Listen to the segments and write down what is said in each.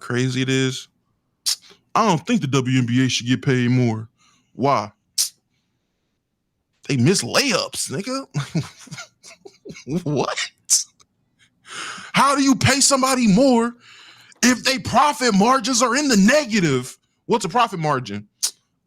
crazy it is? I don't think the WNBA should get paid more. Why? They miss layups, nigga. What? How do you pay somebody more if they profit margins are in the negative? What's a profit margin?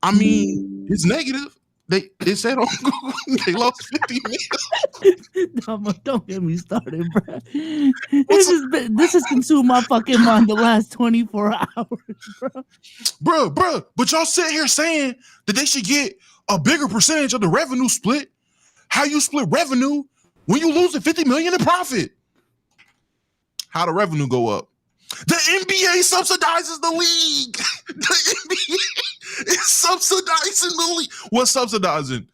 I mean, it's negative. They said on Google they lost 50 million. Don't get me started, bro. This has consumed my fucking mind the last 24 hours, bro. Bro. But y'all sit here saying that they should get a bigger percentage of the revenue split. How you split revenue when you lose the 50 million in profit? How the revenue go up? The NBA subsidizes the league. The NBA is subsidizing the league. What's subsidizing?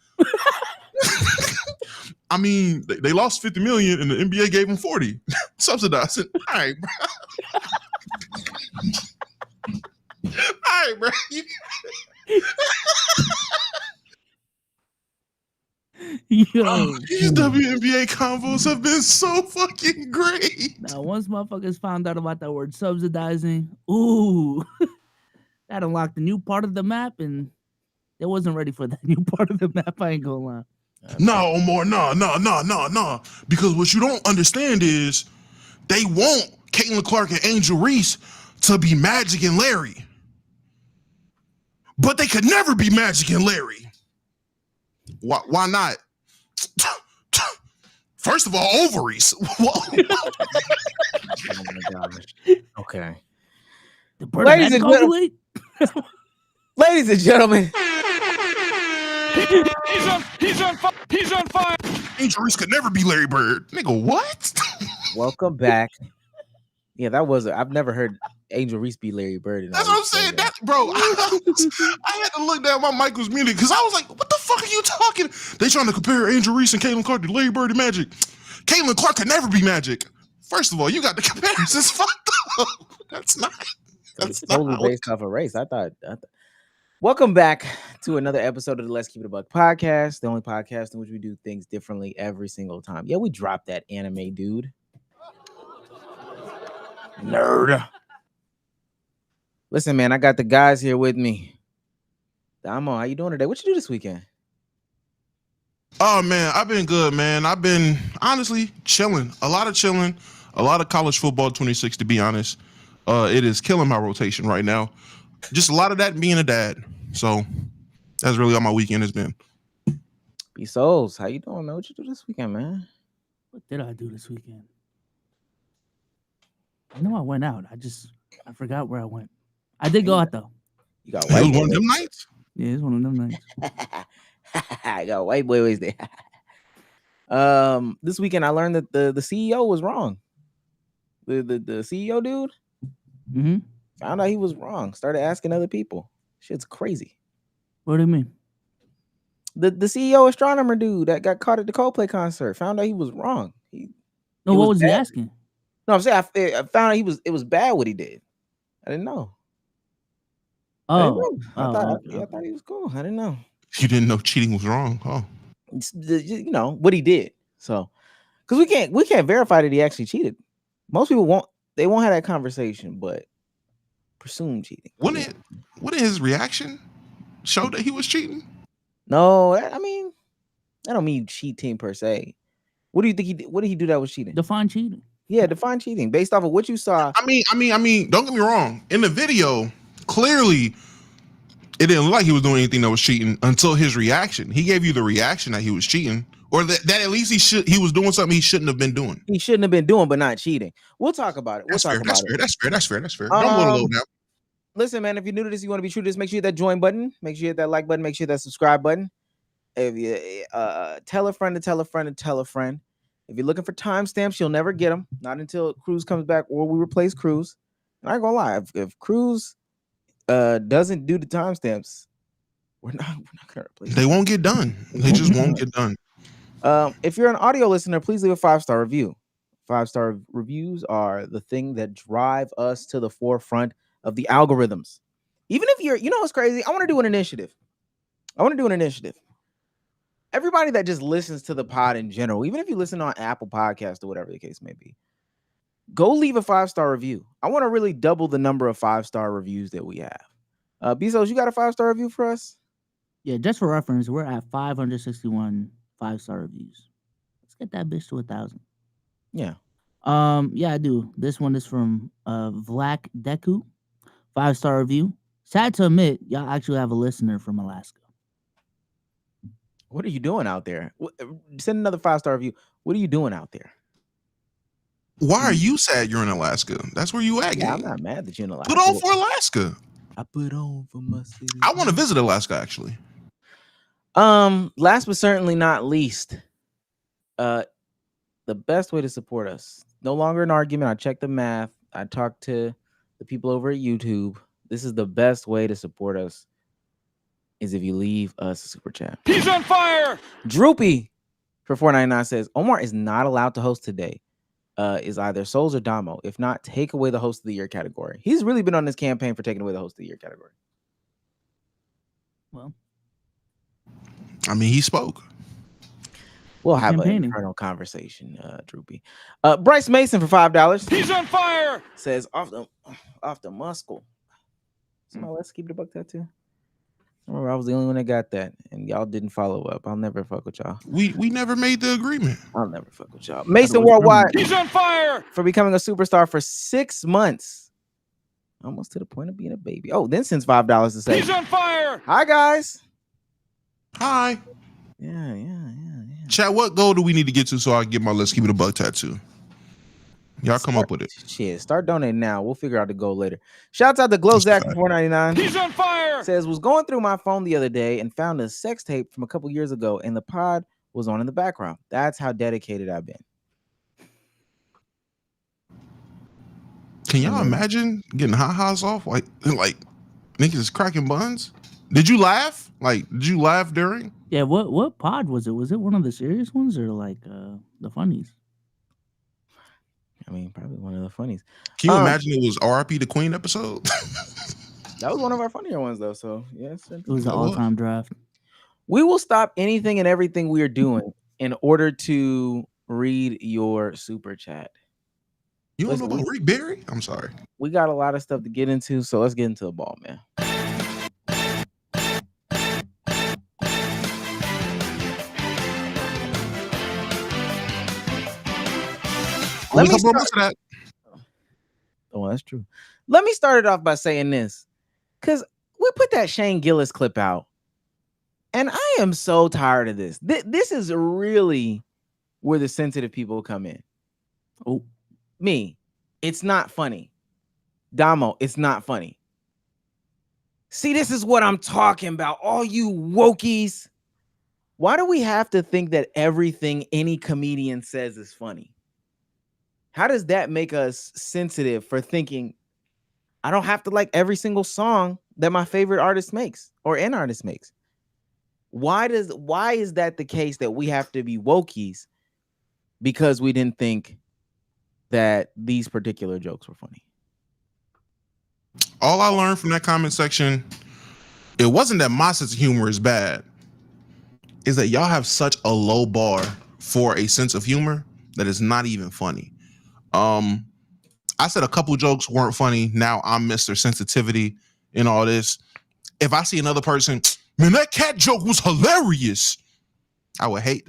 I mean, they lost 50 million and the NBA gave them 40. Subsidizing. All right, bro. All right, bro. Yo, these WNBA convos have been so fucking great. Now, once motherfuckers found out about that word subsidizing, ooh, that unlocked a new part of the map, and they wasn't ready for that new part of the map. I ain't gonna lie. No, Omar, no. Because what you don't understand is they want Caitlin Clark and Angel Reese to be Magic and Larry. But they could never be Magic and Larry. Why not? First of all, ovaries. Oh my gosh. Okay. Ladies and gentlemen. He's on fire. Angel Reese could never be Larry Bird. Nigga, what? Welcome back. Yeah, I've never heard Angel Reese be Larry Bird. That's what I'm saying. Bro, I had to look down. My mic was muted because I was like, what the fuck are you talking? They trying to compare Angel Reese and Caitlin Clark to Larry Bird and Magic. Caitlin Clark could never be Magic. First of all, you got the comparisons fucked up. That's totally based off a race. I thought. Welcome back to another episode of the Let's Keep It a Buck podcast, the only podcast in which we do things differently every single time. Yeah, we dropped that anime dude. Nerd. Listen, man, I got the guys here with me. Damo, how you doing today? What you do this weekend? Oh, man, I've been good, man. I've been, honestly, chilling. A lot of college football 26, to be honest. It is killing my rotation right now. Just a lot of that being a dad. So that's really all my weekend has been. B Souls, how you doing, man? What you do this weekend, man? What did I do this weekend? I know I went out. I forgot where I went. I did go out though. You got white. It was one of them nights. Yeah, it's one of them nights. I got white boys there. This weekend I learned that the CEO was wrong. The CEO dude. Mm-hmm. Found out he was wrong. Started asking other people. Shit's crazy. What do you mean? The CEO astronomer dude that got caught at the Coldplay concert found out he was wrong. What was he asking? No, I'm saying I found out it was bad what he did. I didn't know. I thought he was cool. I didn't know. You didn't know cheating was wrong, huh? You know what he did. So, because we can't verify that he actually cheated. Most people won't have that conversation, but presume cheating. Wouldn't his reaction show that he was cheating? No, I don't mean cheating per se. What do you think he did? What did he do that was cheating? Define cheating. Yeah, define cheating based off of what you saw. I mean, don't get me wrong. In the video, clearly, it didn't look like he was doing anything that was cheating until his reaction. He gave you the reaction that he was cheating, or that at least he was doing something he shouldn't have been doing. He shouldn't have been doing, but not cheating. We'll talk about it. That's fair. That's fair. Don't low now. Listen, man, if you're new to this, you want to be true to this, make sure you hit that join button. Make sure you hit that like button. Make sure you hit that subscribe button. If you tell a friend to tell a friend to tell a friend. If you're looking for timestamps, you'll never get them. Not until Cruz comes back or we replace Cruz. And I ain't gonna lie, if Cruz doesn't do the timestamps, we're not gonna replace them. They won't get done. They just won't get done. If you're an audio listener, please leave a 5-star review. 5-star reviews are the thing that drive us to the forefront of the algorithms. Even if you know what's crazy? I want to do an initiative. Everybody that just listens to the pod in general, even if you listen on Apple Podcast or whatever the case may be, go leave a 5-star review. I want to really double the number of 5-star reviews that we have. Bezos, you got a 5-star review for us? Yeah, just for reference, we're at 561 5-star reviews. Let's get that bitch to 1,000. Yeah. Yeah, I do. This one is from Vlak Deku, 5-star review. Sad to admit, y'all actually have a listener from Alaska. What are you doing out there? Send another 5-star review. What are you doing out there? Why are you sad you're in Alaska? That's where you at, Yeah, I'm gang. not mad that you're in Alaska. Put on for Alaska. I put on for my city. I want to visit Alaska, actually. Last but certainly not least, the best way to support us. No longer an argument. I checked the math. I talked to the people over at YouTube. This is the best way to support us is if you leave us a super chat. He's on fire. Droopy for $4.99 says Omar is not allowed to host today. Is either Souls or Damo. If not, take away the host of the year category. He's really been on this campaign for taking away the host of the year category. Well, I mean, he spoke. We'll have an Campaigning. internal conversation, Droopy. Bryce Mason for $5 He's on fire. says off the muscle. Somebody, let's keep the buck tattoo. I remember I was the only one that got that, and y'all didn't follow up. I'll never fuck with y'all. We never made the agreement. I'll never fuck with y'all. Mason Worldwide He's on fire. for becoming a superstar for 6 months. Almost to the point of being a baby. Oh, then sends $5 to say, He's on fire. hi, guys. Hi. Yeah. Chat, what goal do we need to get to so I can get my Let's Keep It a Buck tattoo? Y'all come up with it. Shit, start donating now. We'll figure out the goal later. Shouts out to Glow Zach for $4.99. He's on fire. Says, was going through my phone the other day and found a sex tape from a couple years ago, and the pod was on in the background. That's how dedicated I've been. Can y'all imagine getting ha-has off? Like niggas cracking buns? Did you laugh? Did you laugh during? yeah. What pod was it? Was it one of the serious ones or like the funnies? I mean, probably one of the funnies. Can you imagine it was RIP the Queen episode? That was one of our funnier ones, though. So, yes. It was the all-time draft. We will stop anything and everything we are doing in order to read your super chat. You don't Listen, know about Rick Barry? I'm sorry. We got a lot of stuff to get into, so let's get into the ball, man. Let me start. That. Oh, that's true. Let me start it off by saying this, because we put that Shane Gillis clip out, and I am so tired of this. This is really where the sensitive people come in. Oh, me. It's not funny. Damo, it's not funny. See, this is what I'm talking about. All you wokies. Why do we have to think that everything any comedian says is funny? How does that make us sensitive for thinking I don't have to like every single song that my favorite artist makes or an artist makes? Why is that the case that we have to be wokies because we didn't think that these particular jokes were funny? All I learned from that comment section, it wasn't that my sense of humor is bad. Is that y'all have such a low bar for a sense of humor that is not even funny. I said a couple jokes weren't funny. Now I'm Mr. Sensitivity and all this. If I see another person, man, that cat joke was hilarious. I would hate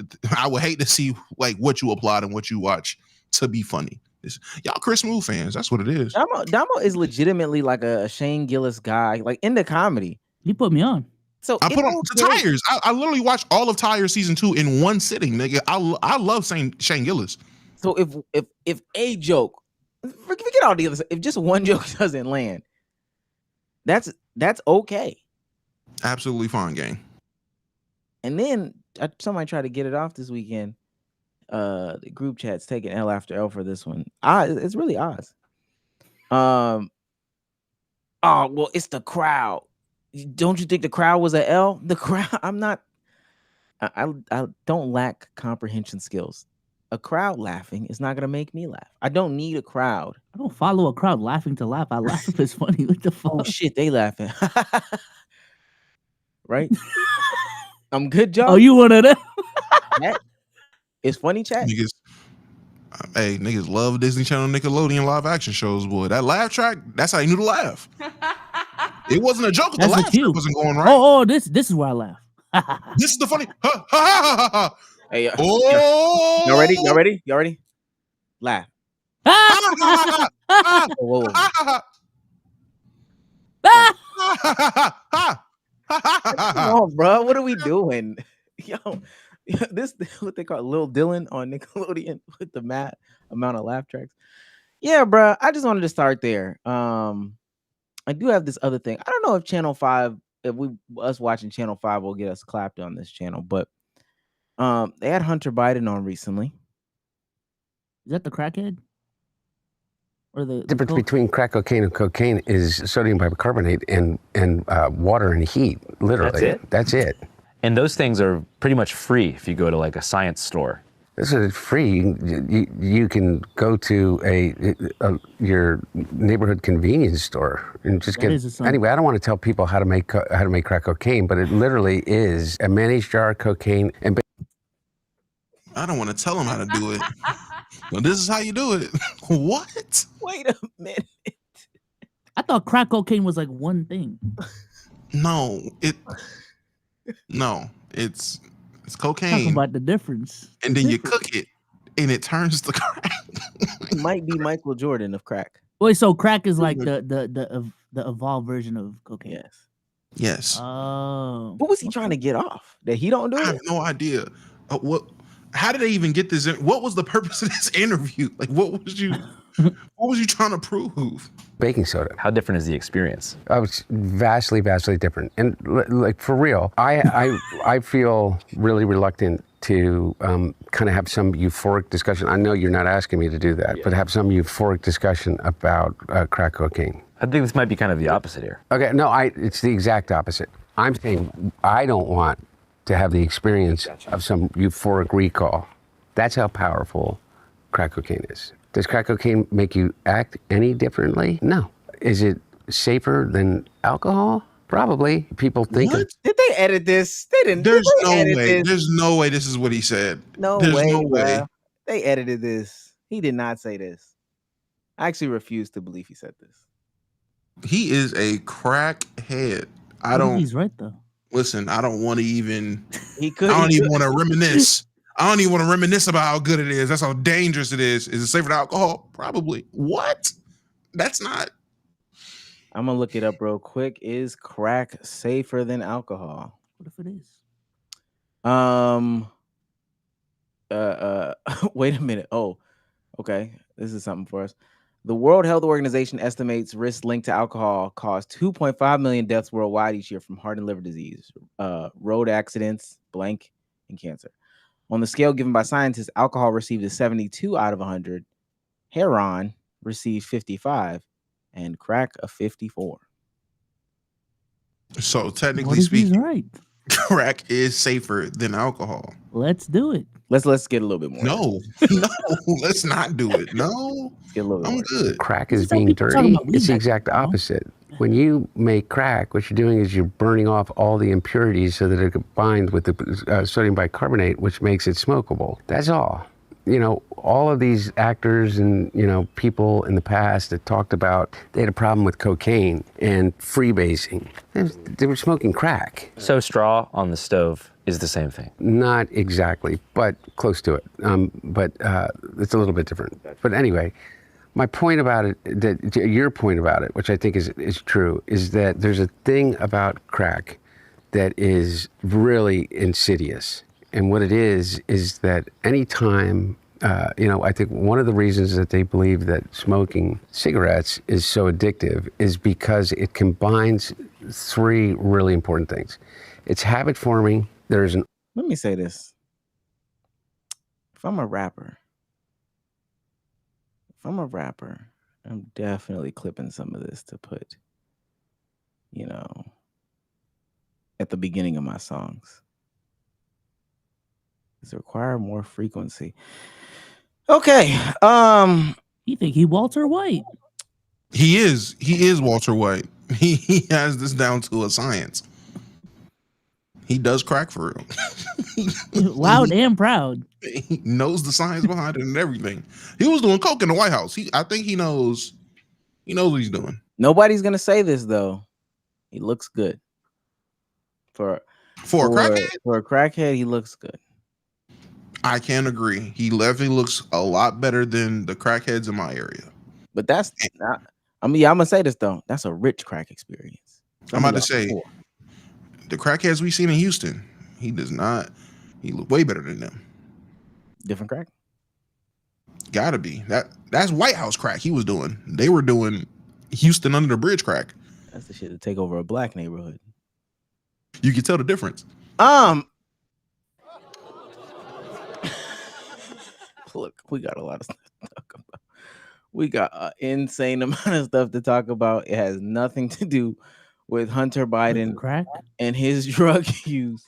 to see like what you applaud and what you watch to be funny. Y'all Chris Moore fans. That's what it is. Damo is legitimately like a Shane Gillis guy, like into comedy. He put me on. So I put on the Tires. I literally watched all of Tires season 2 in one sitting, nigga. I love Shane Gillis. So if a joke, forget all the other stuff, if just one joke doesn't land, that's okay. Absolutely fine, gang. And then somebody tried to get it off this weekend. The group chat's taking L after L for this one. It's really Oz. Oh well, it's the crowd. Don't you think the crowd was a L? The crowd. I don't lack comprehension skills. A crowd laughing is not gonna make me laugh. I don't need a crowd. I don't follow a crowd laughing to laugh. I laugh if it's funny. What the fuck? Oh shit, they laughing. Right? I'm good, Joe. Oh, you one of them? It's funny, chat. Niggas, Hey, niggas love Disney Channel, Nickelodeon live action shows, boy. That laugh track, that's how you knew to laugh. It wasn't a joke if the That's the laugh track cue. wasn't going right. Oh, this is where I laugh. This is the funny. Ha, ha, ha, ha, ha. Hey, Oh, y'all ready? Y'all ready? Y'all ready? Laugh. Ha, ha, ha, ha, Whoa, whoa, whoa. ha, ha, Ah! ha, ha, ha, ha, ha, ha, Come ha. on, bro. What are we doing? Yo, this what they call Lil Dylan on Nickelodeon with the amount of laugh tracks. Yeah, bro. I just wanted to start there. I do have this other thing. I don't know if Channel 5, if us watching Channel 5 will get us clapped on this channel, but they had Hunter Biden on recently. Is that the crackhead? Or the difference coke? between crack cocaine and cocaine is sodium bicarbonate and water and heat. Literally, that's it. And those things are pretty much free if you go to like a science store. This is free. You can go to your neighborhood convenience store and just That is a get. sign. Anyway, I don't want to tell people how to make crack cocaine, but it literally is a mayonnaise jar of cocaine and. I don't want to tell them how to do it. But this is how you do it. What? Wait a minute. I thought crack cocaine was like one thing. No, it's Talking cocaine, about the difference. and then you cook it, and it turns to crack. He might be Michael Jordan of crack. Wait, so crack is like the evolved version of cocaine. Yes. Yes. Oh. What was he trying to get off? That he don't do I have it? no idea. What? How did they even get this? What was the purpose of this interview? Like, what was you trying to prove? Baking soda. How different is the experience? It's vastly different. And like for real, I feel really reluctant to kind of have some euphoric discussion. I know you're not asking me to do that, but have some euphoric discussion about crack cocaine. I think this might be kind of the opposite here. Okay, no, it's the exact opposite. I'm saying I don't want to have the experience of some euphoric recall. That's how powerful crack cocaine is. Does crack cocaine make you act any differently? No. Is it safer than alcohol? Probably. People think. What? Did they edit this? They didn't. There's Did they no edit way. This? There's no way this is what he said. No There's way. no way. Bruh. They edited this. He did not say this. I actually refuse to believe he said this. He is a crackhead. I think don't He's right though. listen. I don't want to even. He could. I don't he even could- want to reminisce. I don't even want to reminisce about how good it is. That's how dangerous it is. Is it safer than alcohol? Probably. What? That's not. I'm gonna look it up real quick. Is crack safer than alcohol? What if it is? Wait a minute. Oh, okay. This is something for us. The World Health Organization estimates risks linked to alcohol cause 2.5 million deaths worldwide each year from heart and liver disease, road accidents, blank, and cancer. On the scale given by scientists, alcohol received a 72 out of 100, heroin received 55, and crack a 54. So What technically if he's speaking, right? crack is safer than alcohol. Let's do it. Let's get a little bit more. No, no, let's not do it. No, Let's get a little bit I'm more. good. Crack This is is how being people talk dirty. about weed It's the back exact then, you know? opposite. When you make crack, what you're doing is you're burning off all the impurities so that it combines with the sodium bicarbonate, which makes it smokable. That's all. You know, all of these actors and, you know, people in the past that talked about they had a problem with cocaine and freebasing. They were smoking crack. So straw on the stove is the same thing. Not exactly, but close to it. But it's a little bit different. But anyway, my point about it, your point about it, which I think is true, is that there's a thing about crack that is really insidious. And what it is that anytime, I think one of the reasons that they believe that smoking cigarettes is so addictive is because it combines three really important things. It's habit forming. There's an Let me say this. If I'm a rapper, I'm definitely clipping some of this to put, at the beginning of my songs. Does it require more frequency? Okay. You think he Walter White? He is Walter White. He has this down to a science. He does crack for real. Loud and proud. He knows the science behind it and everything. He was doing coke in the White House. I think he knows. He knows what he's doing. Nobody's gonna say this though. He looks good for a crackhead. For a crackhead, he looks good. I can agree. He definitely looks a lot better than the crackheads in my area. But that's not. I'm gonna say this though. That's a rich crack experience. I'm about to say the crackheads we seen in Houston. He does not. He look way better than them. Different crack. Gotta be that's White House crack he was doing. They were doing Houston under the bridge crack. That's the shit to take over a black neighborhood. You can tell the difference. Look, we got a lot of stuff to talk about. We got an insane amount of stuff to talk about. It has nothing to do with Hunter Biden Crack and his drug use.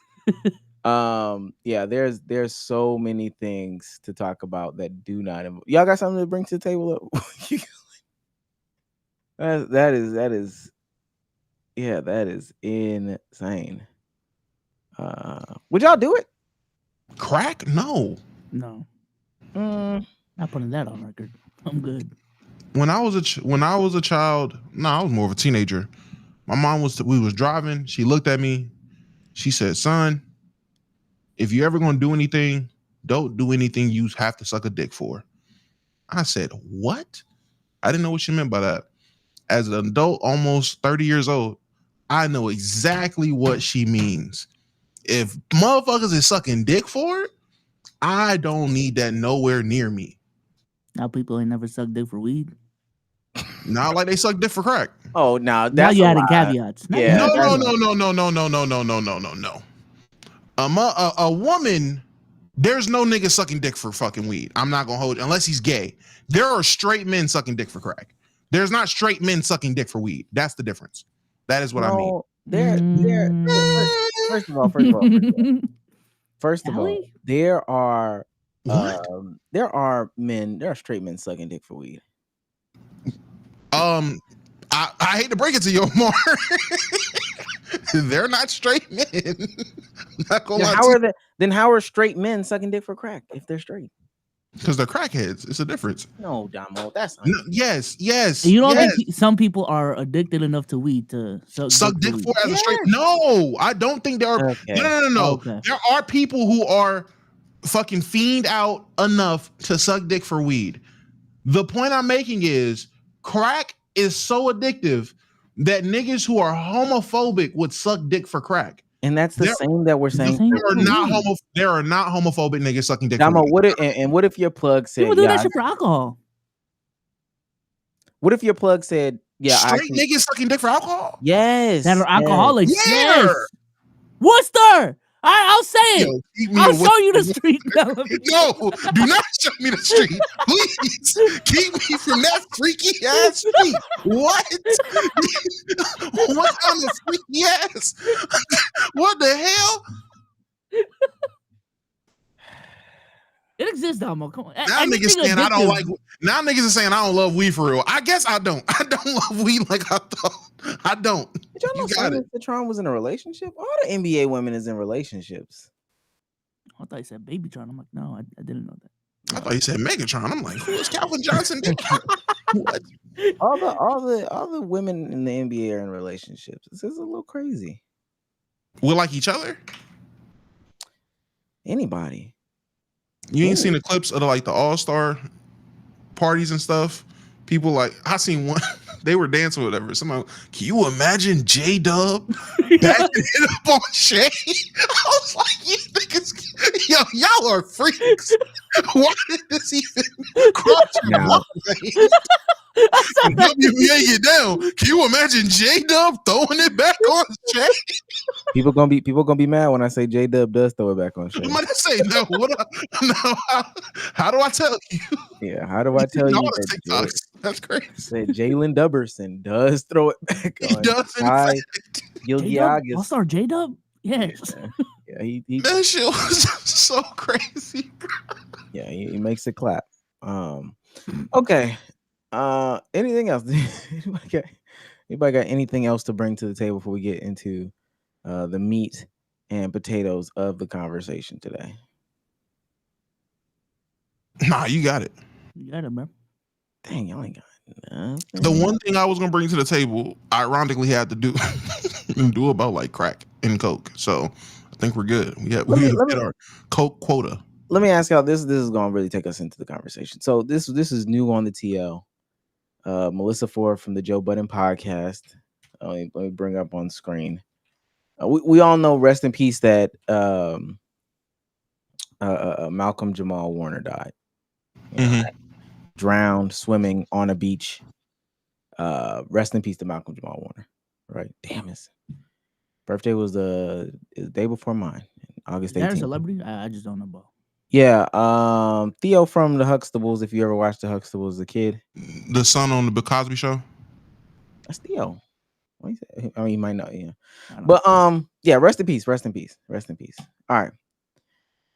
Yeah, there's so many things to talk about that do not involve. Y'all got something to bring to the table? that is insane. Would y'all do it? Crack? No. Not putting that on record. I'm good. When I was a child, I was more of a teenager. My mom we was driving. She looked at me. She said, "Son, if you ever gonna do anything, don't do anything you have to suck a dick for." I said, "What?" I didn't know what she meant by that. As an adult, almost 30 years old, I know exactly what she means. If motherfuckers is sucking dick for it, I don't need that nowhere near me. Now people ain't never sucked dick for weed. Not like they suck dick for crack. Oh, no, Now that's you a adding lie. caveats. Now Yeah. you adding caveats. No. A woman, there's no nigga sucking dick for fucking weed. I'm not gonna hold it unless he's gay. There are straight men sucking dick for crack. There's not straight men sucking dick for weed. That's the difference. That is what I mean. First of all, Allie? there are What? there are straight men sucking dick for weed. I hate to break it to you, Omar. They're not straight men. I'm not gonna lie. How are straight men sucking dick for crack if they're straight? Because they're crackheads. It's a difference. No, Damo, that's not. No, yes. You don't think some people are addicted enough to weed to suck dick for as a straight? No, I don't think there are. Okay. No. Okay. There are people who are fucking fiend out enough to suck dick for weed. The point I'm making is crack is so addictive that niggas who are homophobic would suck dick for crack. And that's the same that we're saying. There are not homophobic niggas sucking dick. Damo, what if your plug said? People do that shit for alcohol. What if your plug said, "Yeah, straight niggas sucking dick for alcohol"? Yes, that are alcoholics. Yeah. Yes. Worcester. I'll say it. I'll show you the street. No, do not show me the street. Please keep me from that freaky ass street. What? What kind of freaky ass? What the hell? It exists, Damo. Come on. Now niggas saying I don't like. Now niggas are saying I don't love weed for real. I guess I don't. I don't love weed like I thought. I don't. Did y'all know Shannon Sharpe was in a relationship? All the NBA women is in relationships. I thought you said Babytron. I'm like, no, I didn't know that. I thought you said Megatron. I'm like, who is Calvin Johnson? What? All the women in the NBA are in relationships. This is a little crazy. We like each other. Anybody? You ain't seen the clips of the All-Star parties and stuff? People I seen one, they were dancing or whatever. Somebody, can you imagine J-Dub backing it up on Shay? I was like, you niggas, y'all are freaks. Why did this even cross your mind? WNBA get down. Can you imagine J-Dub throwing it back on Shay? People gonna be mad when I say J-Dub does throw it back on Shay. I'm gonna say no. How do I tell you? Yeah, how do I tell you? That's crazy. Said Jalen Dubberson does throw it back on. He does. Gilgis. All-Star J-Dub? Yes. Yeah, he that shit was so crazy. Yeah, he makes it clap. Okay. Anything else? Anybody got anything else to bring to the table before we get into the meat and potatoes of the conversation today? Nah, you got it. You got it, man. Dang, y'all ain't got nothing. The one thing I was gonna bring to the table, ironically, had to do about like crack and coke. So I think we're good. We have hit our coke quota. Let me ask y'all. This is gonna really take us into the conversation. So this is new on the TL. Melissa Ford from the Joe Budden podcast. Let me bring up on screen. We all know, rest in peace, that Malcolm Jamal Warner died. Drowned swimming on a beach. Rest in peace to Malcolm Jamal Warner. Right? Damn, his birthday was the day before mine, August 18th. Is that a celebrity? I just don't know about. Yeah, Theo from the Huxtables. If you ever watched the Huxtables as a kid, the son on the Bill Cosby show. That's Theo. What you say? I mean, you might know, yeah. But yeah, rest in peace, rest in peace, rest in peace. All right.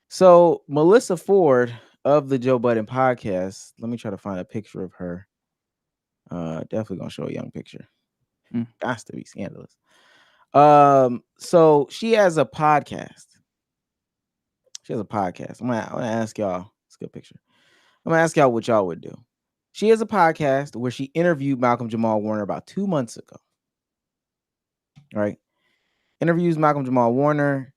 So Melissa Ford of the Joe Budden podcast. Let me try to find a picture of her. Definitely gonna show a young picture. Got to be scandalous. So she has a podcast. I'm gonna ask y'all. It's a good picture. I'm gonna ask y'all what y'all would do. She has a podcast where she interviewed Malcolm Jamal Warner about 2 months ago. Right? Interviews Malcolm Jamal Warner.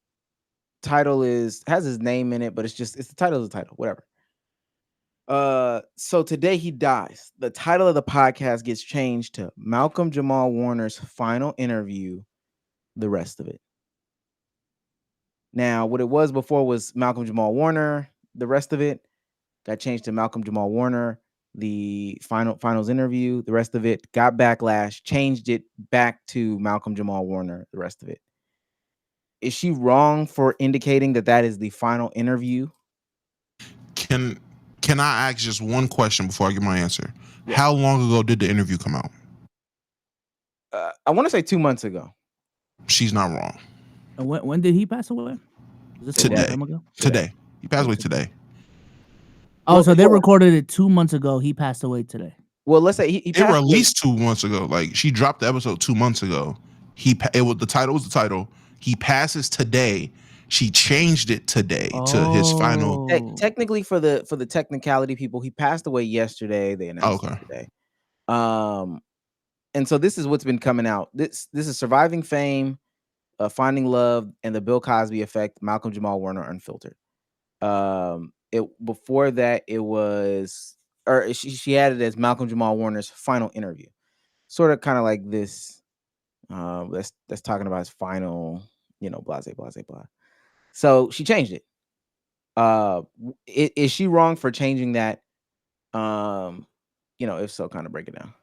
Title has his name in it, but it's the title of the title, whatever. So today he dies. The title of the podcast gets changed to Malcolm Jamal Warner's final interview, the rest of it. Now, what it was before was Malcolm Jamal Warner, the rest of it got changed to Malcolm Jamal Warner, the finals interview, the rest of it got backlash, changed it back to Malcolm Jamal Warner, the rest of it. Is she wrong for indicating that is the final interview? Can I ask just one question before I give my answer? Yeah. How long ago did the interview come out? I want to say 2 months ago. She's not wrong. And when did he pass away? Was this today. A time ago? Today. He passed away today. Oh, so they recorded it 2 months ago. He passed away today. Well, let's say he passed released away 2 months ago. Like, she dropped the episode 2 months ago. The title was the title. He passes today. She changed it today to his final. Technically, for the technicality people, he passed away yesterday. They announced it today. And so this is what's been coming out. This is Surviving Fame, Finding Love, and the Bill Cosby Effect. Malcolm Jamal Warner Unfiltered. Before that, it was, or she had it as Malcolm Jamal Warner's final interview. Sort of kind of like this. That's talking about his final, blase, blase, blah. So she changed it. Is she wrong for changing that? If so, kind of break it down.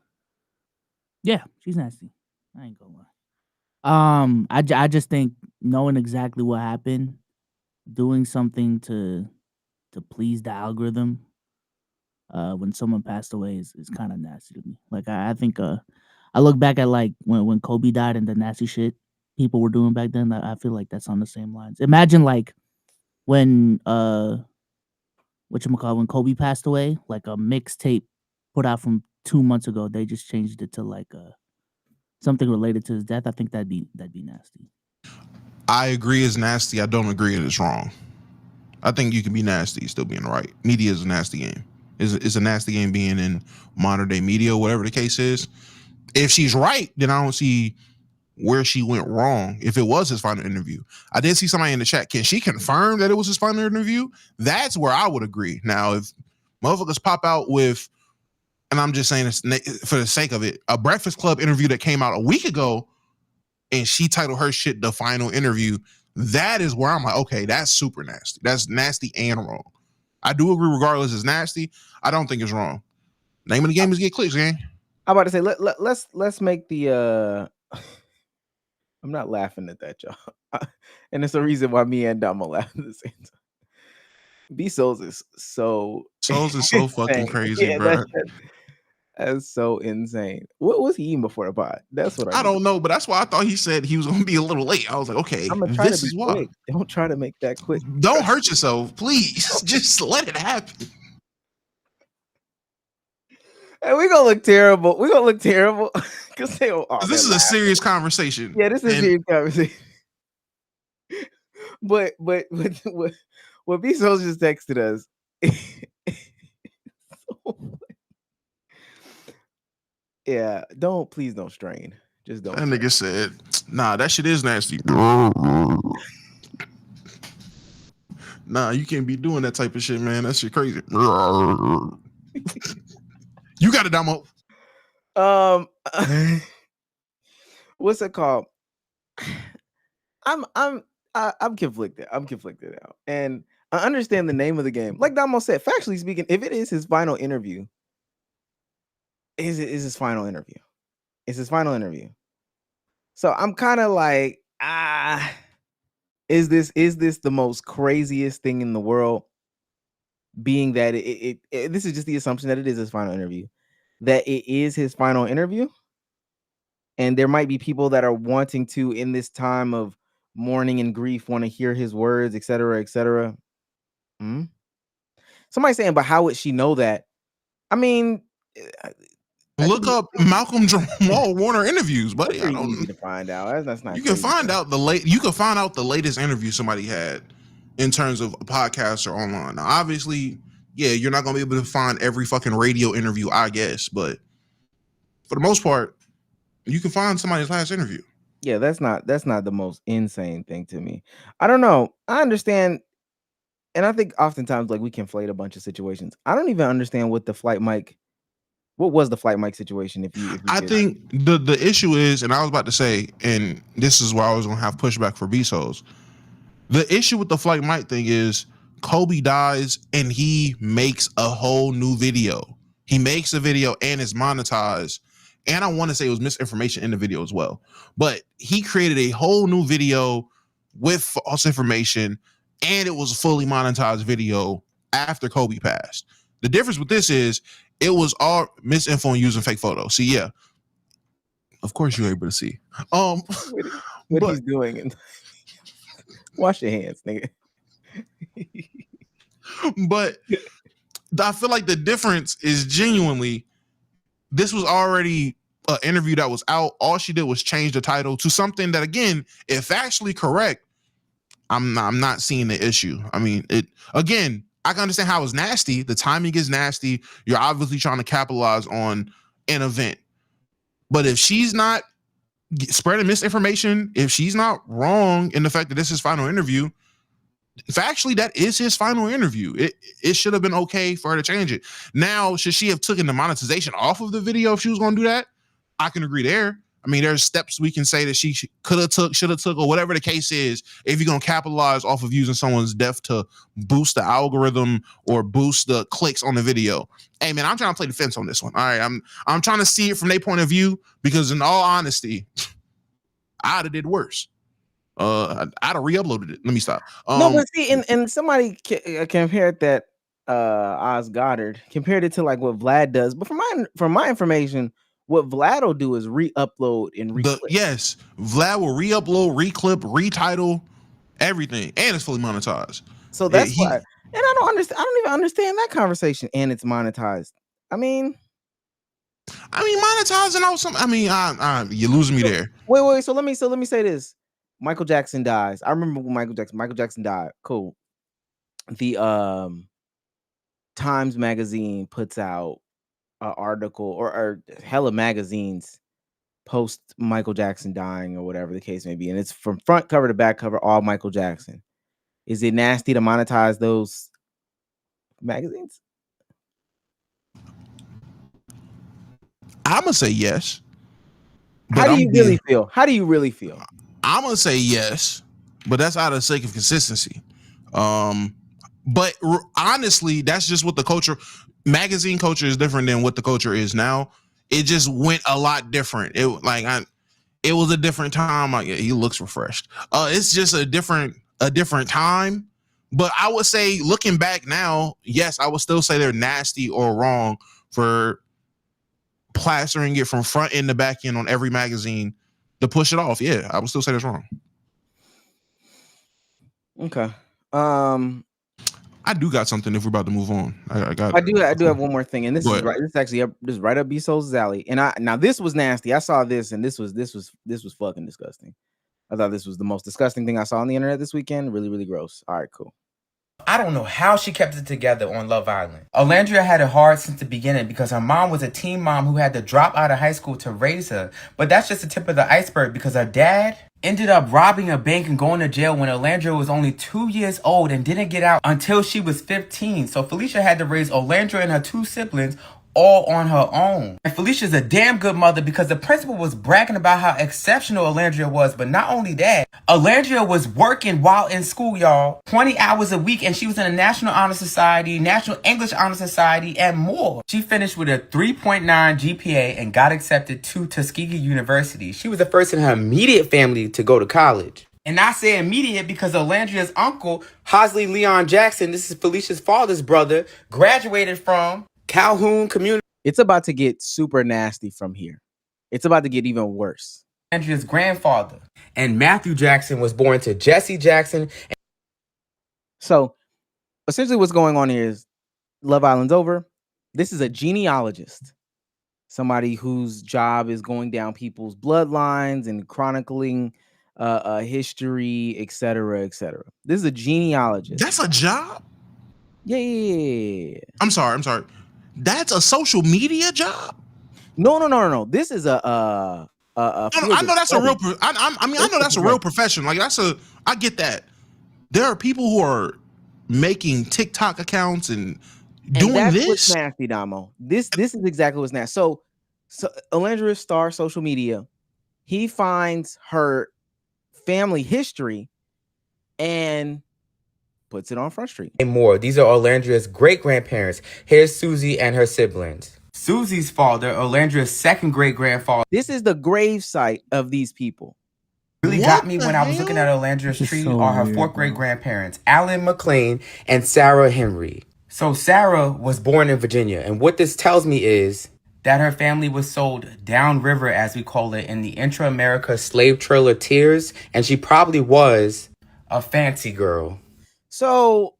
Yeah, she's nasty. I ain't gonna lie. I just think knowing exactly what happened, doing something to please the algorithm, when someone passed away is kind of nasty to me. Like I think I look back at like when Kobe died and the nasty shit people were doing back then. I feel like that's on the same lines. Imagine like when when Kobe passed away, like a mixtape put out from 2 months ago, they just changed it to like something related to his death. I think that'd be nasty. I agree it's nasty. I don't agree it's wrong. I think you can be nasty still being right. Media is a nasty game. It's a nasty game being in modern day media, whatever the case is. If she's right, then I don't see where she went wrong. If it was his final interview, I did see somebody in the chat. Can she confirm that it was his final interview? That's where I would agree. Now, if motherfuckers pop out with, and I'm just saying this for the sake of it, a Breakfast Club interview that came out a week ago, and she titled her shit the final interview, that is where I'm like, okay, that's super nasty. That's nasty and wrong. I do agree, regardless, it's nasty. I don't think it's wrong. Name of the game is get clicks, gang. I'm about to say let's make the I'm not laughing at that, y'all. And it's the reason why me and Dom are laughing at the same time. B Souls is so fucking crazy, bro. That's so insane. What was he eating before the pod? That's what I don't know, but that's why I thought he said he was gonna be a little late. I was like, okay, this is why. Quick. Don't try to make that quick. Don't hurt yourself, please. Just let it happen. And we're gonna look terrible. We're gonna look terrible because this is a serious conversation. Yeah, this is a serious conversation. But what Bezos just texted us. Yeah, please don't strain. Just don't. That nigga said, nah, that shit is nasty. Nah, you can't be doing that type of shit, man. That shit crazy. You got it, Damo. What's it called? I'm conflicted. I'm conflicted now, and I understand the name of the game. Like Damo said, factually speaking, if it is his final interview, is his final interview. It's his final interview. So I'm kind of like, is this the most craziest thing in the world? Being that this is just the assumption that it is his final interview, that it is his final interview, and there might be people that are wanting to, in this time of mourning and grief, want to hear his words, etc., etc. Somebody saying, but how would she know that? I mean, look up Malcolm Jamal Warner interviews, buddy. That's pretty easy to find out. That's not. You can find out the latest interview somebody had in terms of a podcast or online. Now, obviously, yeah, you're not gonna be able to find every fucking radio interview, I guess, but for the most part, you can find somebody's last interview. Yeah, that's not the most insane thing to me. I don't know. I understand, and I think oftentimes like we conflate a bunch of situations. I don't even understand what the flight mic. What was the flight mic situation? If you I think the issue is, and I was about to say, and this is why I was gonna have pushback for Bezos. The issue with the flight mic thing is Kobe dies and he makes a whole new video. He makes a video and it's monetized. And I want to say it was misinformation in the video as well. But he created a whole new video with false information, and it was a fully monetized video after Kobe passed. The difference with this is it was all misinfo and using fake photos. See, yeah. Of course you're able to see. What he's doing. And wash your hands, nigga. But I feel like the difference is genuinely, this was already an interview that was out. All she did was change the title to something that, again, if actually correct, I'm not seeing the issue. I mean, I can understand how it's nasty. The timing is nasty. You're obviously trying to capitalize on an event. But if she's not spreading misinformation, if she's not wrong in the fact that this is his final interview, factually, that is his final interview. It should have been okay for her to change it. Now, should she have taken the monetization off of the video if she was going to do that? I can agree there. I mean, there's steps we can say that she could have took, should have took, or whatever the case is, if you're going to capitalize off of using someone's death to boost the algorithm or boost the clicks on the video. Hey, man, I'm trying to play the fence on this one. All right, I'm trying to see it from their point of view, because in all honesty, I'd have did worse. I'd have re-uploaded it. Let me stop. No, but see, and somebody compared that Oz Goddard compared it to like what Vlad does. But from my information, what Vlad will do is re-upload and re-clip. Yes, Vlad will re-upload, re-clip, retitle, everything, and it's fully monetized. So that's why. And I don't understand. I don't even understand that conversation. And it's monetized. I mean, monetizing out some. I mean, you're losing me there. Wait. So let me say this. Michael Jackson dies. I remember when Michael Jackson died. Cool. The Times magazine puts out an article, or hella magazines post Michael Jackson dying or whatever the case may be, and it's from front cover to back cover, all Michael Jackson. Is it nasty to monetize those magazines? I'm gonna say yes. How do you really feel? I'm gonna say yes, but that's out of the sake of consistency. But honestly, that's just what the culture. Magazine culture is different than what the culture is now. It just went a lot different. It was a different time. He looks refreshed. It's just a different time. But I would say, looking back now, yes, I would still say they're nasty or wrong for plastering it from front end to back end on every magazine to push it off. Yeah, I would still say that's wrong. Okay. I do got something if we're about to move on. I do have one more thing, and this is right. This is actually right up Bezos' alley. And now this was nasty. I saw this, and this was fucking disgusting. I thought this was the most disgusting thing I saw on the internet this weekend. Really, really gross. All right, cool. I don't know how she kept it together on Love Island. Olandria had it hard since the beginning because her mom was a teen mom who had to drop out of high school to raise her. But that's just the tip of the iceberg because her dad ended up robbing a bank and going to jail when Olandria was only 2 years old and didn't get out until she was 15. So Felicia had to raise Olandria and her 2 siblings all on her own. And Felicia's a damn good mother because the principal was bragging about how exceptional Olandria was. But not only that, Olandria was working while in school, y'all. 20 hours a week, and she was in the National Honor Society, National English Honor Society, and more. She finished with a 3.9 GPA and got accepted to Tuskegee University. She was the first in her immediate family to go to college. And I say immediate because Olandria's uncle, Hosley Leon Jackson, this is Felicia's father's brother, graduated from Calhoun Community. It's about to get super nasty from here. It's about to get even worse. Andrea's grandfather. And Matthew Jackson was born to Jesse Jackson. So essentially what's going on here is Love Island's over. This is a genealogist. Somebody whose job is going down people's bloodlines and chronicling history, etc., etc. This is a genealogist. That's a job? Yeah. I'm sorry. That's a social media job? No. This is a I know that's a real. I know that's a real profession. Like I get that. There are people who are making TikTok accounts and doing that's this. What's nasty, Damo. This is exactly what's nasty. So Olandria Star social media. He finds her family history and puts it on Front Street. And more. These are Olandria's great-grandparents. Here's Susie and her siblings. Susie's father, Olandria's second great-grandfather. This is the grave site of these people. Really What got me the when I was hell? looking at Olandria's This is tree so are her weird, 4th great-grandparents, Alan McLean and Sarah Henry. So Sarah was born in Virginia, and what this tells me is that her family was sold downriver, as we call it, in the Intra-America slave trailer tiers, and she probably was a fancy girl. So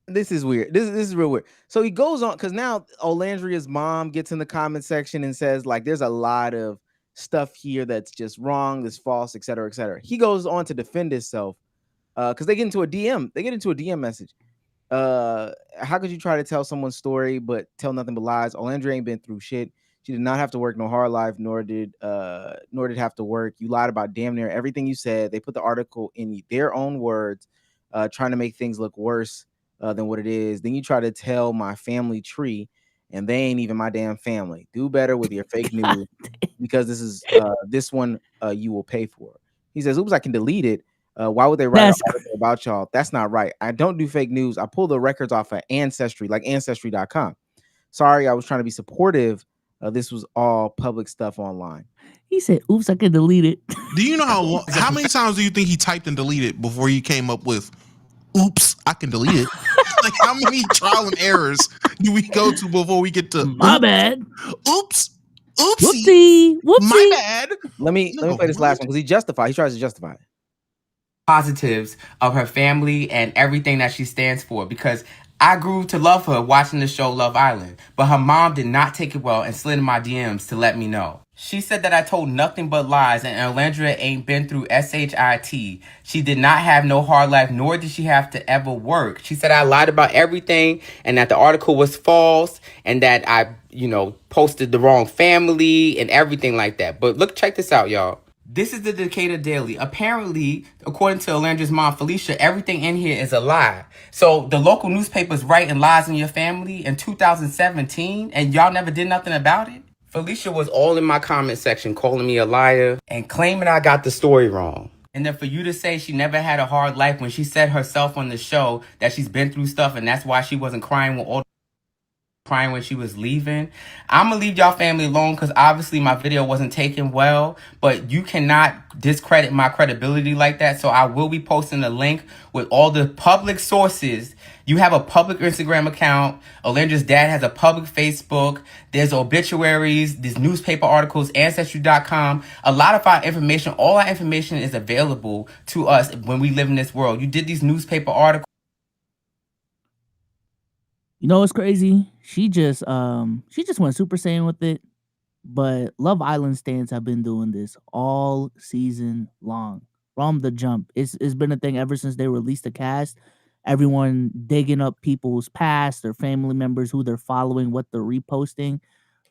this is weird. This is real weird. So he goes on because now Olandria's mom gets in the comment section and says, like, there's a lot of stuff here that's just wrong, that's false, etc., etc. He goes on to defend himself because they get into a DM. They get into a DM message. How could you try to tell someone's story but tell nothing but lies? Olandria ain't been through shit. She did not have to work no hard life, nor did have to work. You lied about damn near everything you said. They put the article in their own words, trying to make things look worse than what it is. Then you try to tell my family tree, and they ain't even my damn family. Do better with your fake news because this is this one you will pay for. He says, "Oops, I can delete it. Why would they write an article about y'all? That's not right. I don't do fake news. I pull the records off of Ancestry, like Ancestry.com. Sorry, I was trying to be supportive. This was all public stuff online." He said, "Oops, I can delete it." Do you know how many times do you think he typed and deleted before he came up with, "Oops, I can delete it"? Like, how many trial and errors do we go to before we get to My bad. Oops, Whoopsie. my bad. Let me play this last one because he tries to justify it. Positives of her family and everything that she stands for, because I grew to love her watching the show Love Island, but her mom did not take it well and slid in my DMs to let me know. She said that I told nothing but lies and Olandria ain't been through SHIT. She did not have no hard life, nor did she have to ever work. She said I lied about everything and that the article was false and that I, posted the wrong family and everything like that. But look, check this out, y'all. This is the Decatur Daily. Apparently, according to Olandria's mom, Felicia, everything in here is a lie. So the local newspapers writing lies in your family in 2017, and y'all never did nothing about it? Felicia was all in my comment section calling me a liar and claiming I got the story wrong. And then for you to say she never had a hard life when she said herself on the show that she's been through stuff and that's why she wasn't crying when she was leaving. I'm gonna leave y'all family alone because obviously my video wasn't taken well, but you cannot discredit my credibility like that. So I will be posting a link with all the public sources. You have a public Instagram account. Olandria's dad has a public Facebook. There's obituaries, there's newspaper articles, Ancestry.com. A lot of our information, all our information is available to us when we live in this world. You did these newspaper articles. You know what's crazy? She just went Super Saiyan with it. but Love Island stands have been doing this all season long from the jump. It's been a thing ever since they released the cast. Everyone digging up people's past, their family members, who they're following, what they're reposting.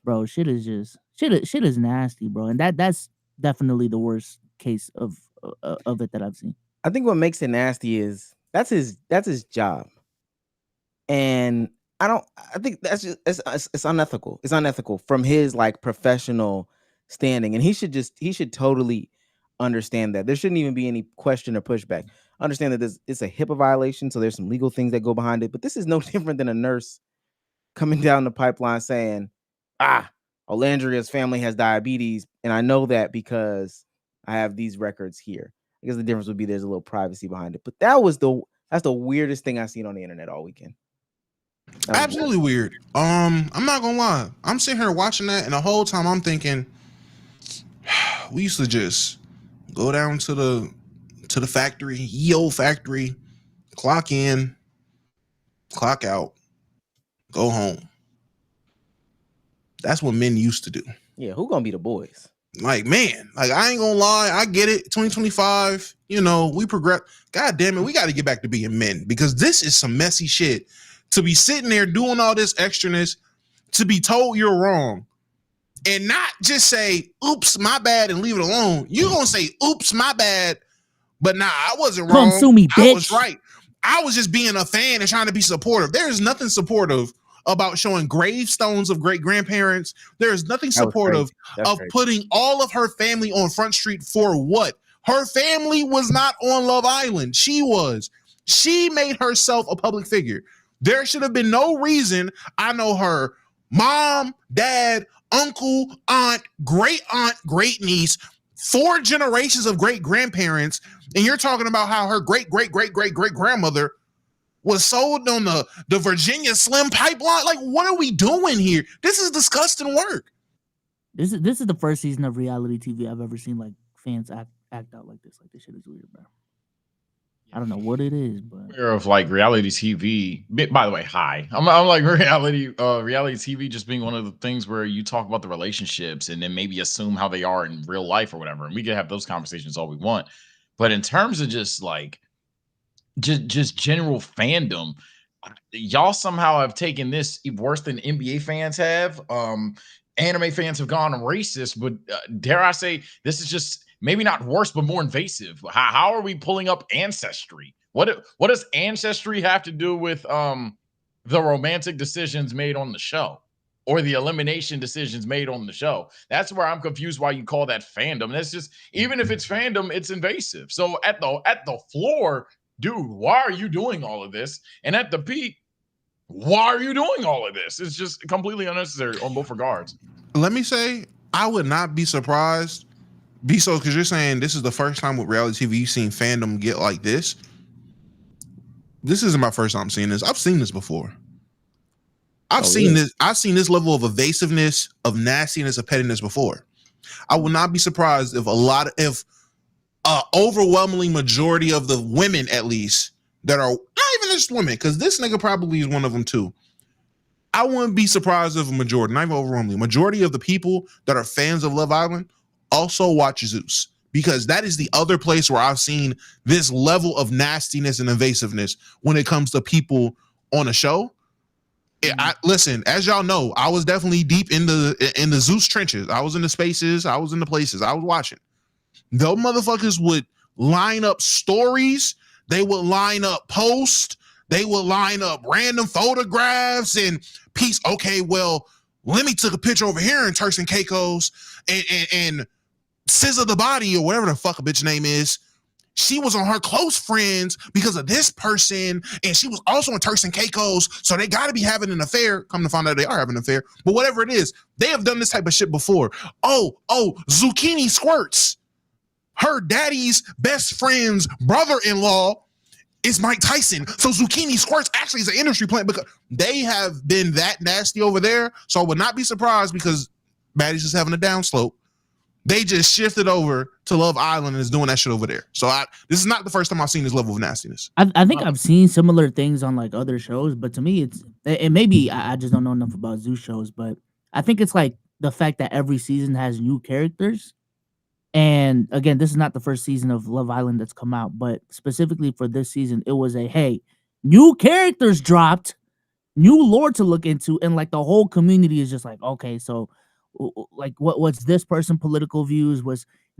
Bro, shit is nasty, bro. And that's definitely the worst case of it that I've seen. I think what makes it nasty is that's his job, and I think that's just it's unethical. It's unethical from his like professional standing, and he should totally understand that there shouldn't even be any question or pushback. Understand that it's a HIPAA violation, so there's some legal things that go behind it. But this is no different than a nurse coming down the pipeline saying, Olandria's family has diabetes, and I know that because I have these records here. I guess the difference would be there's a little privacy behind it. But that's the weirdest thing I've seen on the internet all weekend. Absolutely weird. I'm not gonna lie. I'm sitting here watching that, and the whole time I'm thinking, we used to just go down to the factory, ye old factory, clock in, clock out, go home. That's what men used to do. Yeah, who gonna be the boys? Like, man, like, I ain't gonna lie, I get it. 2025, we progress. God damn it, we got to get back to being men, because this is some messy shit. To be sitting there doing all this extraness, to be told you're wrong, and not just say, oops, my bad, and leave it alone. You're gonna say, oops, my bad, but nah, I wasn't wrong. Come sue me, bitch. I was right. I was just being a fan and trying to be supportive. There is nothing supportive about showing gravestones of great grandparents. There is nothing supportive of putting all of her family on Front Street for what? Her family was not on Love Island. She was. She made herself a public figure. There should have been no reason. I know her mom, dad, uncle, aunt, great niece, 4 generations of great grandparents, and you're talking about how her great grandmother was sold on the Virginia Slim pipeline. Like, what are we doing here? This is disgusting work. This is the first season of reality TV I've ever seen like fans act out like this. Like, this shit is weird, bro. I don't know what it is, but of like reality TV. By the way, hi. I'm like reality TV just being one of the things where you talk about the relationships and then maybe assume how they are in real life or whatever. And we can have those conversations all we want. But in terms of just like just general fandom, y'all somehow have taken this worse than NBA fans have. Anime fans have gone racist, but dare I say, this is just maybe not worse, but more invasive. How are we pulling up ancestry? What does ancestry have to do with the romantic decisions made on the show or the elimination decisions made on the show? That's where I'm confused why you call that fandom. That's just, even if it's fandom, it's invasive. So at the floor, dude, why are you doing all of this? And at the peak, why are you doing all of this? It's just completely unnecessary on both regards. Let me say, I would not be surprised, because you're saying this is the first time with reality TV you've seen fandom get like this. This isn't my first time seeing this. I've seen this before. I've seen this level of evasiveness, of nastiness, of pettiness before. I would not be surprised if overwhelmingly majority of the women, at least, that are not even just women, because this nigga probably is one of them too. I wouldn't be surprised if a majority, not even overwhelmingly, majority of the people that are fans of Love Island also watch Zeus, because that is the other place where I've seen this level of nastiness and invasiveness when it comes to people on a show. Listen, as y'all know, I was definitely deep in the Zeus trenches. I was in the spaces, I was in the places, I was watching. Those motherfuckers would line up stories, they would line up posts, they would line up random photographs and piece. Okay, well, let me took a picture over here in Turks and Caicos, and SZA the Body, or whatever the fuck a bitch name is, she was on her close friends because of this person, and she was also in Turks and Caicos, so they got to be having an affair. Come to find out they are having an affair, but whatever it is, they have done this type of shit before. Oh, Zucchini Squirts, her daddy's best friend's brother-in-law is Mike Tyson, so Zucchini Squirts actually is an industry plant, because they have been that nasty over there. So I would not be surprised, because Maddie's just having a downslope. They just shifted over to Love Island and is doing that shit over there. So this is not the first time I've seen this level of nastiness. I think I've seen similar things on like other shows, but to me, it maybe I just don't know enough about Zeus shows, but I think it's like the fact that every season has new characters. And again, this is not the first season of Love Island that's come out, but specifically for this season, it was hey, new characters dropped, new lore to look into, and like the whole community is just like, okay, so like what's this person political views?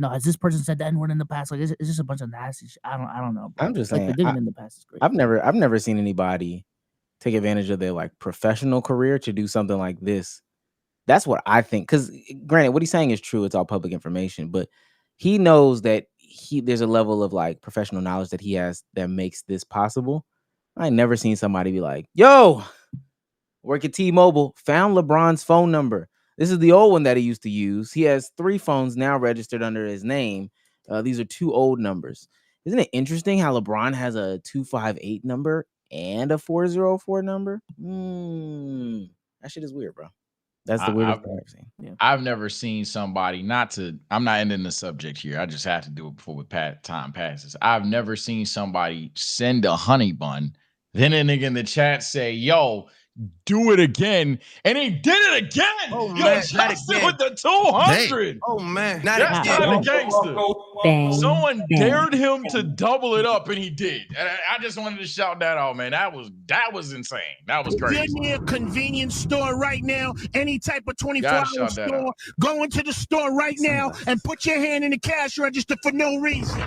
Has this person said that word in the past? Like, it's just a bunch of nasty shit. I don't know. I'm just like saying, the digging in the past is great. I've never seen anybody take advantage of their like professional career to do something like this. That's what I think. Because granted, what he's saying is true. It's all public information, but he knows that there's a level of like professional knowledge that he has that makes this possible. I ain't never seen somebody be like, yo, work at T-Mobile, found LeBron's phone number. This is the old one that he used to use. He has 3 phones now registered under his name. These are 2 old numbers. Isn't it interesting how LeBron has a 258 number and a 404 number? That shit is weird, bro. That's the weirdest thing I've seen. Yeah. I've never seen somebody I'm not ending the subject here. I just have to do it before time passes. I've never seen somebody send a honey bun, then a nigga in the chat say, yo, do it again, and he did it again. Oh, yo, man, Justin with the 200. Oh man, not That's again. not a gangster. Bang, Someone bang. dared him to double it up, and he did. And I just wanted to shout that out, man. That was insane. That was crazy. If you're near a convenience store right now, any type of 24-hour store, go into the store right now and put your hand in the cash register for no reason.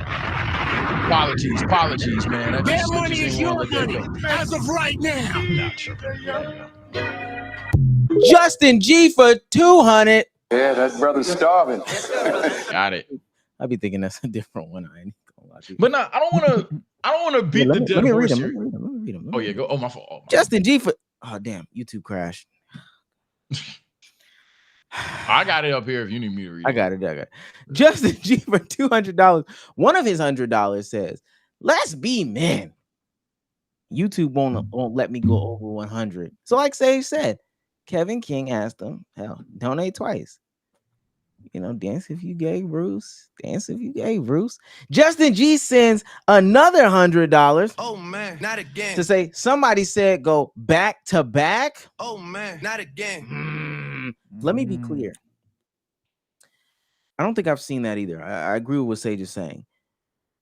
Apologies, man. Their money is your money as of right now. Not sure. Justin G for 200. Yeah, that brother's starving. Got it. I'll be thinking that's a different one. I ain't gonna lie to you. But no, I don't want to beat the dead horse here. Let me read him. Oh yeah, go. Oh my fault. Oh, Justin G for damn, YouTube crashed. I got it up here if you need me to read it. I got it. Justin G for $200. One of his $100 says, "Let's be men." YouTube won't let me go over 100. So like Sage said, Kevin King asked him, hell, donate twice. Dance if you gay, Bruce. Dance if you gay, Bruce. Justin G sends another $100. Oh man, not again. To say somebody said go back to back. Oh man, not again. Let me be clear. I don't think I've seen that either. I agree with what Sage is saying.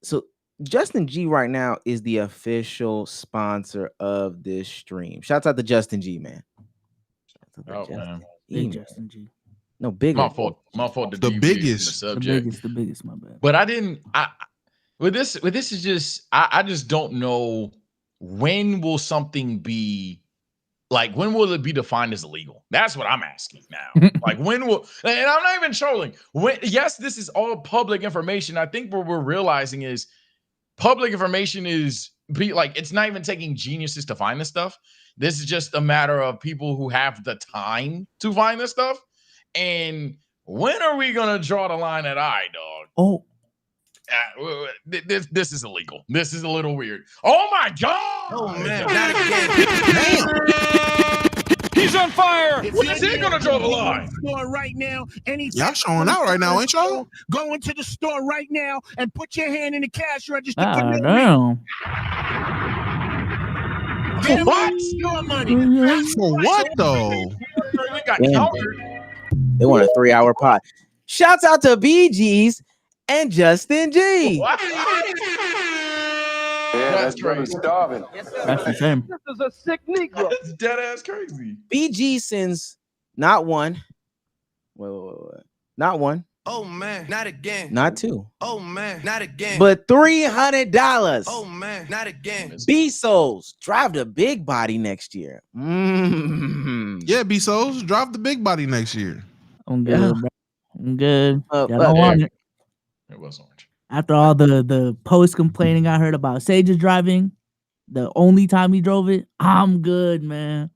So Justin G right now is the official sponsor of this stream. Shouts out to Justin G, man. Man. Big Justin G. No, bigger. My fault. The biggest. The biggest, my bad. But with this is just I just don't know when will something be like, when will it be defined as illegal? That's what I'm asking now. Like, when will, and I'm not even trolling. Yes, this is all public information. I think what we're realizing is public information is it's not even taking geniuses to find this stuff. This is just a matter of people who have the time to find this stuff. And when are we gonna draw the line at dog? Oh, this is illegal. This is a little weird. Oh my god! Oh man, not again. He's on fire. When is he gonna draw the line? Store right now. Y'all showing out right now, ain't y'all? Go into the store right now and put your hand in the cash register for no damn. reason. What? Your money. For what though? We got Damn. countered. They want a 3-hour pod. Shouts out to BGs and Justin G. What? Yeah, that brother's starving. That's the same. This is a sick Negro. That's dead ass crazy. BG sends not one. Wait. Not one. Oh man, not again. Not two. Oh man, not again. But $300. Oh man, not again. B Souls, drive the big body next year. Yeah, B Souls, drop the big body next year. I'm good, Yeah. bro. I'm good. But- Y'all don't want it. It was orange. After all the post complaining I heard about Sage's driving, the only time he drove it, I'm good, man.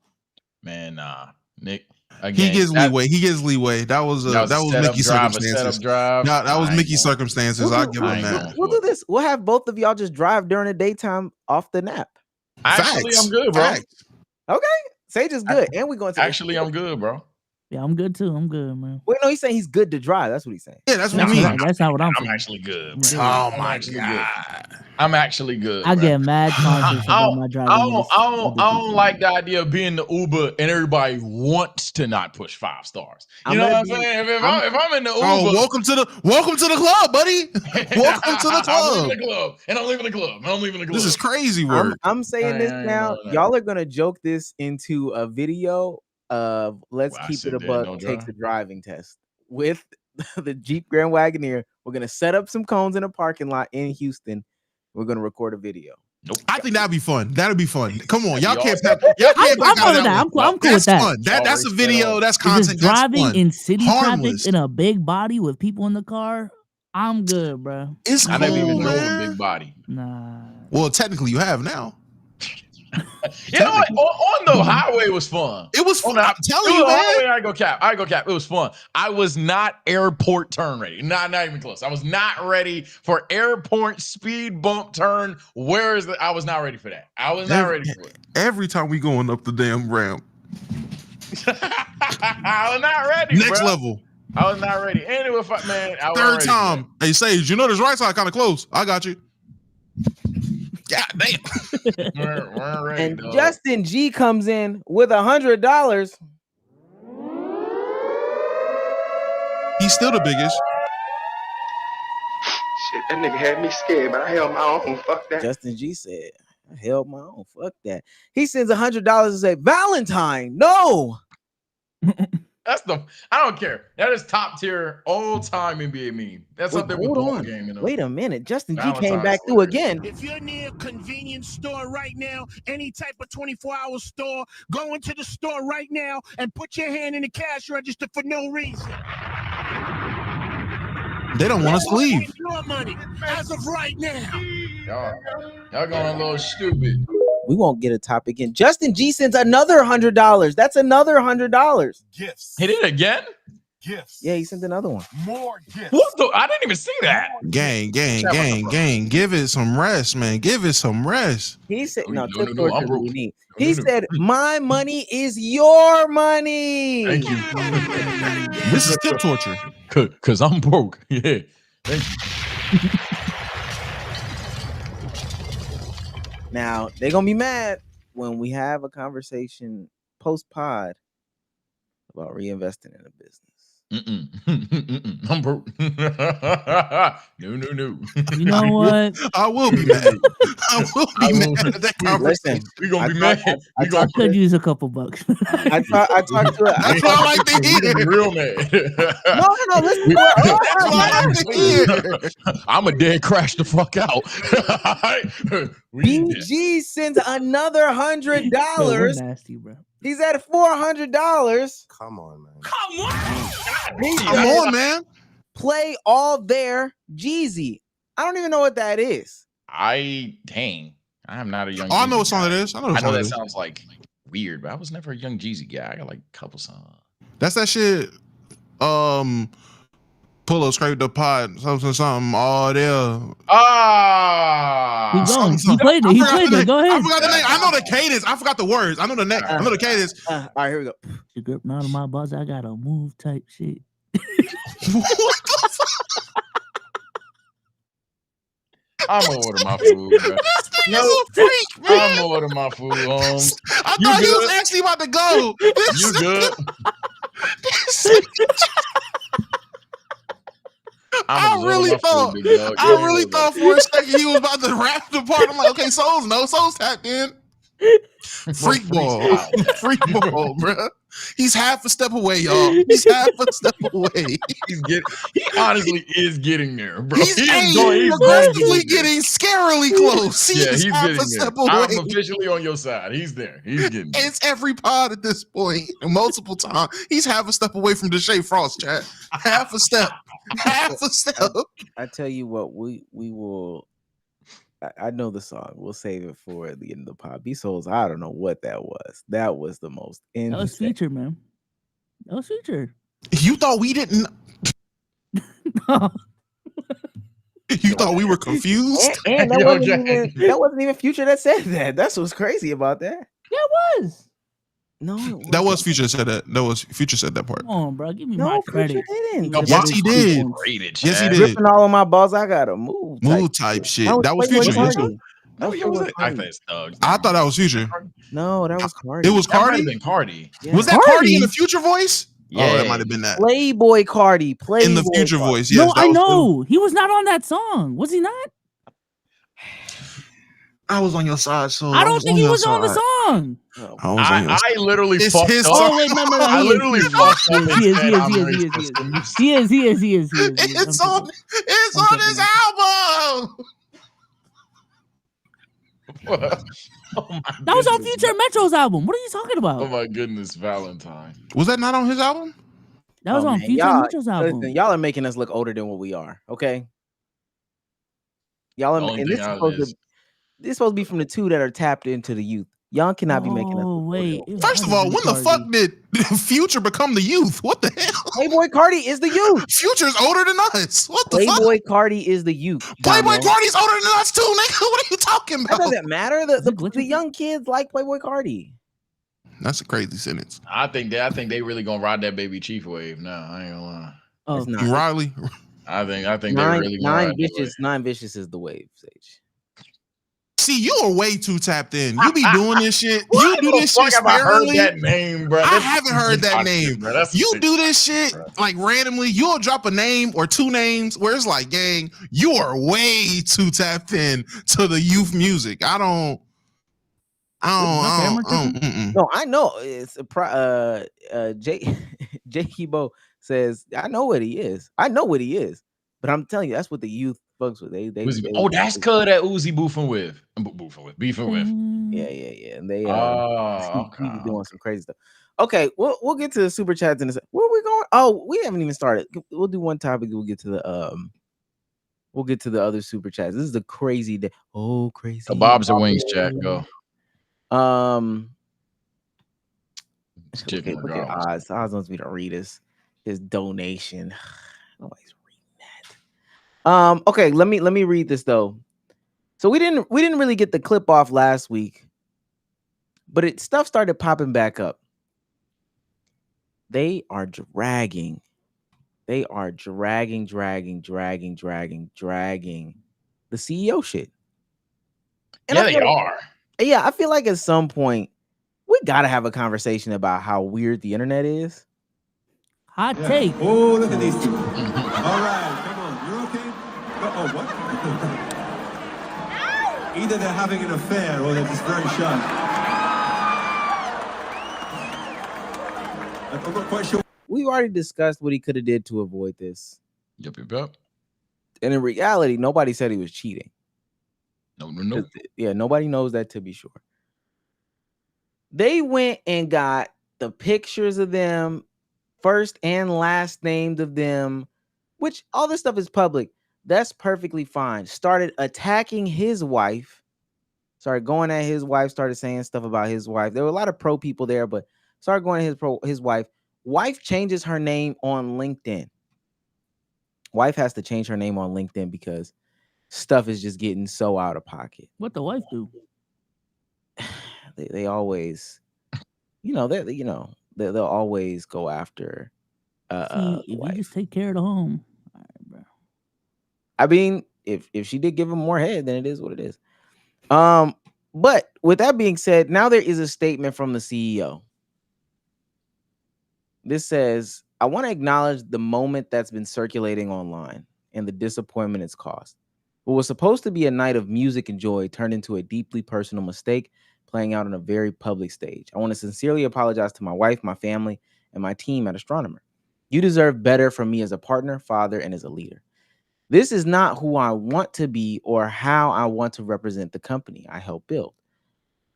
Man, Nick. Again, He gets leeway. That was Mickey's circumstances. Setup drive. No, that was Mickey's circumstances. I'll give him that. We'll do this. We'll have both of y'all just drive during the daytime off the nap. Actually, Facts. I'm good, bro. Facts. Okay. Sage is good. And we're going to Actually, I'm good, bro. Yeah, I'm good too. I'm good, man. Wait, no, he's saying he's good to drive. That's what he's saying. Yeah, that's what I mean. That's not what I'm I'm saying. actually good. I'm Bro. Oh I'm my actually god. good. I'm actually good. I bro. get mad conscious about my driving. I don't like the idea of being the Uber and everybody wants to not push 5 stars. You know what I'm saying? If I'm in the Uber, welcome to the club, buddy. Welcome to the club. I'm leaving the club, and I'm leaving the club. This is crazy work. I'm saying this now. Y'all are gonna joke this into a video of Let's Keep It a Buck takes a driving test with the Jeep Grand Wagoneer. We're gonna set up some cones in a parking lot in Houston. We're gonna record a video. Nope. I think that'd be fun. That'd be fun. Come on, y'all can't pack. I'm cool with that. I'm cool with that. Fun. That's a video. That's content. Driving that's in city harmless. traffic in a big body with people in the car. I'm good, bro. It's I never even cool, know man. a big body. Nah. Well, technically, you have now. You know what? On the highway was fun. It was fun. I'm telling you, man. I go cap. It was fun. I was not airport turn ready. Not even close. I was not ready for airport speed bump turn. Where is it? I was not ready for that. I was not ready for it. Every time we going up the damn ramp. I was not ready. Next bro. level. I was not ready. Anyway, man. Third time. Hey, Sage, you know this right side kind of close. I got you. God damn. We're ready, And dog. Justin G comes in with $100. He's still the biggest. Shit, that nigga had me scared, but I held my own. Fuck that. Justin G said, I held my own. Fuck that. He sends $100 and say, Valentine, no. I don't care. That is top tier all time NBA meme. That's up there with ball game. You know? Wait a minute. Justin G Valentine's came back through again. If you're near a convenience store right now, any type of 24-hour store, go into the store right now and put your hand in the cash register for no reason. They don't want us to leave. Your money as of right now. Y'all going a little stupid. We won't get a topic in. Justin G sends another $100. That's another $100. Gifts. Hit it again? Gifts. Yeah, he sent another one. More gifts. What the? I didn't even see that. Gang. Give it some rest, man. Give it some rest. He said, No, tip no, torture I'm is broke. what we need. He said, my money is your money. Thank you. This is tip torture. Cause I'm broke. Yeah. Thank you. Now, they're going to be mad when we have a conversation post-pod about reinvesting in a business. I'm broke. No. You know what? I will be mad. I will be mad at that conversation. We're going to be mad. I could use a couple bucks. I talked to her. That's what I like to hear. Real mad. No, listen. That's what I like to hear. I'm a dead crash the fuck out. BG sends another $100. We're nasty, bro. He's at $400. Come on, man. Come on. Come on, man. Play all their Jeezy. I don't even know what that is. I'm not a young. Oh, I know Jeezy what song guy. it is. I know I what know song it that is. sounds like weird, but I was never a young Jeezy guy. I got like a couple songs. That's that shit. Pull up, scrape the pot, something. Oh, there. Ah. Keep going. Something. He played it. He played it. Go I ahead. forgot the name. I know the cadence. I forgot the words. I know the name. I know the cadence. All right, here we go. Your grip not on my boss. I got a move type shit. What the fuck? I'm gonna order my food, bro. This nigga's a freak, man. I'm gonna order my food home. I You thought he good? was actually about to go. You good? I really thought for a second he was about to rap the part. I'm like, okay, Soul's tapped in. Freak ball, bro. He's half a step away, y'all. He's half a step away. He honestly is getting there, bro. He's going progressively getting scarily close. He's half getting a step there. away. I'm officially on your side. He's there. He's getting there. It's every pod at this point, multiple times. He's half a step away from Deshae Frost, chat. Half a step. Half a step. I tell you what, we will. I know the song. We'll save it for the end of the pod. B-Souls, I don't know what that was. That was the most insane. That was featured, man. That was featured. You thought we didn't? No. You thought we were confused? And that wasn't even Future that said that. That's what's crazy about that. Yeah, it was. No, That was Future said that. That was Future said that part. Come on, bro. Give me no, my Future credit. didn't. Nigga, Yes, that he is did. cool. Rated, Yes, he Chad. did. Ripping all of my balls. I gotta move. Move type shit. That That was Playboy Future. Yes, Cardi. No, yeah, was it? I thought it's Thugs. I thought that was Future. No, that was Cardi. It was That might Cardi. have been Cardi. Yeah. Was that Cardi in Cardi? the Future voice? Yeah. Oh, that might have been that. Playboy Cardi. Playboy In the Future Cardi. voice. Yes, No, that I was- know. He was not on that song. Was he not? I was on your side, so I don't think he was on the song. No. I was on your side. I literally It's fucked his up. song. Oh, wait, no. I He literally is. fucked up and He is. said I'm He racist. is. It's on. It's on his album. Oh my That was on goodness. Future Metro's album. What are you talking about? Oh my goodness, Valentine. Was that not on his album? That was on man. Future Metro's album. Listen, y'all are making us look older than what we are. Okay. Y'all are, The only and thing this is out supposed is- to. This is supposed to be from the two that are tapped into the youth. Y'all cannot be making us. Oh, look wait. older. First of all, when the fuck did Future become the youth? What the hell? Playboy Cardi is the youth. Future's older than us. What the fuck? Playboy Cardi is the youth. Playboy Damo. Cardi's older than us too, nigga. What are you talking That about? doesn't matter. The young kids like Playboy Cardi. That's a crazy sentence. I think they really gonna ride that baby Chief wave now. I ain't gonna lie. Oh, It's not. Riley. I think they're really gonna ride that wave. Nine Vicious is the wave, Sage. See, you are way too tapped in. You be doing this shit. Why You do the this fuck shit have I heard sparingly. that name, bro? I That's haven't heard that toxic, name. bro. That's You sick, do this shit bro. like randomly. You'll drop a name or two names where it's like, gang, you are way too tapped in to the youth music. I don't. No, I know. It's a Jay Kibo says, I know what he is. I know what he is. But I'm telling you, that's what the youth fucks with. They that's cuz that Uzi beefing with. Beefing with. Yeah. And they okay. doing some crazy stuff. Okay, we'll get to the super chats in a second. Where are we going? Oh, we haven't even started. We'll do one topic. We'll get to the other super chats. This is the crazy day. Oh, crazy. Kebabs and wings, chat. Go. Okay, look at Oz. Oz wants me to read his donation. Nobody's reading that. Okay, let me read this though. So we didn't really get the clip off last week, but stuff started popping back up. They are dragging the CEO shit. And yeah, they are. Yeah, I feel like at some point we gotta have a conversation about how weird the internet is. Hot take. Oh, look at these two. All right, come on. You're okay? Oh, what? Either they're having an affair or they're just very shy. I'm not quite sure. We've already discussed what he could have did to avoid this. Yep. And in reality, nobody said he was cheating. No. Yeah, nobody knows that to be sure. They went and got the pictures of them, first and last named of them, which all this stuff is public. That's perfectly fine. Started attacking his wife. Started going at his wife. Started saying stuff about his wife. There were a lot of pro people there, but started going at his wife. Wife changes her name on LinkedIn. Wife has to change her name on LinkedIn because stuff is just getting so out of pocket. What the wife do? They always, they'll always go after. If you just take care of the home, all right, bro. I mean, if she did give him more head, then it is what it is. But with that being said, now there is a statement from the CEO. This says, I want to acknowledge the moment that's been circulating online and the disappointment it's caused. What was supposed to be a night of music and joy turned into a deeply personal mistake playing out on a very public stage. I want to sincerely apologize to my wife, my family, and my team at Astronomer. You deserve better from me as a partner, father, and as a leader. This is not who I want to be or how I want to represent the company I help build.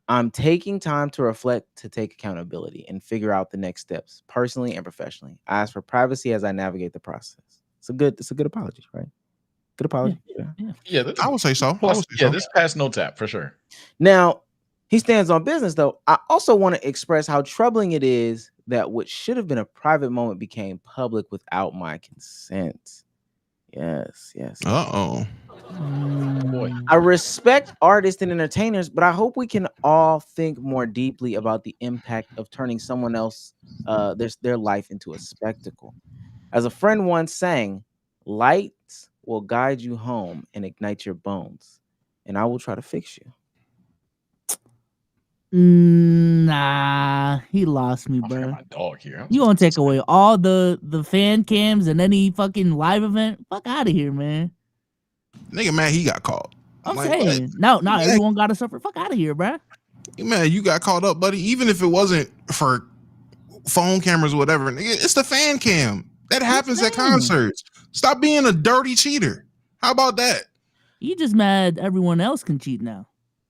I'm taking time to reflect, to take accountability, and figure out the next steps, personally and professionally. I ask for privacy as I navigate the process. It's a good apology, right? Good apology. Yeah, I would say so. This passed no tap for sure. Now, he stands on business, though. I also want to express how troubling it is that what should have been a private moment became public without my consent. Yes. Uh-oh. Boy. I respect artists and entertainers, but I hope we can all think more deeply about the impact of turning someone else their life into a spectacle. As a friend once sang, lights will guide you home and ignite your bones, and I will try to fix you. Nah, he lost me, I bro. got my dog here. You gonna take away all the fan cams and any fucking live event? Fuck out of here, man. Nigga, man, he got caught. I'm Like, saying, no, everyone got to suffer. Fuck out of here, bro. Man, you got caught up, buddy. Even if it wasn't for phone cameras or whatever, nigga, it's the fan cam that happens at concerts. Stop being a dirty cheater. How about that? You just mad everyone else can cheat now,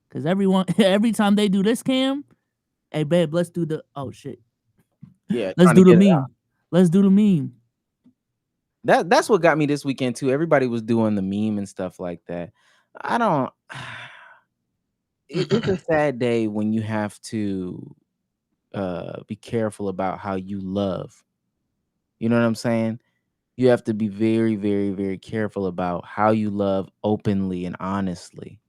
because every time they do this cam, hey babe, let's do the shit. Yeah, let's do the meme. Let's do the meme. That's what got me this weekend too. Everybody was doing the meme and stuff like that. I don't. It's a sad day when you have to be careful about how you love. You know what I'm saying? You have to be very, very, very careful about how you love openly and honestly.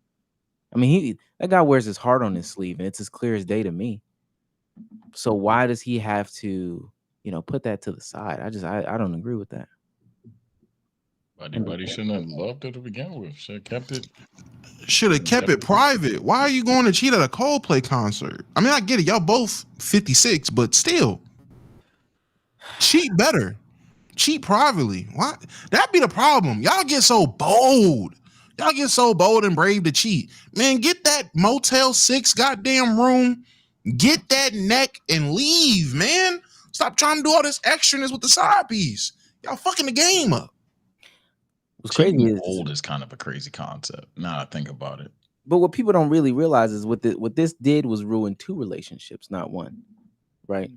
I mean, that guy wears his heart on his sleeve, and it's as clear as day to me. So why does he have to, put that to the side? I don't agree with that. Anybody shouldn't have loved it to begin with. Should have kept it. Should have kept it private. Why are you going to cheat at a Coldplay concert? I mean, I get it. Y'all both 56, but still, cheat better. Cheat privately. Why? That'd be the problem. Y'all get so bold. Y'all get so bold and brave to cheat. Man, get that Motel 6 goddamn room. Get that neck and leave, man. Stop trying to do all this extraness with the side piece. Y'all fucking the game up. What's crazy is old is kind of a crazy concept. Now I think about it. But what people don't really realize is what this did was ruin 2 relationships, not 1. Right?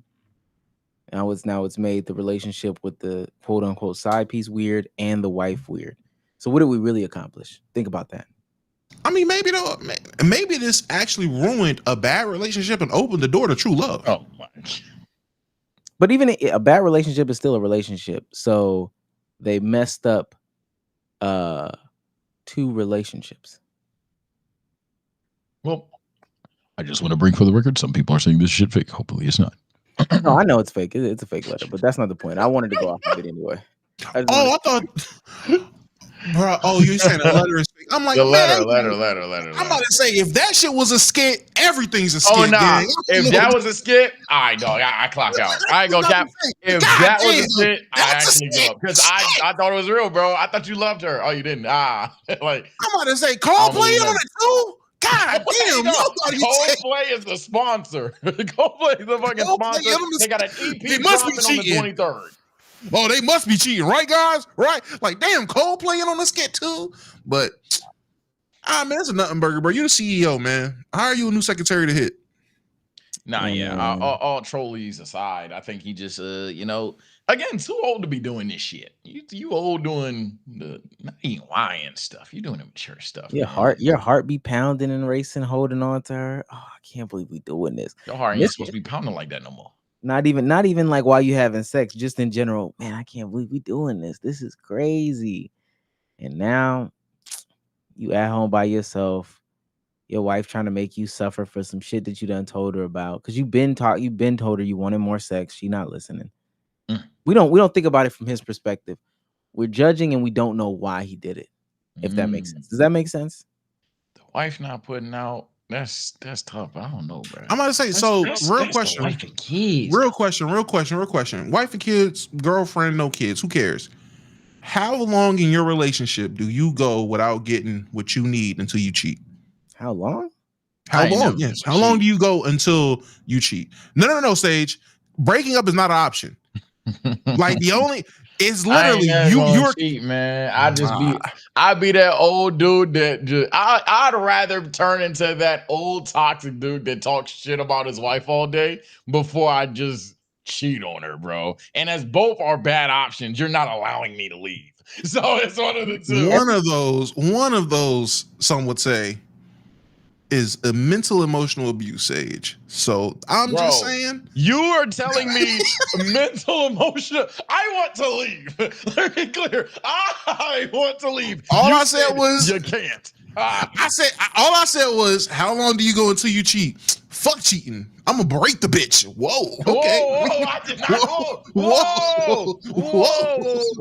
Now it's made the relationship with the quote unquote side piece weird and the wife weird. So what did we really accomplish? Think about that. I mean, maybe this actually ruined a bad relationship and opened the door to true love. Oh my. But even a bad relationship is still a relationship. So they messed up 2 relationships. Well, I just want to bring for the record, some people are saying this shit fake. Hopefully it's not. No, I know it's fake. It's a fake letter, but that's not the point. I wanted to go off of it anyway. I thought, bro. Oh, you're saying the letter is fake? I'm like, the letter. I'm about to say, if that shit was a skit, everything's a skit. Oh, nah. Gang. If that was a skit, I dog. I clock out. I ain't gonna cap. If that was a skit, I actually give up because I thought it was real, bro. I thought you loved her. Oh, you didn't. Like I'm about to say, Coldplay on it too. God damn, Coldplay is the sponsor. Coldplay is the fucking sponsor. They got an EP they must be dropping on the 23rd. Oh, they must be cheating, right, guys? Right? Like, damn, Coldplay on the skit too. But man, it's a nothing burger, bro. You're the CEO, man. Hire you a new secretary to hit. Nah, yeah. All trolleys aside, I think he just, again, too old to be doing this shit. You old doing the not even lying stuff. You doing the mature stuff. Your heart be pounding and racing, holding on to her. Oh, I can't believe we doing this. Your heart ain't supposed to be pounding like that no more. Not even like while you having sex, just in general. Man, I can't believe we doing this. This is crazy. And now you at home by yourself. Your wife trying to make you suffer for some shit that you done told her about. Because you've been told her you wanted more sex. She not listening. We don't think about it from his perspective. We're judging and we don't know why he did it. If that makes sense. Does that make sense? The wife not putting out. That's tough. I don't know, bro. I'm about to say, real question. Wife and kids. Real question. Wife and kids, girlfriend, no kids. Who cares? How long in your relationship do you go without getting what you need until you cheat? How long? How long? Yes. How long do you go until you cheat? No, Sage. Breaking up is not an option. Like it's literally you're cheat, man. I'd be that old dude that I'd rather turn into that old toxic dude that talks shit about his wife all day before I just cheat on her, bro. And as both are bad options, you're not allowing me to leave. So it's one of the two. One of those, some would say, is a mental emotional abuse, Sage. So I'm just saying. You are telling me mental emotional. I want to leave. Let me be clear. I want to leave. All I said was you can't. All I said was, how long do you go until you cheat? Fuck cheating. I'm gonna break the bitch. Whoa. Okay. Whoa, I did not. Whoa.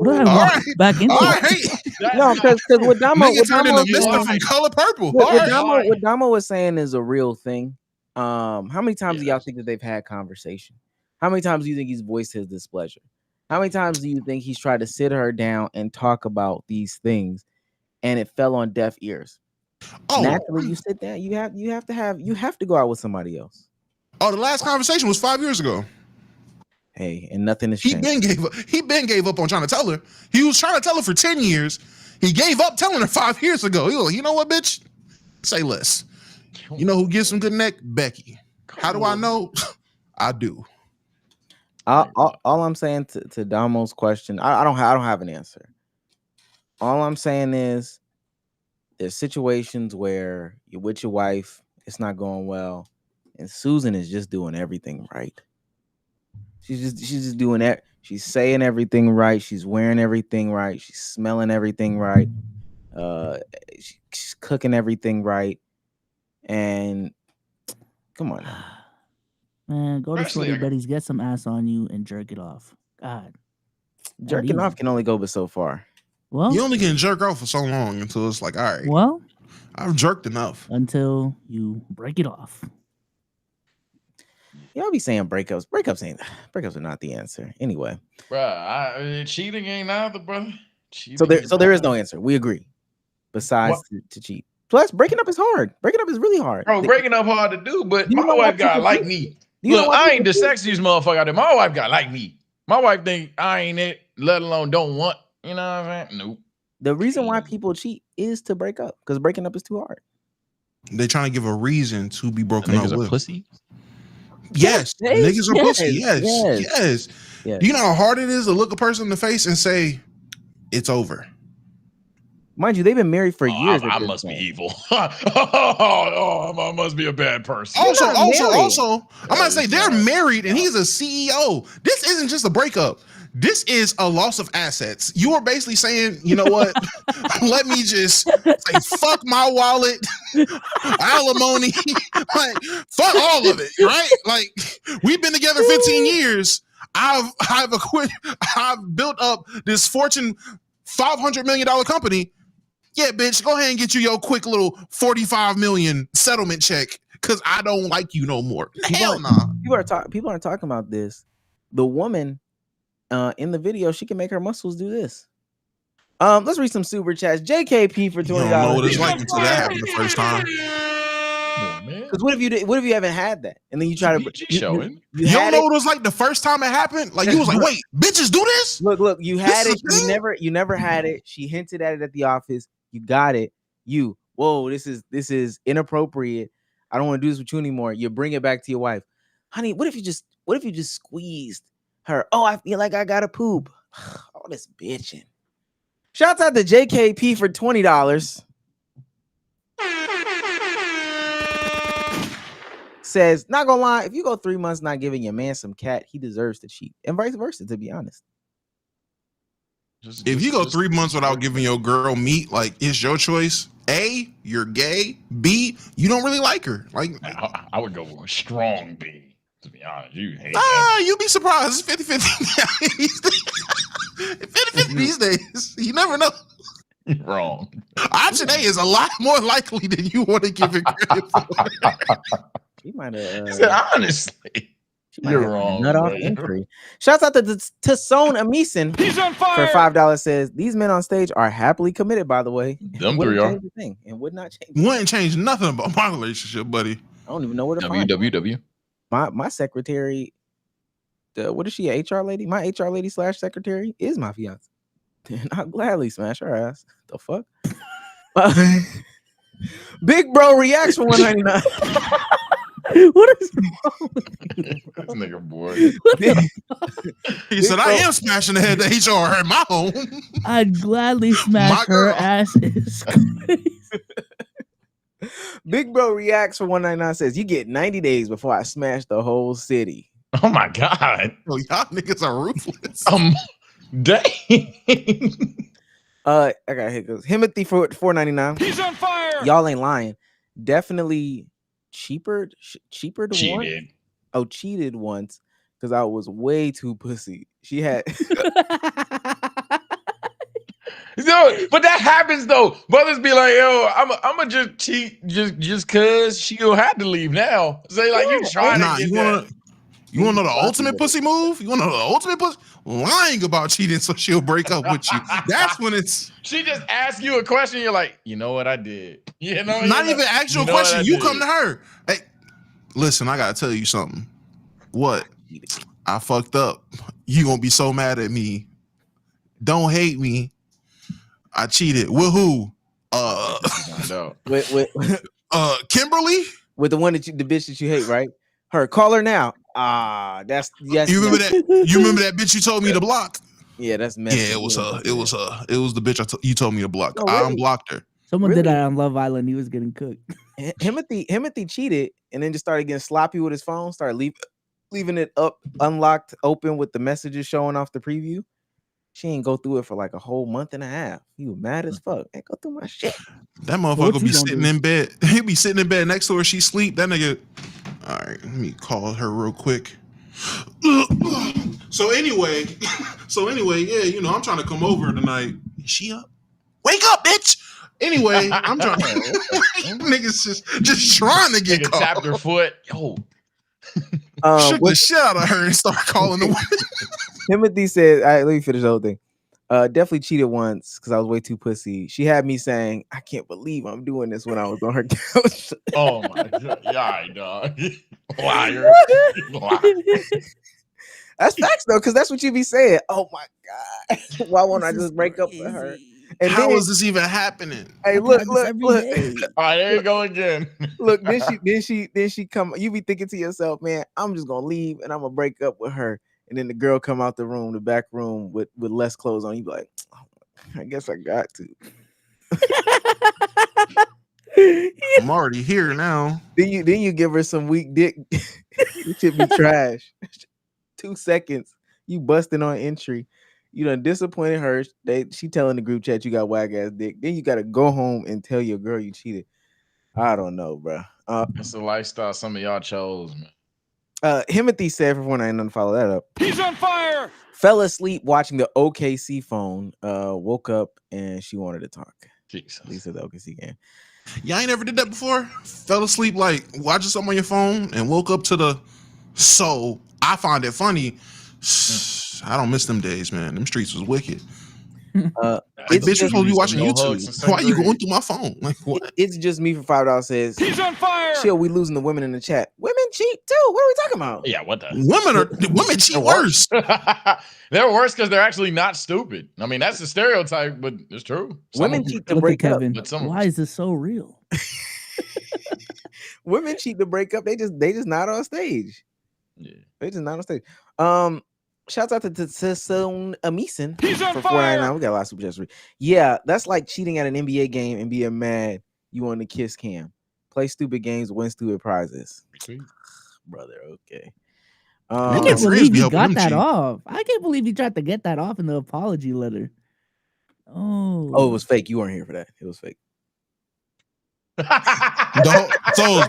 All right. Back into it. No, because what Damo turned into Mr. Color Purple. What Damo was saying is a real thing. How many times do y'all think that they've had conversation? How many times do you think he's voiced his displeasure? How many times do you think he's tried to sit her down and talk about these things, and it fell on deaf ears? Naturally, you sit down. You have to go out with somebody else. Oh, the last conversation was 5 years ago. Hey, and nothing has changed. He gave up on trying to tell her. He was trying to tell her for 10 years. He gave up telling her 5 years ago. He was like, you know what, bitch? Say less. You know who gives some good neck? Becky. How do I know? I do. All I'm saying to Damo's question, I don't have an answer. All I'm saying is there's situations where you're with your wife, it's not going well, and Susan is just doing everything right. She's just doing that. She's saying everything right. She's wearing everything right. She's smelling everything right. She's cooking everything right. And come on now. Man, go to Shorty Betty's, get some ass on you, and jerk it off. God. Jerking off can only go but so far. Well, you only can jerk off for so long until it's like, all right. Well, I've jerked enough. Until you break it off. Y'all be saying breakups. Breakups are not the answer. Anyway. Bruh, cheating ain't either, brother. So there is no answer. We agree. Besides to cheat. Plus, breaking up is hard. Breaking up is really hard. Bro, breaking up hard to do, but my wife got like me. Look, I ain't the sexiest motherfucker out there. My wife got like me. My wife think I ain't it, let alone don't want. You know what I'm saying? Nope. The reason why people cheat is to break up, because breaking up is too hard. They're trying to give a reason to be broken up with. Pussy? Yes. Niggas are pussy. Yes. Do you know how hard it is to look a person in the face and say, it's over? Mind you, they've been married for years. I must be evil. I must be a bad person. Also, I'm gonna say they're married and he's a CEO. This isn't just a breakup. This is a loss of assets. You are basically saying, you know what? Let me just say, fuck my wallet, alimony, like fuck all of it, right? Like we've been together 15 years. I've built up this Fortune $500 million company. Yeah, bitch, go ahead and get you your quick little $45 million settlement check because I don't like you no more. Hell no. People aren't talking about this. The woman in the video, she can make her muscles do this. Let's read some super chats. JKP for $20. You don't know what it's like until that happened the first time. Because what if you haven't had that and then you try to you don't know what it was like the first time it happened? Like you was like, wait, bitches do this? Look, you had it. You never had it. She hinted at it at the office. You got it. Whoa, this is inappropriate. I don't want to do this with you anymore. You bring it back to your wife. Honey, what if you just squeezed her? Oh, I feel like I gotta poop. All this bitching. Shouts out to JKP for $20. Says, not gonna lie, if you go 3 months not giving your man some cat, he deserves to cheat. And vice versa, to be honest. If you go 3 months without giving your girl meat, like it's your choice. A, you're gay. B, you don't really like her. Like I would go with a strong B, to be honest. You hate that. You'd be surprised. It's 50-50. 50-50 these days. You never know. You're wrong. Option A is a lot more likely than you want to give it credit for. He might have said honestly. You're wrong. Nut off entry. Shouts out to Tasson Amison. He's on fire. For $5 says these men on stage are happily committed, by the way. Them three are. And would not change. Wouldn't change nothing about my relationship, buddy. I don't even know where to find WWW. My secretary, what is she, a HR lady? My HR lady / secretary is my fiance. And I'll gladly smash her ass. The fuck? Big Bro reacts for $199. What is wrong with you? This nigga boy. He said, I am smashing the head to HR at my home. I'd gladly smash her ass. Is crazy. Big Bro Reacts for 199 says, you get 90 days before I smash the whole city. Oh my God. Oh, y'all niggas are ruthless. Dang. I got hiccups. Himothy for 499. He's on fire. Y'all ain't lying. Definitely cheaper to one. Cheated. Oh, cheated once because I was way too pussy. She had So, but that happens though. Brothers be like, yo, I'm just cheat just cause she gonna have to leave now. Say like you trying to get you wanna know the ultimate pussy move? You wanna know the ultimate pussy? Lying about cheating so she'll break up with you. That's when it's she just asks you a question, you're like, you know what I did. You know, not even actual question. You come to her. Hey, listen, I gotta tell you something. What? I fucked up. You gonna be so mad at me. Don't hate me. I cheated. With who? with Kimberly? With the one that the bitch that you hate, right? Her. Call her now. That's yes. You remember that? You remember that bitch you told me to block? Yeah, that's messy. Yeah, it was her. It was her. It was the bitch you told me to block. No, I really? unblocked her. Someone did that on Love Island. He was getting cooked. Himothy cheated and then just started getting sloppy with his phone. Started leaving it up, unlocked, open with the messages showing off the preview. She ain't go through it for like a whole month and a half. He was mad as fuck. Ain't go through my shit. That motherfucker be sitting in bed. He'll be sitting in bed next to her. She sleep. That nigga. All right, let me call her real quick. So anyway, yeah, you know, I'm trying to come over tonight. Is she up? Wake up, bitch. Anyway, I'm trying to niggas just trying to get called. Tap their foot. Yo. Shook the shit out of her and start calling the women. Timothy said, all right, let me finish the whole thing. Definitely cheated once because I was way too pussy. She had me saying, I can't believe I'm doing this when I was on her couch. Oh my God. Yeah, dog. Liar. That's facts though, because that's what you be saying. Oh my God. Why won't I just break up with her? And how is this even happening? Hey, look. All right, there you go again. Look, then she come. You be thinking to yourself, man, I'm just gonna leave and I'm gonna break up with her. And then the girl come out the room, the back room with less clothes on. You be like, oh, I guess I got to. I'm already here now. Then you give her some weak dick. You should be trash. 2 seconds, you busting on entry. You done disappointed her. She telling the group chat you got whack ass dick. Then you gotta go home and tell your girl you cheated. I don't know, bro. It's the lifestyle some of y'all chose, man. Himothy said for 199 to follow that up. He's on fire. Fell asleep watching the OKC phone. Woke up and she wanted to talk. Jesus. Lisa, the OKC game. Y'all ain't ever did that before? Fell asleep like watching something on your phone and woke up to the. So I find it funny. I don't miss them days, man. Them streets was wicked. Bitch, you're supposed to be watching YouTube. Why are you going through my phone? Like what? It's just me for $5 says he's on fire. Chill, we losing the women in the chat. Women cheat too. What are we talking about? Yeah, what the women cheat worse. They're worse because they're actually not stupid. I mean, that's the stereotype, but it's true. Women cheat to break up. Kevin, why is this so real? Women cheat to break up. They just not on stage. Yeah, they just not on stage. Shouts out to Tessone Amison for fire. 499. We got a lot of super chats. Yeah, that's like cheating at an NBA game and being mad you on the kiss cam. Play stupid games, win stupid prizes. Brother, okay. I can't believe he got that off. I can't believe he tried to get that off in the apology letter. Oh, it was fake. You weren't here for that. It was fake. The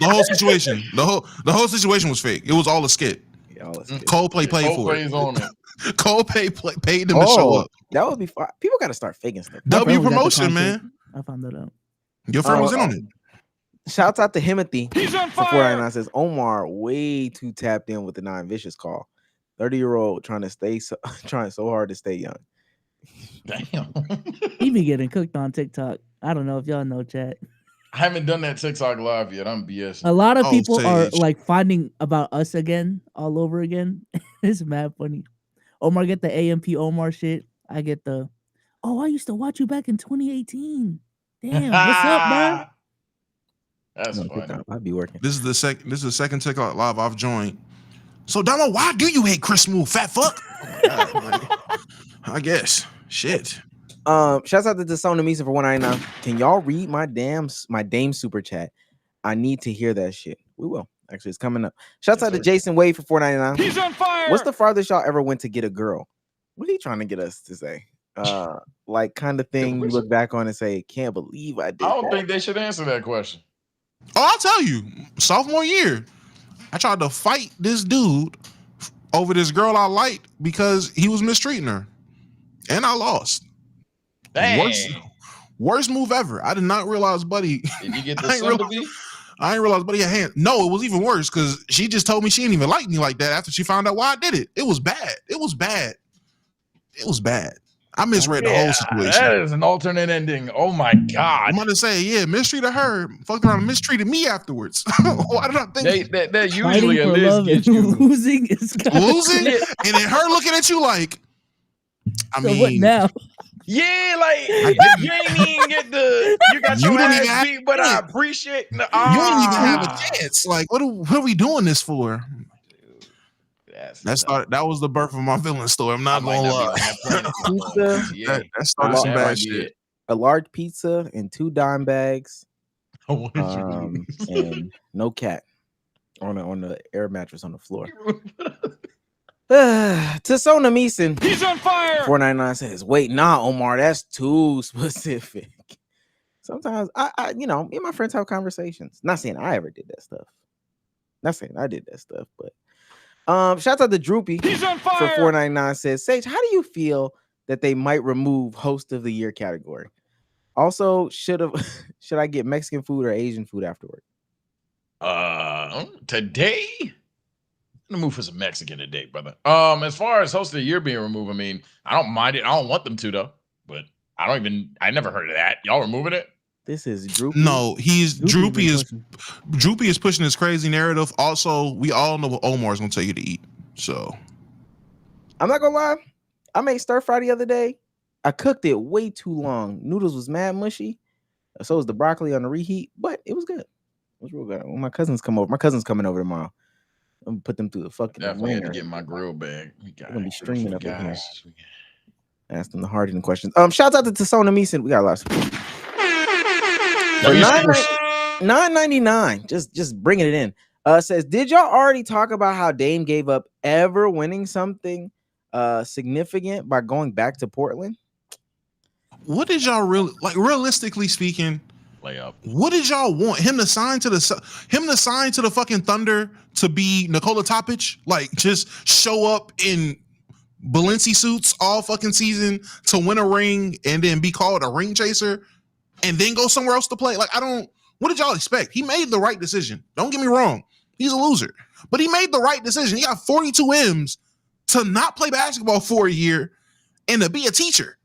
whole situation. The whole situation was fake. It was all a skit. Coldplay played for it. On it. Coldplay paid them to show up. That would be fun. People got to start faking stuff. W promotion, man. I found that out. Your friend was in on it. Shouts out to Himothy. He's on fire. 499 says Omar way too tapped in with the non-vicious call. 30-year-old trying so hard to stay young. Damn. He be getting cooked on TikTok. I don't know if y'all know, chat. I haven't done that TikTok live yet. I'm BS. A lot of people are like finding about us again, all over again. It's mad funny. Omar get the AMP Omar shit. I get the, I used to watch you back in 2018. Damn, what's up, bro? That's funny. I'd be working. This is the second TikTok live I've joined. So Donald, why do you hate Chris Moore, fat fuck? I guess. Shit. Shouts out to Tessone Amison for 199. Can y'all read my Dame super chat? I need to hear that shit. We will. Actually, it's coming up. Shouts Yes, out to sir. Jason Wade for $4.99. He's on fire. What's the farthest y'all ever went to get a girl? What are you trying to get us to say? Like kind of thing you look back on and say, can't believe I did I don't that. think they should answer that question. Oh, I'll tell you. Sophomore year, I tried to fight this dude over this girl I liked because he was mistreating her. And I lost. Dang. Worst move ever. I did not realize Buddy. Did you get the I ain't realize- sympathy? I didn't realize Buddy had hand. No, it was even worse because she just told me she didn't even like me like that after she found out why I did it. It was bad. It was bad. It was bad. I misread the whole situation. That is an alternate ending. Oh my God. I'm about to say, yeah, mistreated her, fucked around and mistreated me afterwards. Why did I think That Fighting usually a for list love gets and you. losing is kinda losing? shit. And then her looking at you like, I So mean, what now? Yeah, like you ain't even get the you got You your didn't even ass have beat, but I it. appreciate you didn't even have a chance. Like, what are we doing this for? That was the birth of my villain story. I'm not gonna lie. That started some bad shit. A large pizza and 2 dime bags. And no cat on the air mattress on the floor. Tasona Meeson. He's on fire. $4.99 says, wait, nah, Omar, that's too specific. Sometimes I me and my friends have conversations. Not saying I ever did that stuff. Not saying I did that stuff, but shout out to Droopy. He's on fire. For $4.99 says, Sage, how do you feel that they might remove host of the year category? Also, should I get Mexican food or Asian food afterward? Today, I'm gonna move for some Mexican today, brother. As far as host of the year being removed, I mean, I don't mind it. I don't want them to though, but I never heard of that. Y'all removing it? This is Droopy. No, Droopy is pushing this crazy narrative. Also, we all know what Omar's gonna tell you to eat. So I'm not gonna lie. I made stir fry the other day. I cooked it way too long. Noodles was mad mushy. So was the broccoli on the reheat, but it was good. It was real good. When my cousins come over, my cousin's coming over tomorrow. I'm gonna put them through the fucking Definitely had to ringer. get my grill bag. They're gonna be streaming up in here. Ask them the hard-hitting questions. Shouts out to Tasona Meeson. We got a lot of support. For $9.99, just bringing it in. Says, did y'all already talk about how Dame gave up ever winning something significant by going back to Portland? what did y'all really like? Realistically speaking, layup. What did y'all want him to sign to the fucking Thunder to be Nikola Topic? Like just show up in Balenci suits all fucking season to win a ring and then be called a ring chaser and then go somewhere else to play? Like what did y'all expect? He made the right decision. Don't get me wrong. He's a loser, but he made the right decision. He got 42 M's to not play basketball for a year and to be a teacher.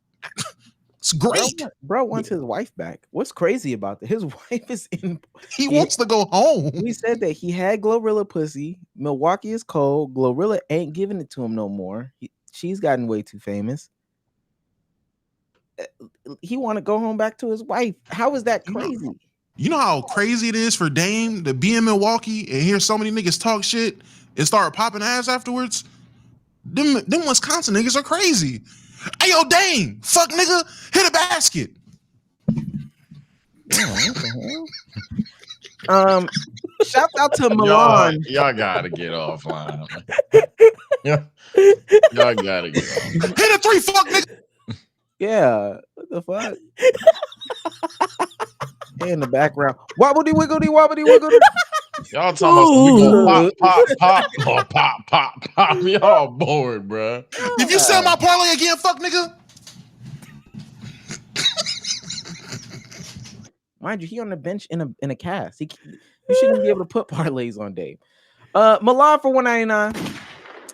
It's great. Bro wants his wife back. What's crazy about that? His wife is in. He wants to go home. We said that he had Glorilla pussy. Milwaukee is cold. Glorilla ain't giving it to him no more. She's gotten way too famous. He want to go home back to his wife. How is that crazy? You know how crazy it is for Dame to be in Milwaukee and hear so many niggas talk shit and start popping ass afterwards? Them Wisconsin niggas are crazy. Hey, yo, Dame, fuck nigga, hit a basket. Shout out to Milan. Y'all gotta get offline. Y'all gotta get off. Hit a 3, fuck nigga. Yeah, what the fuck? In the background, wobbly wiggledy wobbly wiggledy. Y'all talking about pop. Y'all bored, bro. If you sell my parlay again, fuck nigga. Mind you, he on the bench in a cast. You shouldn't be able to put parlays on Dave. Milan for $1.99.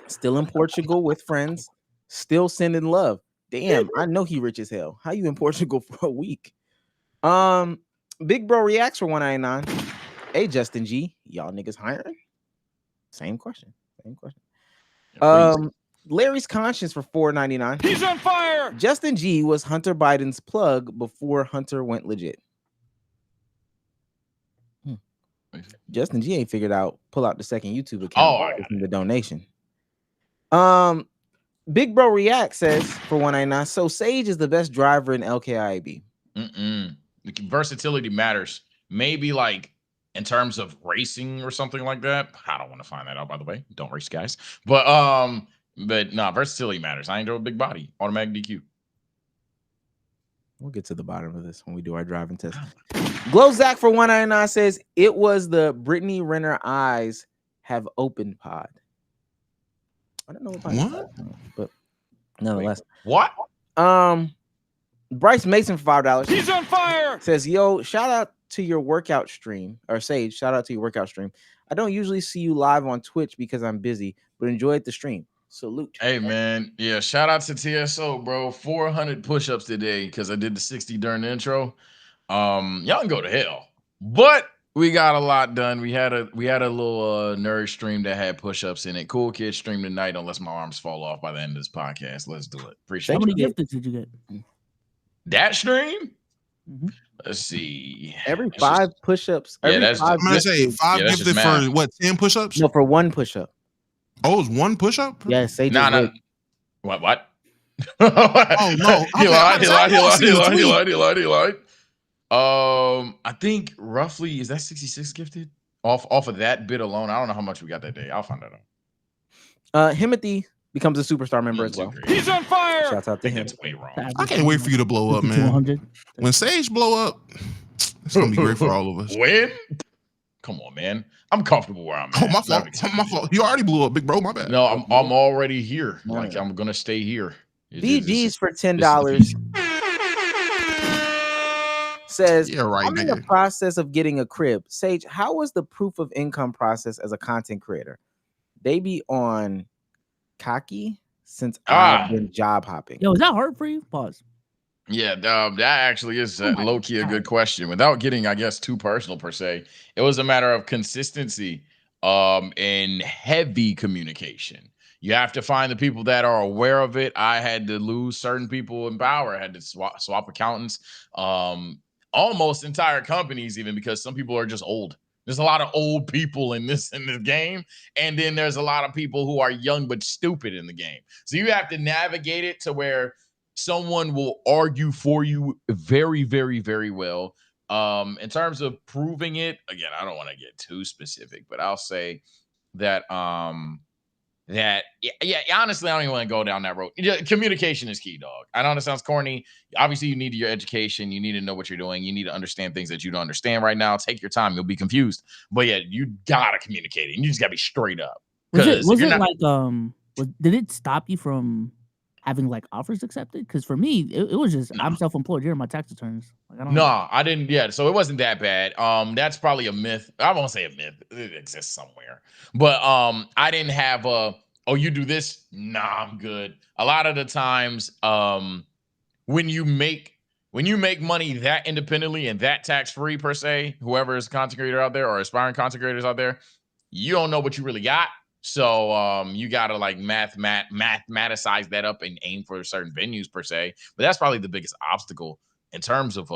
Still in Portugal with friends. Still sending love. Damn, I know he rich as hell. How you in Portugal for a week? Big Bro reacts for $1.99. Hey, Justin G, y'all niggas hiring? Same question. Larry's Conscience for $4.99. He's on fire. Justin G was Hunter Biden's plug before Hunter went legit. Justin G ain't figured out pull out the second YouTube account from the donation. Big Bro React says for $1.99. So Sage is the best driver in LKIB. The versatility matters. Maybe like in terms of racing or something like that. I don't want to find that out, by the way. Don't race, guys. But versatility matters. I enjoy a big body. Automatic DQ. We'll get to the bottom of this when we do our driving test. Glow Zach for 199 says it was the Brittany Renner eyes have opened pod. I don't know what, but nonetheless. What? Bryce Mason for $5. He's on fire. Says, yo, shout out to your workout stream, or Sage, shout out to your workout stream. I don't usually see you live on Twitch because I'm busy, but enjoyed the stream. Salute. Hey, man. Yeah, shout out to TSO, bro. 400 push-ups today because I did the 60 during the intro. Y'all can go to hell. But we got a lot done. We had a little nerd stream that had push-ups in it. Cool kid stream tonight, unless my arms fall off by the end of this podcast. Let's do it. Appreciate it. How many gifts did you get? That stream? Let's see. Every 5 push-ups. I'm gonna say 5 gifted for what? 10 push-ups? No, for 1 push-up. Oh, it's 1 push-up? Yes, they What? Oh no! He lied. I think roughly is that 66 gifted off of that bit alone. I don't know how much we got that day. I'll find that out. Himothy becomes a superstar member as well. He's on fire. Shouts out to him. That's way wrong. I can't wait for you to blow up, man. When Sage blow up, it's gonna be great for all of us. When? Come on, man. I'm comfortable where I'm at. Oh, my fault. My fault. You already blew up, big bro. My bad. No, I'm already here. Like I'm gonna stay here. BG's for $10 says, I'm in the process of getting a crib. Sage, how was the proof of income process as a content creator? They be on cocky since I've been job hopping. Yo, is that hard for you? Pause. Yeah, that actually is low-key a good question. Without getting, I guess, too personal per se, it was a matter of consistency and heavy communication. You have to find the people that are aware of it. I had to lose certain people in power. I had to swap accountants, almost entire companies, even because some people are just old. There's a lot of old people in this game, and then there's a lot of people who are young but stupid in the game. So you have to navigate it to where someone will argue for you very, very, very well. In terms of proving it, again, I don't want to get too specific, but I'll say that honestly, I don't even want to go down that road. Communication is key, dog. I know it sounds corny. Obviously, you need your education. You need to know what you're doing. You need to understand things that you don't understand right now. Take your time. You'll be confused. But yeah, you gotta communicate it. You just gotta be straight up. Was it did it stop you from having like offers accepted? Because for me, it was just I'm self-employed. Here are my tax returns. Like, I didn't. Yeah, so it wasn't that bad. That's probably a myth. I won't say a myth. It exists somewhere. But I didn't have you do this? Nah, I'm good. A lot of the times, when you make money that independently and that tax-free per se, whoever is a content creator out there or aspiring content creators out there, you don't know what you really got. So you gotta like mathematicize that up and aim for certain venues per se. But that's probably the biggest obstacle in terms of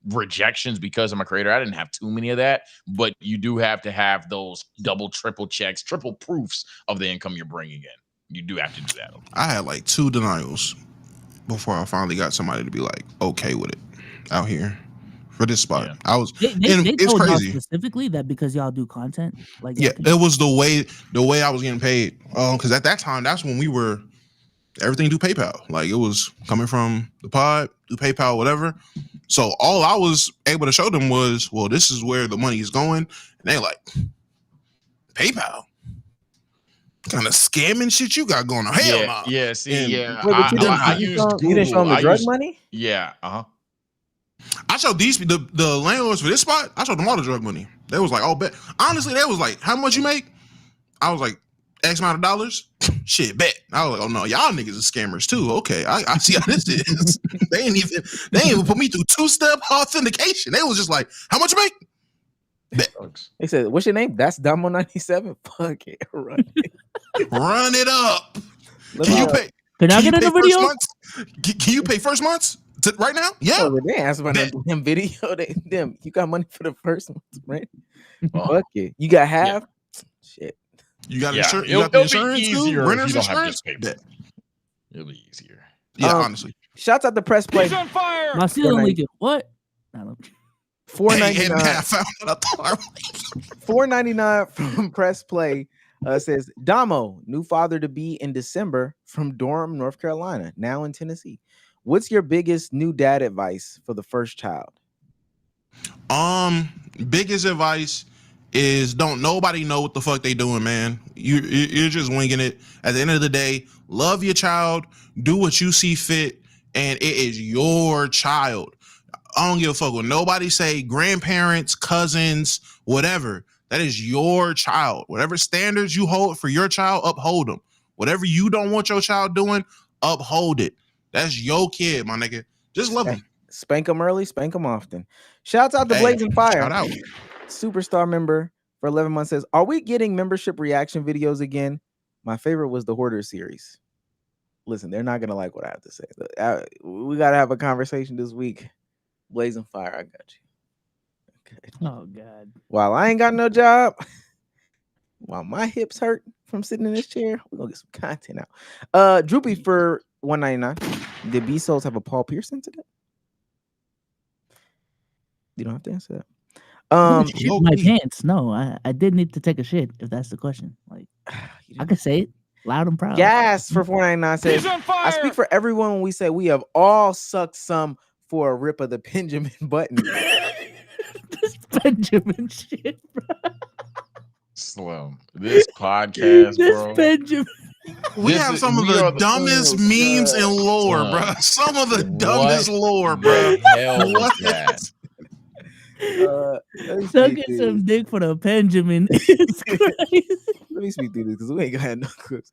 rejections because I'm a creator. I didn't have too many of that, but you do have to have those double, triple checks, triple proofs of the income you're bringing in. You do have to do that. I had like 2 denials before I finally got somebody to be like okay with it out here for this spot. Yeah. I was they it's told crazy specifically that because y'all do content like it was the way I was getting paid. Because at that time, that's when we were everything do PayPal. Like it was coming from the pod, do PayPal, whatever. So all I was able to show them was, well, this is where the money is going. And they like, PayPal? What kind of scamming shit you got going on? Hell no. Yeah, see, yeah. Wait, you didn't show them the drug money? Yeah, I showed the landlords for this spot. I showed them all the drug money. They was like, oh, bet. Honestly, they was like, how much you make? I was like, X amount of dollars. Shit, bet. I was like, oh no, y'all niggas are scammers too. Okay, I see how this is. They ain't even put me through 2-step authentication. They was just like, how much you make? Bet. They said, what's your name? That's Damo 97. Fuck it, run it up. Can you pay? Can I get in the video? Can you pay first months? Right now? Yeah. Oh, they asked about them video. You got money for the first month, right? Fuck it. You got half? Yeah. Shit. You got insurance? You got the insurance too? Renter's insurance? It'll be easier. Yeah, honestly. Shouts out to Press Play. He's on fire. My ceiling leaking. What? $4.99 from Press Play says Damo, new father to be in December from Durham, North Carolina, now in Tennessee. What's your biggest new dad advice for the first child? Biggest advice is don't nobody know what the fuck they doing, man. You're just winging it. At the end of the day, love your child, do what you see fit, and it is your child. I don't give a fuck what nobody say, grandparents, cousins, whatever. That is your child. Whatever standards you hold for your child, uphold them. Whatever you don't want your child doing, uphold it. That's your kid, my nigga. Just love him. Spank them early, spank them often. Shouts out to Blazing Fire. Shout out. Superstar member for 11 months says, are we getting membership reaction videos again? My favorite was the Hoarder series. Listen, they're not going to like what I have to say. We got to have a conversation this week. Blazing Fire, I got you. Okay. Oh, God. While I ain't got no job, while my hips hurt from sitting in this chair, we're going to get some content out. Droopy for $1.99. Did B-Souls have a Paul Pierce incident? You don't have to answer that. Shit in my pants. No, I did need to take a shit, if that's the question. Like, I could say it loud and proud. Gas for $4.99 says, I speak for everyone when we say we have all sucked some for a rip of the Benjamin button. This Benjamin shit, bro. Slim. This podcast, this bro. Benjamin. We have some of the dumbest memes in lore, bro. Some of the dumbest lore, bro. Hell was that? Sucking some dick for the Benjamin. It's crazy. Let me speak through this because we ain't got no clips.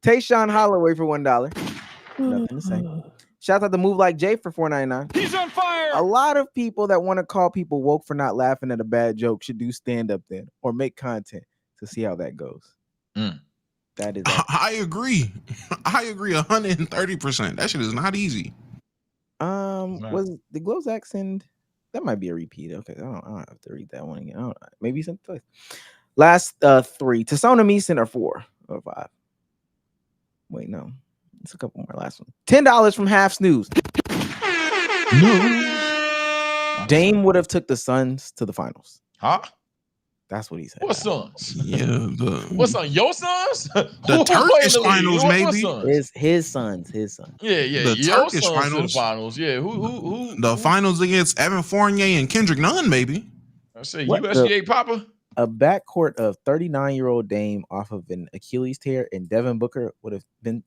Tayshawn Holloway for $1. Nothing to say. Shout out to Move Like Jay for $4.99. He's on fire. A lot of people that want to call people woke for not laughing at a bad joke should do stand up then or make content to see how that goes. That is. I agree. I agree 130%. That shit is not easy. Was the Glows accent? That might be a repeat. Okay, I don't have to read that one again. I don't know. Maybe something twice. Last 3. Tasona Meeson are 4 or 5. Wait, no. It's a couple more. Last one. $10 from Half Snooze. Dame would have took the Suns to the finals. Huh? That's what he said. What Suns? Yeah. What Suns? Your Sons? The Turkish finals, maybe. His sons. Yeah. The Your Turkish Sons to the finals. finals. Yeah. Who? The finals against Evan Fournier and Kendrick Nunn, maybe. I say USGA Papa. A backcourt of 39-year-old Dame off of an Achilles tear and Devin Booker would have been.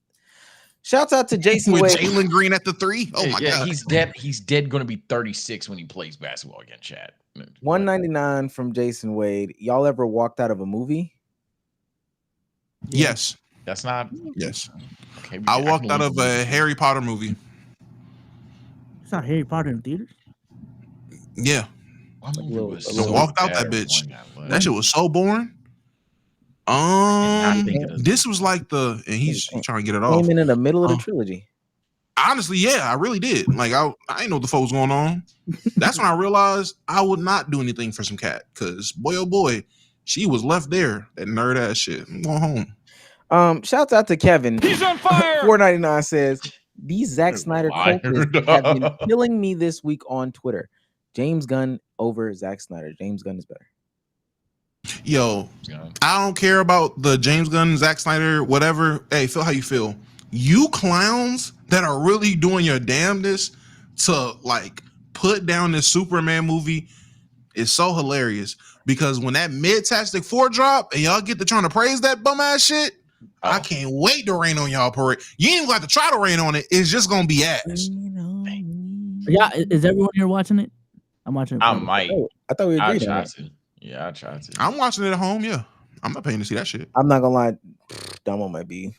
Shouts out to Jason with Wade. Jalen Green at the 3. Oh my God. He's dead. He's dead. Going to be 36 when he plays basketball again. Chad. $1.99 from Jason Wade. Y'all ever walked out of a movie? Yes. That's not. Yes. Okay, I walked out of a Harry Potter movie. It's not Harry Potter in theaters. Yeah. I walked out that bitch. That shit was so boring. This was like and he's trying to get it off. Came in the middle of the trilogy. Honestly, yeah, I really did. Like I didn't know what the fuck was going on. That's when I realized I would not do anything for some cat. Cause boy, oh boy, she was left there. That nerd ass shit. I'm going home. Shouts out to Kevin. He's on fire. $4.99 says these Zack Snyder cultists have been killing me this week on Twitter. James Gunn over Zack Snyder. James Gunn is better. Yo, I don't care about the James Gunn, Zack Snyder, whatever. Hey, feel how you feel. You clowns that are really doing your damnedest to like put down this Superman movie is so hilarious because when that Mid-Tastic 4 drop and y'all get to trying to praise that bum ass shit, I can't wait to rain on y'all parade. You ain't even got to try to rain on it. It's just gonna be ass. Yeah, is everyone here watching it? I'm watching it. I might. I thought we agreed. I tried to. I'm watching it at home. Yeah, I'm not paying to see that shit. I'm not gonna lie. That might be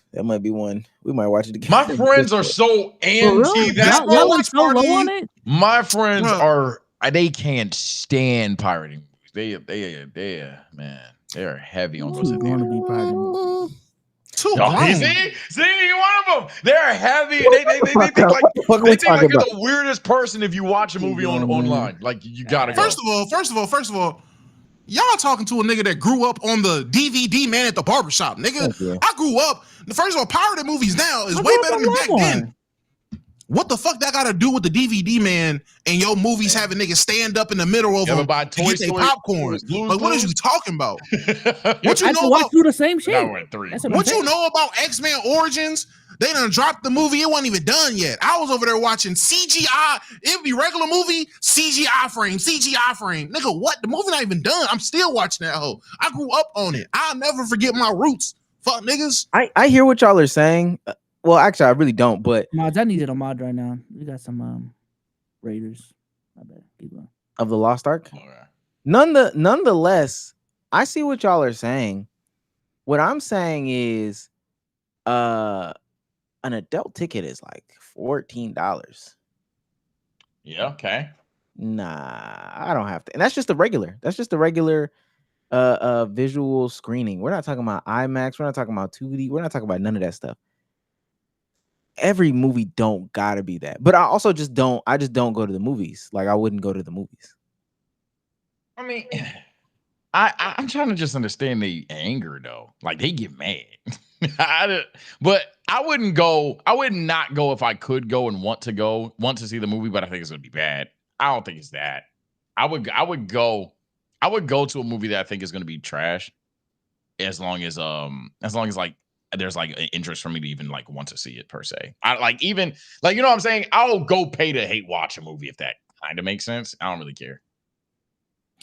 one. We might watch it again. My friends are so anti that. My friends are. They can't stand pirating movies. They man. They're heavy on those. See, you one of them. They're heavy. They think like you're the weirdest person if you watch a movie online. Like you gotta go. First of all, y'all talking to a nigga that grew up on the DVD man at the barbershop. Nigga, I grew up. First of all, pirated movies now is way better than back then. What the fuck that got to do with the DVD man and your movies having niggas stand up in the middle of them buy to get their popcorn? Like, what is you talking about? What you I know watch about? through the same shit. Now we're at 3. What you know about X-Men Origins? They done dropped the movie. It wasn't even done yet. I was over there watching CGI. It'd be regular movie, CGI frame. Nigga, what? The movie not even done. I'm still watching that hoe. I grew up on it. I'll never forget my roots. Fuck niggas. I hear what y'all are saying. Well, actually, I really don't. But mods, I needed a mod right now. We got some Raiders. I bet. Keep going. Of the Lost Ark. Nonetheless, I see what y'all are saying. What I'm saying is, an adult ticket is like $14. Yeah. Okay. Nah, I don't have to. And that's just the regular. Visual screening. We're not talking about IMAX. We're not talking about 2D. We're not talking about none of that stuff. Every movie don't gotta be that. But I also just don't go to the movies. Like I wouldn't go to the movies. I mean, I'm trying to just understand the anger though. Like they get mad. But I wouldn't go. I would not go if I could go and want to see the movie, but I think it's gonna be bad. I don't think it's that. I would go to a movie that I think is gonna be trash as long as like there's like an interest for me to even like want to see it per se. I like even like, you know what I'm saying? I'll go pay to hate watch a movie if that kind of makes sense. I don't really care.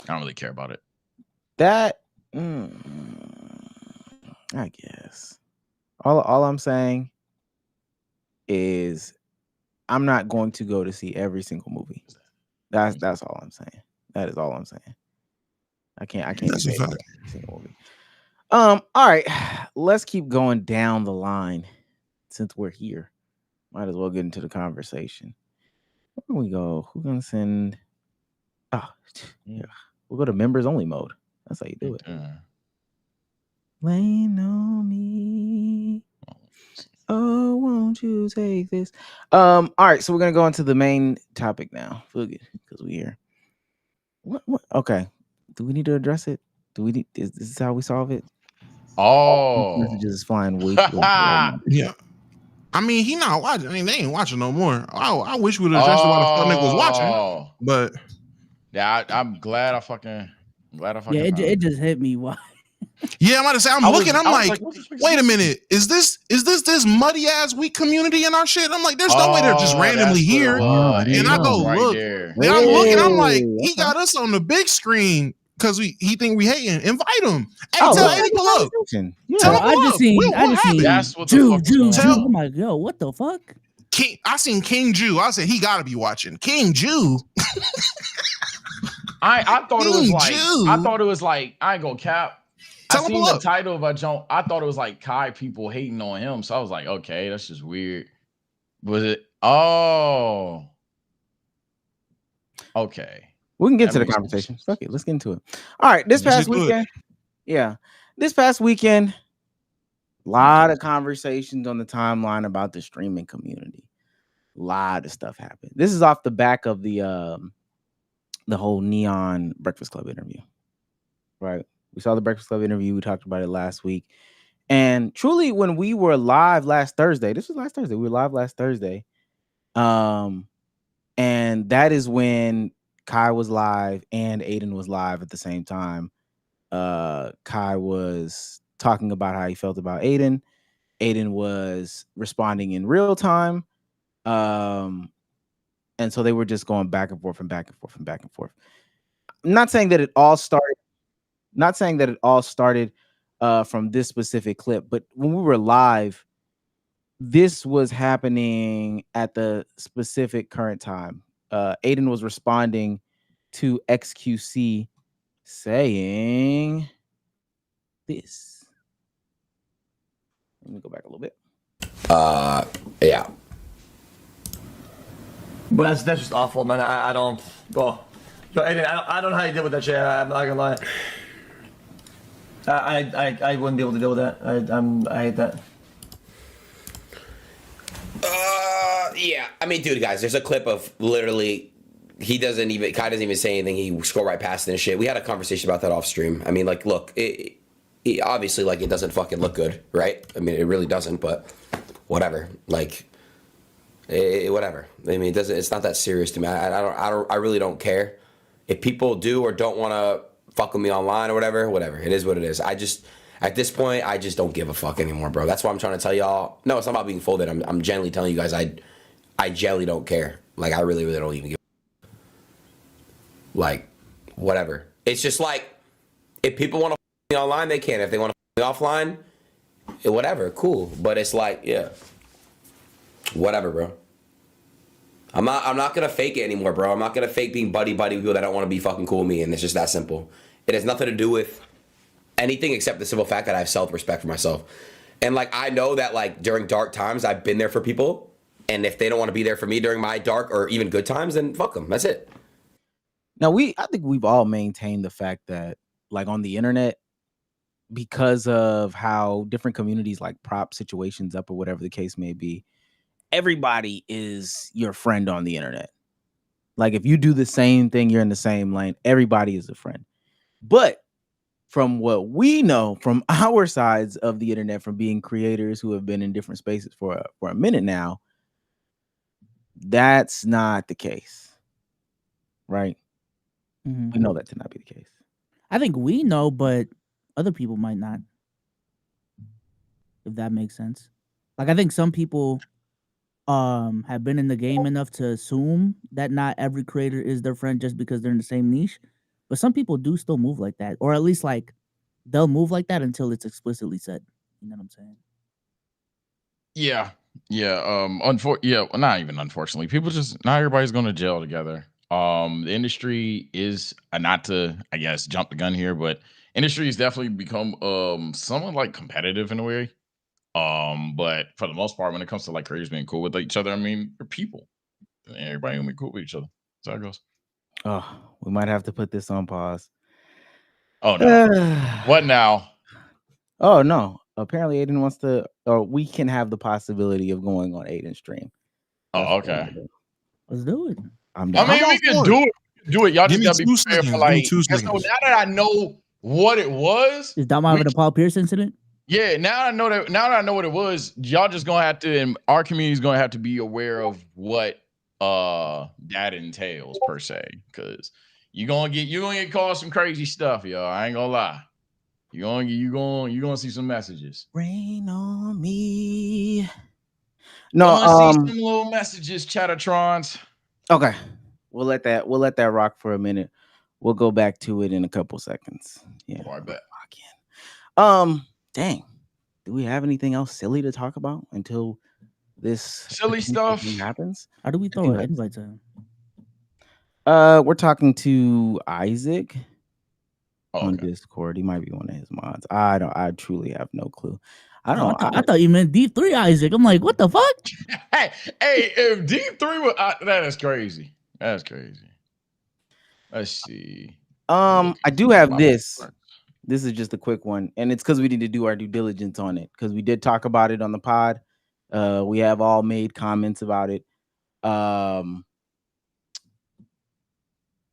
I don't really care about it. That I guess. All I'm saying is I'm not going to go to see every single movie. That's all I'm saying. That is all I'm saying. I can't That's a say fact. every single movie. All right, let's keep going down the line since we're here. Might as well get into the conversation. Where can we go? Who's gonna send? Oh, yeah. We'll go to members only mode. That's how you do it. Lean on me. Oh, won't you take this? All right, so we're gonna go into the main topic now. Because we're here. What? Okay. Do we need to address it? Is this how we solve it? Oh, messages is flying way too right now. Yeah. I mean, he not watching. I mean, they ain't watching no more. I wish we would have addressed why the fuck nigga was watching. But yeah, I'm glad I fucking. Yeah, it just hit me. Why? Yeah, I'm about to say. I'm like, wait a minute. Is this muddy ass weak community in our shit? I'm like, there's no way they're just randomly here. And I go right look. there. And I'm looking. I'm like, he got us on the big screen because he think we hating. Invite him. Hey, tell Aiden pull up. Yeah, Tell him I just seen That's what Jew. the fuck. I'm like, yo, what the fuck? I seen King Jew. I said he gotta be watching. King Jew. I thought King it was like Jew. I thought it was like I ain't gonna cap. Tell I him seen pull the up. title of a joint. I thought it was like Kai people hating on him. So I was like, okay, that's just weird. Was it? Oh, okay. We can get That to the makes conversation. Fuck it, let's get into it. All right, this Let's past get to it. weekend, this past weekend, a lot of conversations on the timeline about the streaming community. A lot of stuff happened. This is off the back of the whole Neon Breakfast Club interview, right? We saw the Breakfast Club interview. We talked about it last week. And truly, when we were live last Thursday, this was last Thursday. We were live last Thursday. And that is when Kai was live and Aiden was live at the same time. Kai was talking about how he felt about Aiden. Aiden was responding in real time. And so they were just going back and forth and back and forth and back and forth. I'm not saying that it all started. From this specific clip, but when we were live, this was happening at the specific current time. Aiden was responding to XQC saying this. Let me go back a little bit. Yeah. Well, that's just awful, man. I don't. Well, yo, Aiden, I don't know how you deal with that shit. I'm not gonna lie. I wouldn't be able to deal with that. I hate that. Yeah. I mean, dude, guys, there's a clip of literally Kai doesn't even say anything. He scrolled right past it and shit. We had a conversation about that off stream. I mean, like, look, it obviously, like, it doesn't fucking look good, right? I mean, it really doesn't, but whatever. Like, Whatever. I mean, it doesn't. It's not that serious to me. I really don't care if people do or don't want to fuck with me online or whatever. Whatever. It is what it is. At this point, I just don't give a fuck anymore, bro. That's why I'm trying to tell y'all. No, it's not about being folded. I'm genuinely telling you guys. I genuinely don't care. Like, I really don't even give. Like, whatever. It's just like, if people want to fuck me online, they can. If they want to fuck me offline, whatever, cool. But it's like, yeah, whatever, bro. I'm not gonna fake it anymore, bro. I'm not gonna fake being buddy with people that don't want to be fucking cool with me, and it's just that simple. It has nothing to do with anything except the simple fact that I have self-respect for myself. And like, I know that like during dark times, I've been there for people, and if they don't want to be there for me during my dark or even good times, then fuck them. That's it. Now I think we've all maintained the fact that like on the internet, because of how different communities like prop situations up or whatever the case may be, everybody is your friend on the internet. Like if you do the same thing, you're in the same lane, everybody is a friend. But from what we know from our sides of the internet, from being creators who have been in different spaces for a minute now, that's not the case. Right? Mm-hmm. We know that to not be the case. I think we know, but other people might not. If that makes sense. Like I think some people have been in the game enough to assume that not every creator is their friend just because they're in the same niche. But some people do still move like that. Or at least like they'll move like that until it's explicitly said. You know what I'm saying? Yeah. Yeah. Well, not even unfortunately. People just not everybody's going to jail together. The industry is not to, I guess, jump the gun here, but industry has definitely become somewhat like competitive in a way. But for the most part, when it comes to like creators being cool with each other, I mean, they're people. Everybody gonna be cool with each other. That's how it goes. Oh, we might have to put this on pause. Oh no. What now? Oh no. Apparently Aiden wants to, or we can have the possibility of going on Aiden's stream. Oh, okay. Let's do it. I mean, we can do it. Do it. Y'all Give just me gotta be 2 prepared seconds. for Give me like. 2 So seconds. now that I know what it was, is Dom having a Paul Pierce incident? Yeah, now I know that. Now that I know what it was, y'all just gonna have to, and our community is gonna have to be aware of what that entails per se, because you're gonna get called some crazy stuff, y'all. I ain't gonna lie. You're gonna see some messages. Rain on me. No, see some little messages, Chattertrons. Okay, we'll let that rock for a minute. We'll go back to it in a couple seconds. Yeah, I bet. Dang. Do we have anything else silly to talk about until this silly stuff happens? How do we throw an invite to him? We're talking to Isaac on okay. Discord. He might be one of his mods. I truly have no clue. I thought you meant D3 Isaac. I'm like, what the fuck? hey, if D3 was that is crazy. That's crazy. Let's see. I do have this. This is just a quick one, and it's because we need to do our due diligence on it, because we did talk about it on the pod. We have all made comments about it. So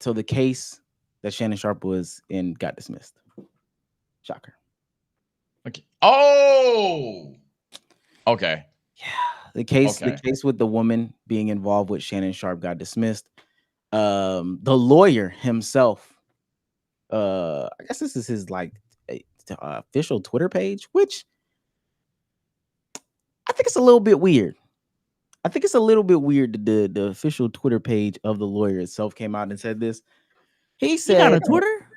the case that Shannon Sharpe was in got dismissed. Shocker. Okay. Oh. Okay. Yeah. The case with the woman being involved with Shannon Sharpe got dismissed. The lawyer himself, I guess this is his like official Twitter page, which I think it's a little bit weird. The official Twitter page of the lawyer itself came out and said this. He said, got a Twitter?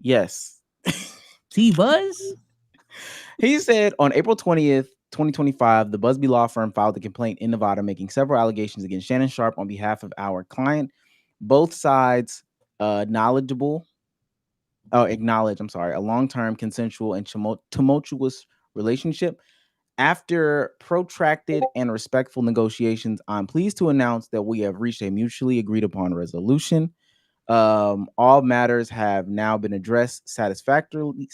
Yes. T-Buzz? He said on April 20th, 2025, the Busby Law Firm filed a complaint in Nevada making several allegations against Shannon Sharpe on behalf of our client. Both sides acknowledge a long-term consensual and tumultuous relationship. After protracted and respectful negotiations, I'm pleased to announce that we have reached a mutually agreed upon resolution. All matters have now been addressed satisfactorily,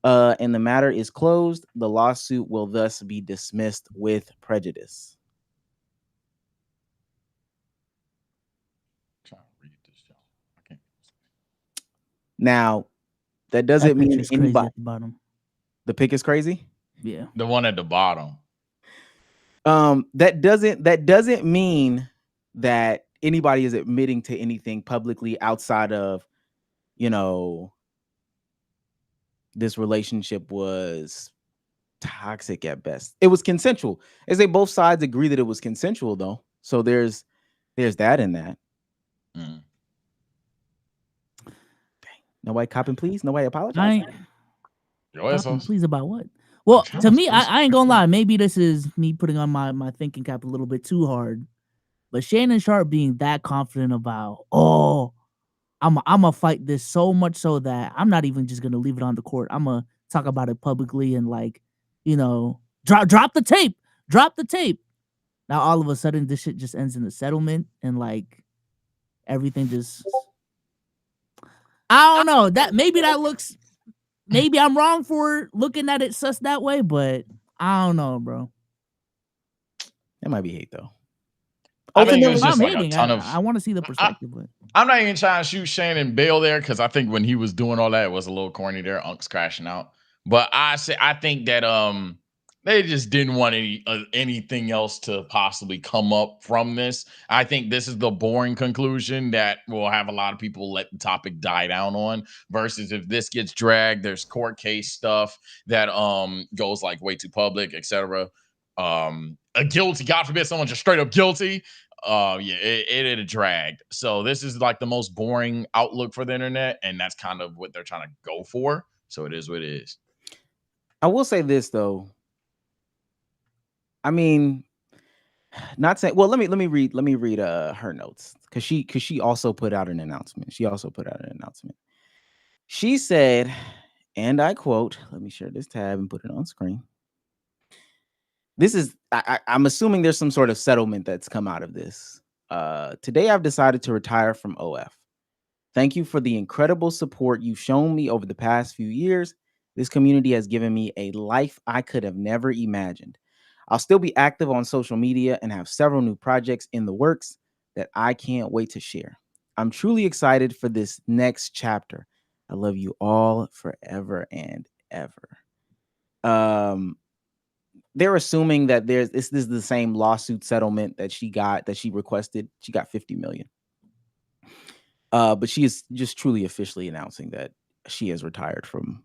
and the matter is closed. The lawsuit will thus be dismissed with prejudice. Now, that doesn't mean anybody. At the bottom. The pic is crazy? Yeah. The one at the bottom. That doesn't mean that anybody is admitting to anything publicly outside of, this relationship was toxic at best. It was consensual. As they both sides agree that it was consensual, though. So there's that in that. Dang. Nobody copping, please. Nobody apologize. Please about what? Well, to me, I ain't gonna lie. Maybe this is me putting on my thinking cap a little bit too hard. But Shannon Sharpe being that confident about, I'm gonna fight this so much so that I'm not even just gonna leave it on the court. I'm gonna talk about it publicly and drop the tape. Drop the tape. Now all of a sudden this shit just ends in a settlement and everything just. I don't know. Maybe I'm wrong for looking at it sus that way, but I don't know, bro. That might be hate though. I think it was just like a ton of. I want to see the perspective, but I'm not even trying to shoot Shannon Bale there because I think when he was doing all that, it was a little corny there. Unc's crashing out, but I think that they just didn't want anything else to possibly come up from this. I think this is the boring conclusion that will have a lot of people let the topic die down on. Versus if this gets dragged, there's court case stuff that goes way too public, etc. A guilty, God forbid, someone just straight up guilty. It had dragged. So this is the most boring outlook for the internet, and that's kind of what they're trying to go for. So it is what it is. I will say this though. I mean, not saying. Well, let me read her notes because she also put out an announcement. She said, and I quote. Let me share this tab and put it on screen. This is, I'm assuming there's some sort of settlement that's come out of this. Today, I've decided to retire from OF. Thank you for the incredible support you've shown me over the past few years. This community has given me a life I could have never imagined. I'll still be active on social media and have several new projects in the works that I can't wait to share. I'm truly excited for this next chapter. I love you all forever and ever. They're assuming that this is the same lawsuit settlement that she requested. She got $50 million. But she is just truly officially announcing that she has retired from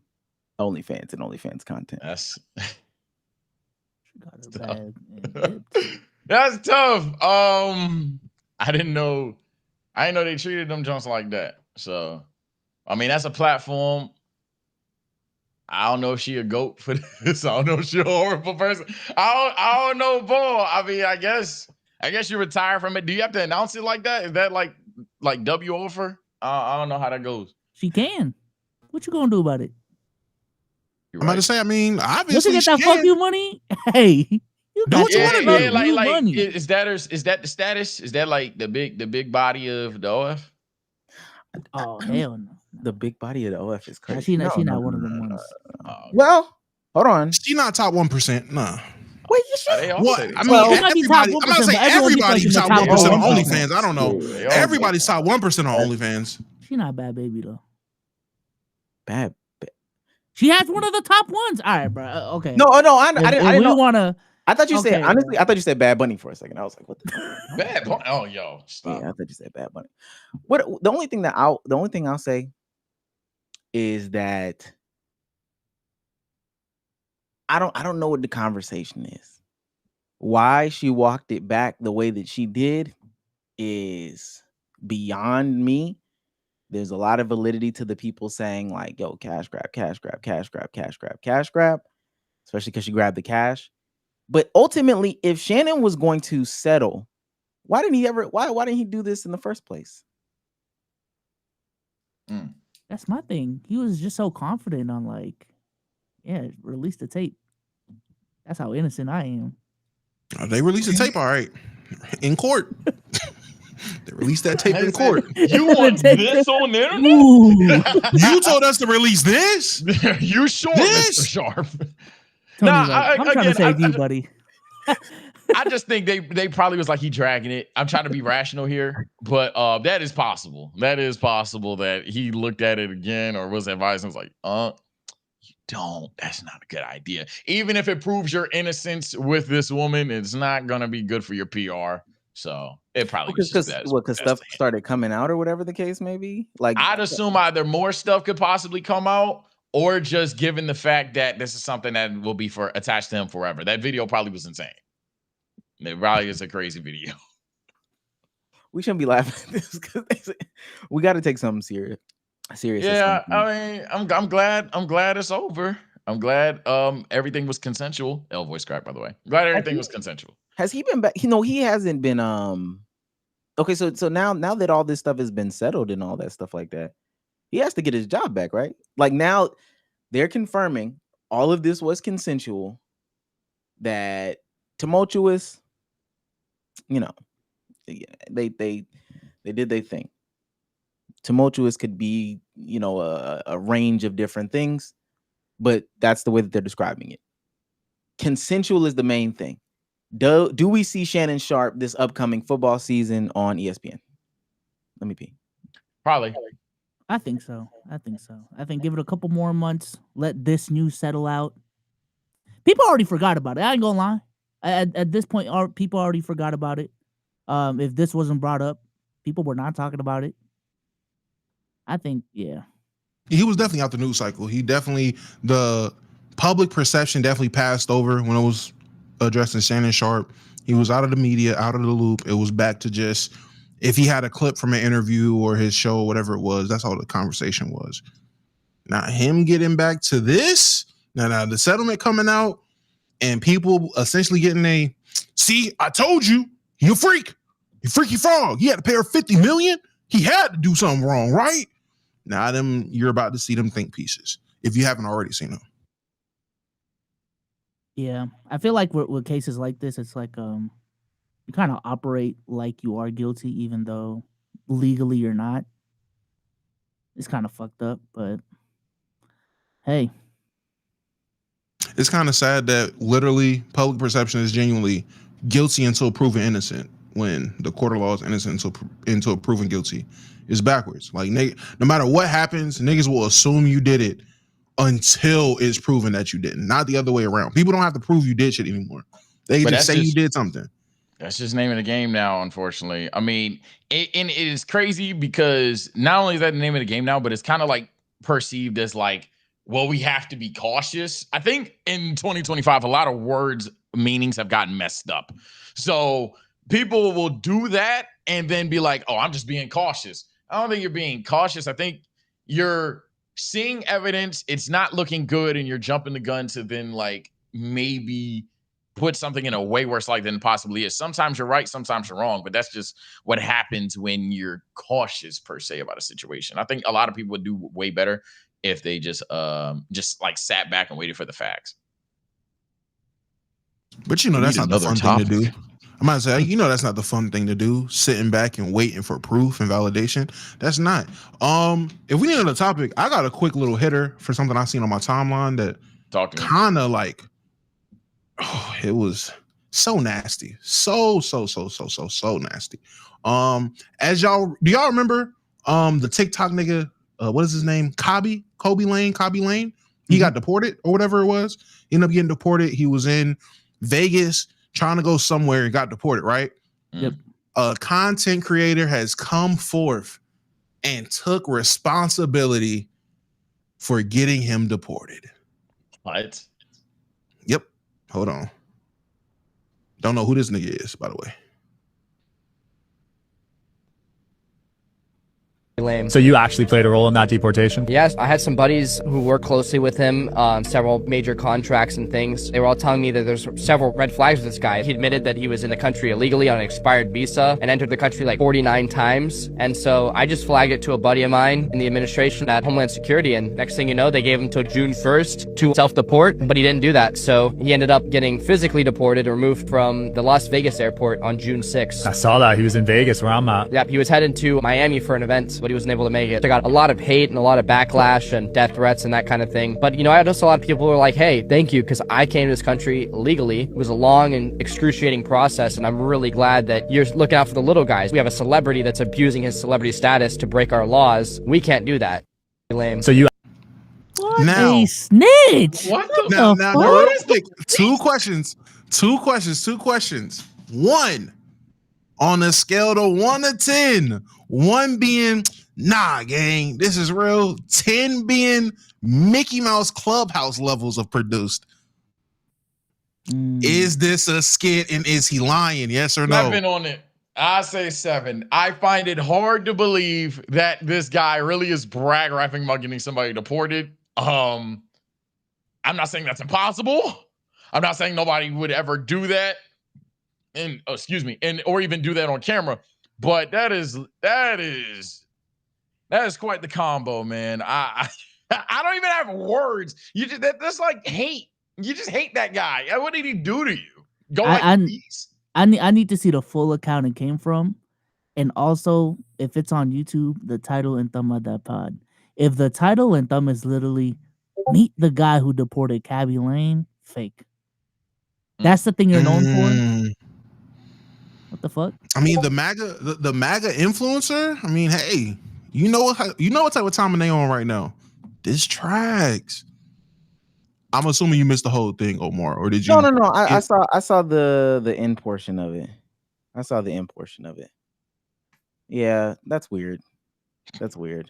OnlyFans and OnlyFans content. That's tough. That's tough. I didn't know they treated them junks like that. So, I mean, that's a platform. I don't know if she a goat for this. I don't know if she a horrible person. I don't know, Paul. I mean, I guess you retire from it. Do you have to announce it like that? Is that like W offer? I don't know how that goes. She can. What you gonna do about it? I'm about to say. I mean, obviously, once you get that fuck you money, hey, you do what you want to do. Yeah, money. Is that the status? Is that the big body of the OF? Oh hell no. The big body of the OF is crazy. She not one of them ones. Well, hold on. She not top 1%. Nah. Wait, you should. What? I mean, everybody. I'm not saying everybody's top 1% on OnlyFans. I don't know. Everybody's top 1% on OnlyFans. She not bad, baby though. Bad. She has one of the top ones. All right, bro. Okay. No. I didn't want to. I thought you said honestly. I thought you said Bad Bunny for a second. I was like, "What the Bad Bunny?" Oh, yo, stop. Yeah, I thought you said Bad Bunny. The only thing I'll say is that I don't know what the conversation is. Why she walked it back the way that she did is beyond me. There's a lot of validity to the people saying yo, cash grab, especially because she grabbed the cash. But ultimately, if Shannon was going to settle, why didn't he do this in the first place? That's my thing. He was just so confident on release the tape. That's how innocent I am. They released the tape, all right, in court. They released that tape in court. You want this on the internet? You told us to release this? You sure, this? Mr. Sharpe? Tony, I'm trying to save you, buddy. I just think they probably was he dragging it. I'm trying to be rational here, but that is possible. That is possible that he looked at it again or was advising, was don't. That's not a good idea. Even if it proves your innocence with this woman, it's not gonna be good for your PR. So it probably because stuff started coming out or whatever the case may be. Like I'd assume either more stuff could possibly come out, or just given the fact that this is something that will be attached to him forever. That video probably was insane. It probably is a crazy video. We shouldn't be laughing at this because we got to take something serious. Yeah, I mean, I'm glad it's over. I'm glad everything was consensual. L voice crack, by the way. Glad everything was consensual. Has he been back? He hasn't been. Okay, so now that all this stuff has been settled and all that stuff like that, he has to get his job back, right? Like now, they're confirming all of this was consensual. That tumultuous, they did their thing. Tumultuous could be, a range of different things, but that's the way that they're describing it. Consensual is the main thing. Do we see Shannon Sharpe this upcoming football season on ESPN? Let me pee. Probably. I think so. I think give it a couple more months. Let this news settle out. People already forgot about it. I ain't gonna lie. At this point, people already forgot about it. If this wasn't brought up, people were not talking about it. I think, yeah. He was definitely out the news cycle. The public perception definitely passed over when it was addressing Shannon Sharpe. He was out of the media, out of the loop. It was back to just, if he had a clip from an interview or his show, whatever it was, that's all the conversation was. Now, him getting back to this, now the settlement coming out, and people essentially getting see, I told you, you a freak. You freaky frog. He had to pay her $50 million. He had to do something wrong, right? Now you're about to see them think pieces if you haven't already seen them. Yeah, I feel like with cases like this, it's like you kind of operate like you are guilty, even though legally you're not. It's kind of fucked up, but hey. It's kind of sad that literally public perception is genuinely guilty until proven innocent, when the court of law is innocent until proven guilty. Is backwards. Like, no matter what happens, niggas will assume you did it until it's proven that you didn't. Not the other way around. People don't have to prove you did shit anymore. They can just say you did something. That's just name of the game now, unfortunately. I mean, it is crazy because not only is that the name of the game now, but it's kind of like perceived as like, well, we have to be cautious. I think in 2025, a lot of words, meanings have gotten messed up. So people will do that and then be like, oh, I'm just being cautious. I don't think you're being cautious. I think you're seeing evidence. It's not looking good, and you're jumping the gun to then like maybe put something in a way worse light than it possibly is. Sometimes you're right, sometimes you're wrong, but that's just what happens when you're cautious per se about a situation. I think a lot of people would do way better if they just like sat back and waited for the facts. But that's not the fun thing to do. I might say, that's not the fun thing to do, sitting back and waiting for proof and validation. That's not. If we need another topic, I got a quick little hitter for something I seen on my timeline that kind of like, it was so nasty. So nasty. Do y'all remember the TikTok nigga, what is his name? Kobe Lane? He got deported or whatever it was. He ended up getting deported. He was in Vegas trying to go somewhere and got deported, right? Yep. A content creator has come forth and took responsibility for getting him deported. What? Yep. Hold on. Don't know who this nigga is, by the way. Lame. So you actually played a role in that deportation? Yes, I had some buddies who worked closely with him on several major contracts and things. They were all telling me that there's several red flags with this guy. He admitted that he was in the country illegally on an expired visa and entered the country like 49 times. And so I just flagged it to a buddy of mine in the administration at Homeland Security, and next thing you know, they gave him till June 1st to self-deport, but he didn't do that. So he ended up getting physically deported or removed from the Las Vegas airport on June 6th. I saw that. He was in Vegas, where I'm at. Yep, he was headed to Miami for an event, but he wasn't able to make it. I got a lot of hate and a lot of backlash and death threats and that kind of thing. But I noticed a lot of people were like, hey, thank you, because I came to this country legally. It was a long and excruciating process, and I'm really glad that you're looking out for the little guys. We have a celebrity that's abusing his celebrity status to break our laws. We can't do that. Lame. So you What Now, a snitch. What the now, the now, fuck? real quick, two questions. One, on a scale to 1 to 10, 1 being, nah, gang, this is real. 10 being Mickey Mouse Clubhouse levels of produced. Is this a skit and is he lying? Yes or no? 7 on it. I say 7. I find it hard to believe that this guy really is brag rapping about getting somebody deported. I'm not saying that's impossible. I'm not saying nobody would ever do that. And or even do that on camera. But that is quite the combo, man. I don't even have words. That's like hate. You just hate that guy. What did he do to you? I need to see the full account it came from, and also if it's on YouTube, the title and thumb of that pod. If the title and thumb is literally "Meet the guy who deported Cabby Lane," fake. That's the thing you're known for. What the fuck? I mean, the MAGA influencer. I mean, hey, you know what type of time they on right now? This tracks. I'm assuming you missed the whole thing, Omar, or did you? No. I saw the end portion of it. I saw the end portion of it. Yeah, that's weird. That's weird.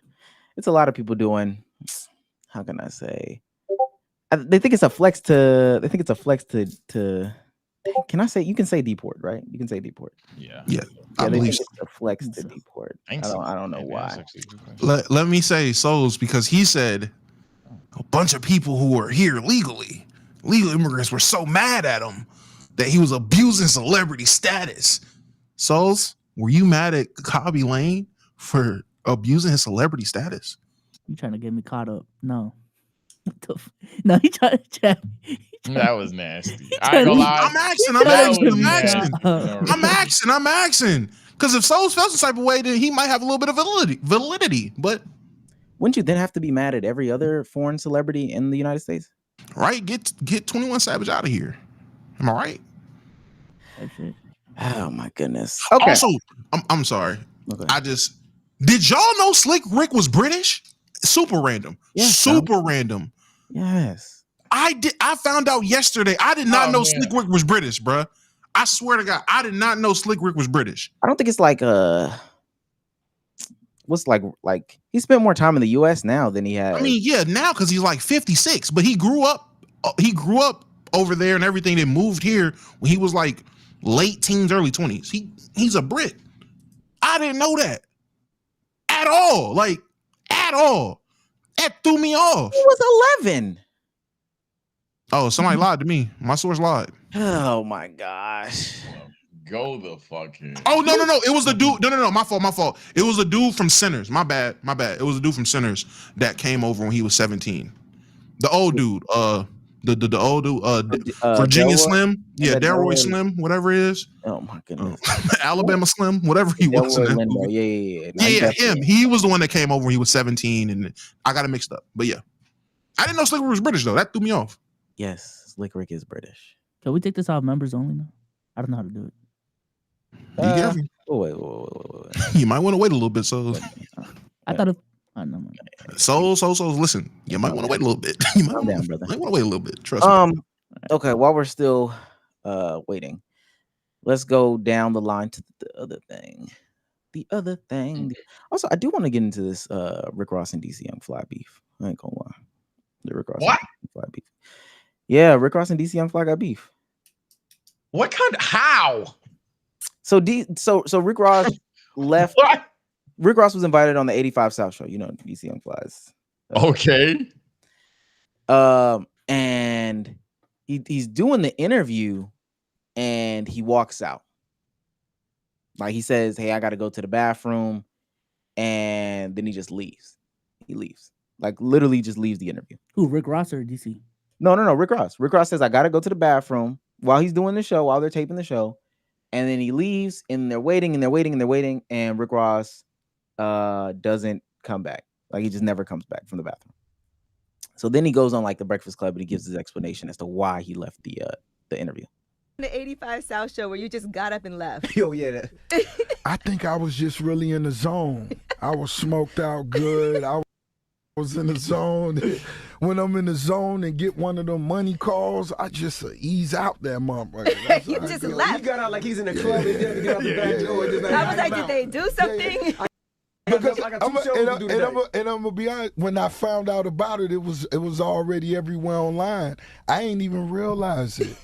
It's a lot of people doing. How can I say? They think it's a flex to. They think it's a flex to. Can I say? You can say deport, right? You can say deport. Yeah. I believe it's a flex to deport. I don't know why. Let me say Souls, because he said a bunch of people who were here legal immigrants were so mad at him that he was abusing celebrity status. Souls, were you mad at Cabby Lane for abusing his celebrity status? You trying to get me caught up? No. No, he trying to chat. That was nasty. I ain't gonna lie. I'm asking. Because if Souls felt some type of way, then he might have a little bit of validity. But wouldn't you then have to be mad at every other foreign celebrity in the United States? Right? Get 21 Savage out of here. Am I right? Oh my goodness. Okay. Also, I'm sorry. Okay. Did y'all know Slick Rick was British? Super random. Yes, super random. Yes. I found out yesterday. I did not know Slick Rick was British, bruh. I swear to God, I did not know Slick Rick was British. I don't think it's like what's like he spent more time in the US now than he had. I mean, yeah, now because he's like 56, but he grew up over there and everything, then moved here when he was like late teens, early 20s. He's a Brit. I didn't know that at all. Like, at all. That threw me off. He was 11. Oh, somebody lied to me. My source lied. Oh my gosh. Go the fuck here. Oh, no. It was the dude. No. My fault. It was a dude from Sinners. My bad. It was a dude from Sinners that came over when he was 17. The old dude. The old dude. Virginia Delroy? Slim. Yeah, Delroy Slim, whatever it is. Oh my goodness. Alabama Slim, whatever he was. Yeah, him. He was the one that came over when he was 17, and I got it mixed up. But yeah. I didn't know Slick Rick was British, though. That threw me off. Yes, Slick Rick is British. Can we take this off members only now? I don't know how to do it. Be careful. Wait. You might want to wait a little bit, so. I thought it. Oh, no. So, listen. You might want to wait a little bit. You might want to wait a little bit. Trust me. Okay, while we're still waiting, let's go down the line to the other thing. Also, I do want to get into this Rick Ross and DC Young Fly beef. I ain't gonna lie. The Rick Ross and DC Fly beef. Yeah, Rick Ross and DC Young Fly got beef. What kind of how? So Rick Ross left. What? Rick Ross was invited on the 85 South show. You know, DC Young Flies. Okay. And he's doing the interview, and he walks out. Like, he says, "Hey, I got to go to the bathroom," and then he just leaves. He leaves. Like, literally just leaves the interview. Who, Rick Ross or DC? No, Rick Ross. Rick Ross says, "I got to go to the bathroom," while he's doing the show, while they're taping the show. And then he leaves, and they're waiting, and Rick Ross doesn't come back. Like, he just never comes back from the bathroom. So then he goes on like the Breakfast Club, and he gives his explanation as to why he left the interview. The 85 South show where you just got up and left. Yo, yeah. I think I was just really in the zone. I was smoked out good. was in the zone. When I'm in the zone and get one of them money calls, I just ease out that motherfucker. You just left. He got out like he's in the club. He didn't get out the back door. I was like, did they do something? Because I'm gonna be honest. When I found out about it, it was already everywhere online. I ain't even realize it.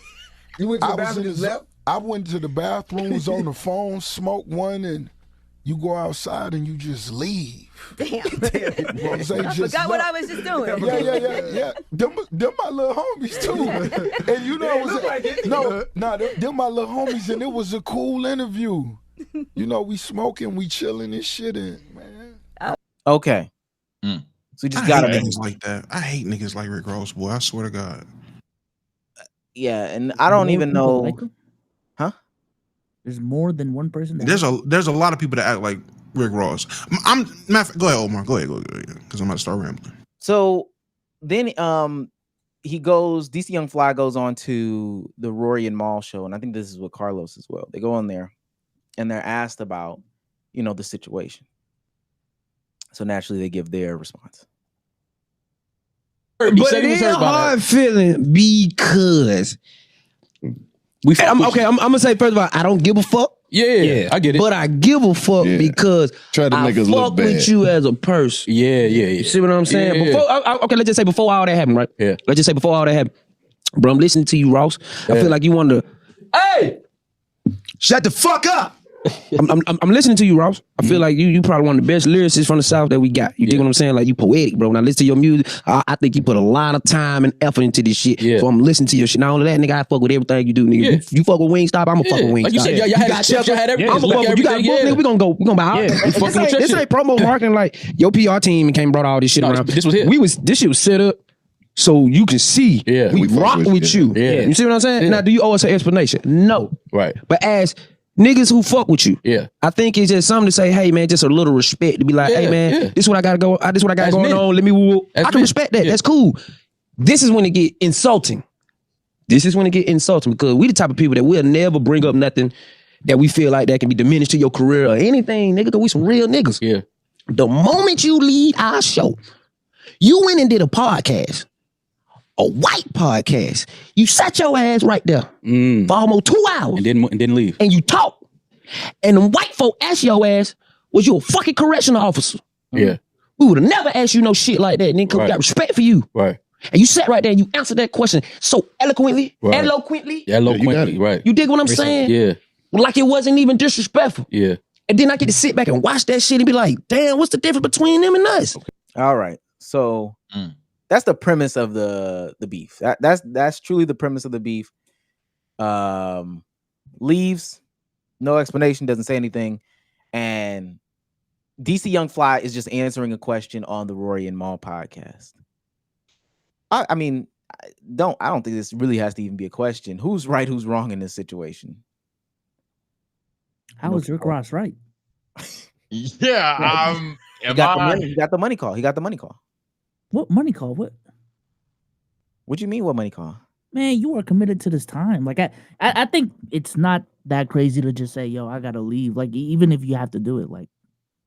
You went to the bathroom and left? I went to the bathroom, was on the phone, smoked one, and you go outside and you just leave. Damn. I forgot what I was just doing. Yeah. Them my little homies too. And you know, them my little homies, and it was a cool interview. You know, we smoking, we chilling and shit, and man. Okay. So we just got niggas like that. I hate niggas like Rick Ross, boy. I swear to God. Yeah, and I don't even know. Like huh? There's more than one person. There's a lot of people that act like Rick Ross. Go ahead, Omar. Go ahead, because I'm about to start rambling. So then DC Young Fly goes on to the Rory and Mal show, and I think this is with Carlos as well. They go on there and they're asked about, the situation. So naturally they give their response. But it is a hard feeling because I'm gonna say first of all, I don't give a fuck. Yeah, I get it. But I give a fuck because Try to make us look fuck with bad. you as a person. Yeah. You see what I'm saying? Yeah. Okay, let's just say before all that happened, right? Yeah. Let's just say before all that happened. Bro, I'm listening to you, Ross. I feel like you want to. Hey, shut the fuck up. I'm listening to you, Ross. I feel like you probably one of the best lyricists from the South that we got. You dig what I'm saying? Like, you poetic, bro. When I listen to your music, I think you put a lot of time and effort into this shit. So I'm listening to your shit. Not only that, nigga, I fuck with everything you do, nigga. You fuck with Wingstop, I'ma fuck with Wingstop. Like you said, y'all had chips, y'all had everything. I'ma fuck with you. Got a book, nigga. We gonna buy all. This ain't promo marketing. Like, your PR team came and brought all this shit around. This was it. This shit was set up so you can see we rock with you. You see what I'm saying? Now, do you owe us an explanation? No. Right. But as niggas who fuck with you, I think it's just something to say, hey man, just a little respect to be like, hey man, this is what I gotta go. This is what I got going on. Let me whoop. I can respect that. That's cool. This is when it get insulting. This is when it get insulting because we the type of people that will never bring up nothing that we feel like that can be diminished to your career or anything, nigga. Cause we some real niggas. Yeah. The moment you leave our show, you went and did a podcast. A white podcast. You sat your ass right there for almost 2 hours. And didn't leave. And you talk. And the white folk asked your ass, was you a fucking correctional officer? Yeah. We would have never asked you no shit like that. Nigga, we got respect for you. Right. And you sat right there and you answered that question so eloquently. Right. Eloquently. Eloquently, right. You dig what I'm saying? Yeah. Like it wasn't even disrespectful. Yeah. And then I get to sit back and watch that shit and be like, damn, what's the difference between them and us? All right. So that's the premise of the beef. That's truly the premise of the beef. Leaves, no explanation, doesn't say anything, and DC Young Fly is just answering a question on the Rory and Mal podcast. I mean, I don't think this really has to even be a question. Who's right? Who's wrong in this situation? How is Rick Ross right? Yeah. He got the money call. He got the money call. What money call? What do you mean? What money call? Man, you are committed to this time. Like I think it's not that crazy to just say, "Yo, I gotta leave." Like even if you have to do it, like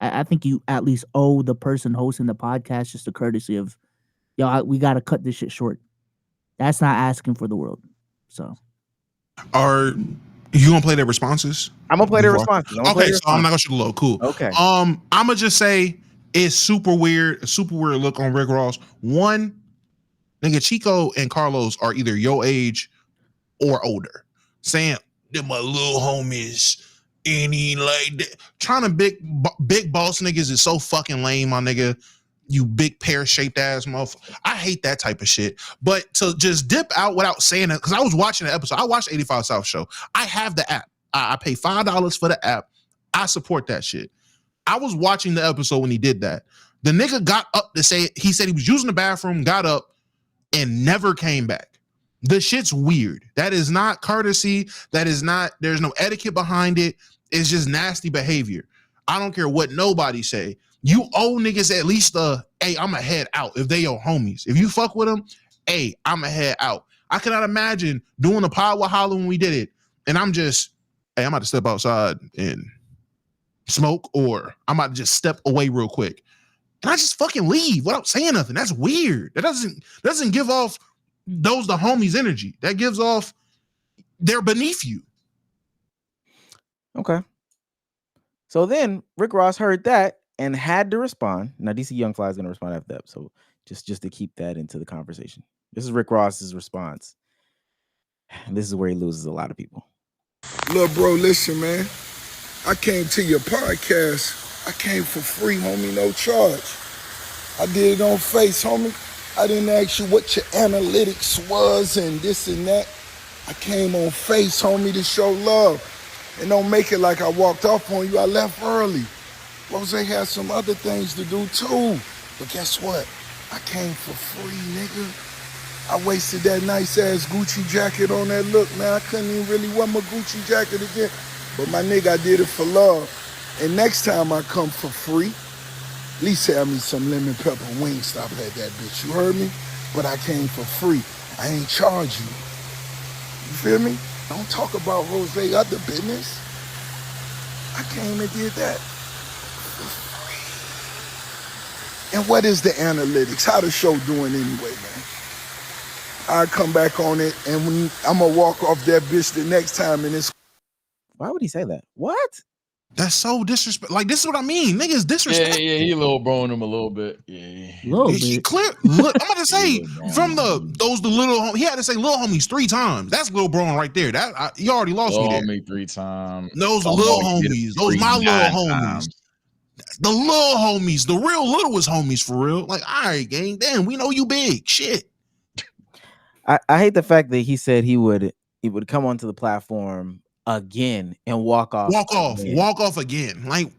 I think you at least owe the person hosting the podcast just a courtesy of, "Yo, we gotta cut this shit short." That's not asking for the world. So, are you gonna play their responses? I'm gonna play their responses. Okay, so I'm not gonna shoot a low. Cool. Okay. I'm gonna just say it's super weird. A super weird look on Rick Ross. One. Nigga, Chico and Carlos are either your age or older. Saying, they're my little homies. Any like that. Trying to big boss niggas is so fucking lame, my nigga. You big pear-shaped ass motherfucker. I hate that type of shit. But to just dip out without saying it, because I was watching the episode. I watched 85 South Show. I have the app. I pay $5 for the app. I support that shit. I was watching the episode when he did that. The nigga got up to say, he said he was using the bathroom, got up, and never came back. The shit's weird. That is not courtesy. That is not, there's no etiquette behind it. It's just nasty behavior. I don't care what nobody say. You owe niggas at least hey, I'ma head out if they your homies. If you fuck with them, hey, I'ma head out. I cannot imagine doing a pod with Hollow when we did it. And I'm just, hey, I'm about to step outside and smoke, or I'm about to just step away real quick. and I just fucking leave without saying nothing. That's weird. That doesn't give off those the homies energy. That gives off they're beneath you. Okay. So then Rick Ross heard that and had to respond. Now DC Young Fly is going to respond after that. So just to keep that into the conversation. This is Rick Ross's response. And this is where he loses a lot of people. Look, bro, listen, man. I came to your podcast. I came for free, homie, no charge. I did it on Face, homie. I didn't ask you what your analytics was and this and that. I came on Face, homie, to show love. And don't make it like I walked off on you. I left early. Rose had some other things to do too. But guess what? I came for free, nigga. I wasted that nice ass Gucci jacket on that look, man. I couldn't even really wear my Gucci jacket again. But my nigga, I did it for love. And next time I come for free, at least have me some lemon pepper wing stop at that bitch. You heard me? But I came for free. I ain't charge you. You feel me? Don't talk about Rose other business. I came and did that for free. And what is the analytics? How the show doing anyway, man? I come back on it, and when I'm gonna walk off that bitch the next time, and it's. Why would he say that? What? That's so disrespect. Like, this is what I mean. Niggas disrespect. Yeah, he little broing him a little bit. Yeah. Little He bit. clear. Look, I'm about to say from the little homie. He had to say little homies 3 times. That's little broing right there. You already lost me there. Me 3 times. Those little homies. Those my little homies. The little homies. The real littlest homies for real. Like, all right, gang. Damn, we know you big. Shit. I hate the fact that he said he would come onto the platform again and walk off. Walk off again. Like,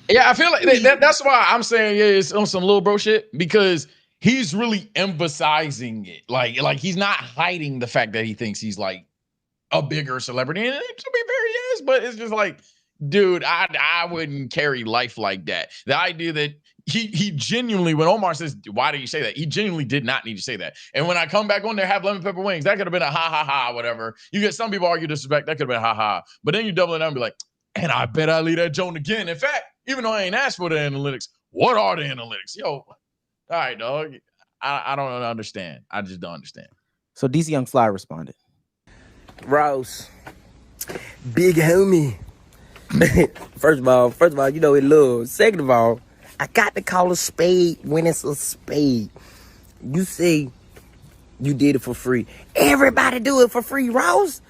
yeah, I feel like that's why I'm saying it's on some little bro shit, because he's really emphasizing it. Like he's not hiding the fact that he thinks he's like a bigger celebrity, and to be fair, he is. But it's just like, dude, I wouldn't carry life like that. The idea that he genuinely, when Omar says, why do you say that? He genuinely did not need to say that. And when I come back on there, have lemon pepper wings, that could have been a ha ha ha, whatever. You get some people argue disrespect, that could have been a ha ha. But then you double it down and be like, and I bet I leave that Joan again. In fact, even though I ain't asked for the analytics, what are the analytics? Yo, all right, dog. I don't understand. I just don't understand. So DC Young Fly responded. Rouse, big homie. First of all, you know it love. Second of all, I got to call a spade when it's a spade. You say you did it for free. Everybody do it for free, Rouse.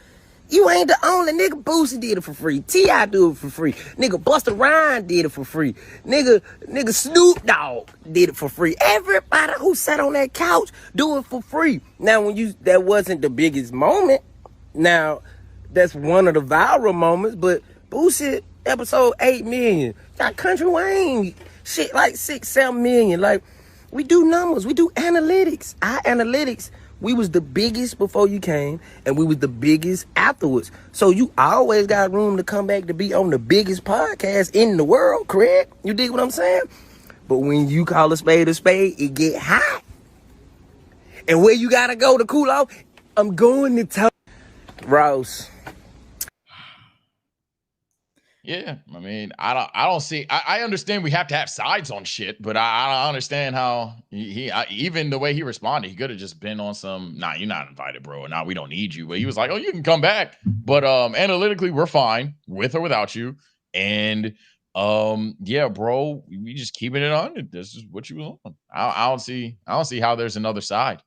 You ain't the only nigga. Boosie did it for free. T.I. do it for free. Nigga Busta Rhymes did it for free. Nigga Snoop Dogg did it for free. Everybody who sat on that couch do it for free. Now, that wasn't the biggest moment. Now, that's one of the viral moments, but Boosie episode 8 million. Got Country Wayne shit like 6-7 million. Like, we do numbers, we do analytics. Our analytics, we was the biggest before you came, and we was the biggest afterwards. So you always got room to come back to be on the biggest podcast in the world, correct? You dig what I'm saying? But when you call a spade, it get hot. And where you gotta go to cool off, I'm going to tell Rouse. Yeah, I mean, I don't see. I understand we have to have sides on shit, but I don't understand how he even the way he responded. He could have just been on some. Nah, you're not invited, bro. Nah, we don't need you. But he was like, oh, you can come back, but analytically, we're fine with or without you. And yeah, bro, we just keeping it on. This is what you was on. I don't see how there's another side.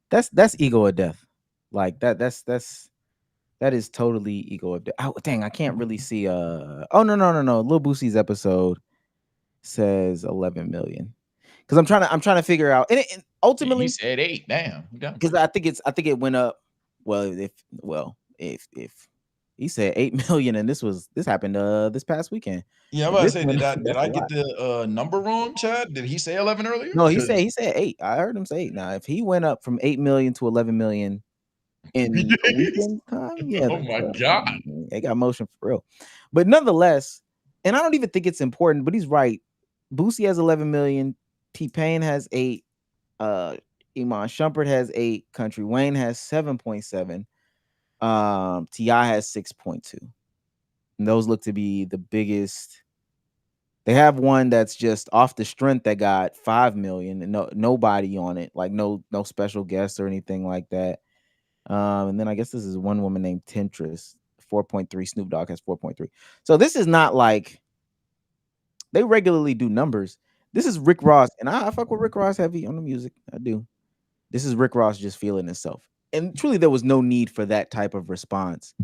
That's ego of death. Like that is totally ego of death. Oh, dang, I can't really see. Oh no. Lil Boosie's episode says 11 million. Because I'm trying to figure out. And ultimately, he said 8. Damn. Because I think it went up. Well, if he said 8 million, and this happened this past weekend. Yeah, I'm about to say, did I get the number wrong, Chad? Did he say 11 earlier? No, he said 8. I heard him say 8. Now, if he went up from 8 million to 11 million in a weekend time, yeah. Oh my God. They got motion for real. But nonetheless, and I don't even think it's important, but he's right. Boosie has 11 million. T-Pain has 8. Iman Shumpert has 8. Country Wayne has 7.7. T.I. has 6.2. And those look to be the biggest They have one that's just off the strength that got 5 million and nobody on it, like no special guests or anything like that. And then I guess this is one woman named Temptress, 4.3. Snoop Dogg has 4.3. So this is not like they regularly do numbers. This is Rick Ross, and I fuck with Rick Ross heavy on the music. I do. This is Rick Ross just feeling himself, and truly there was no need for that type of response.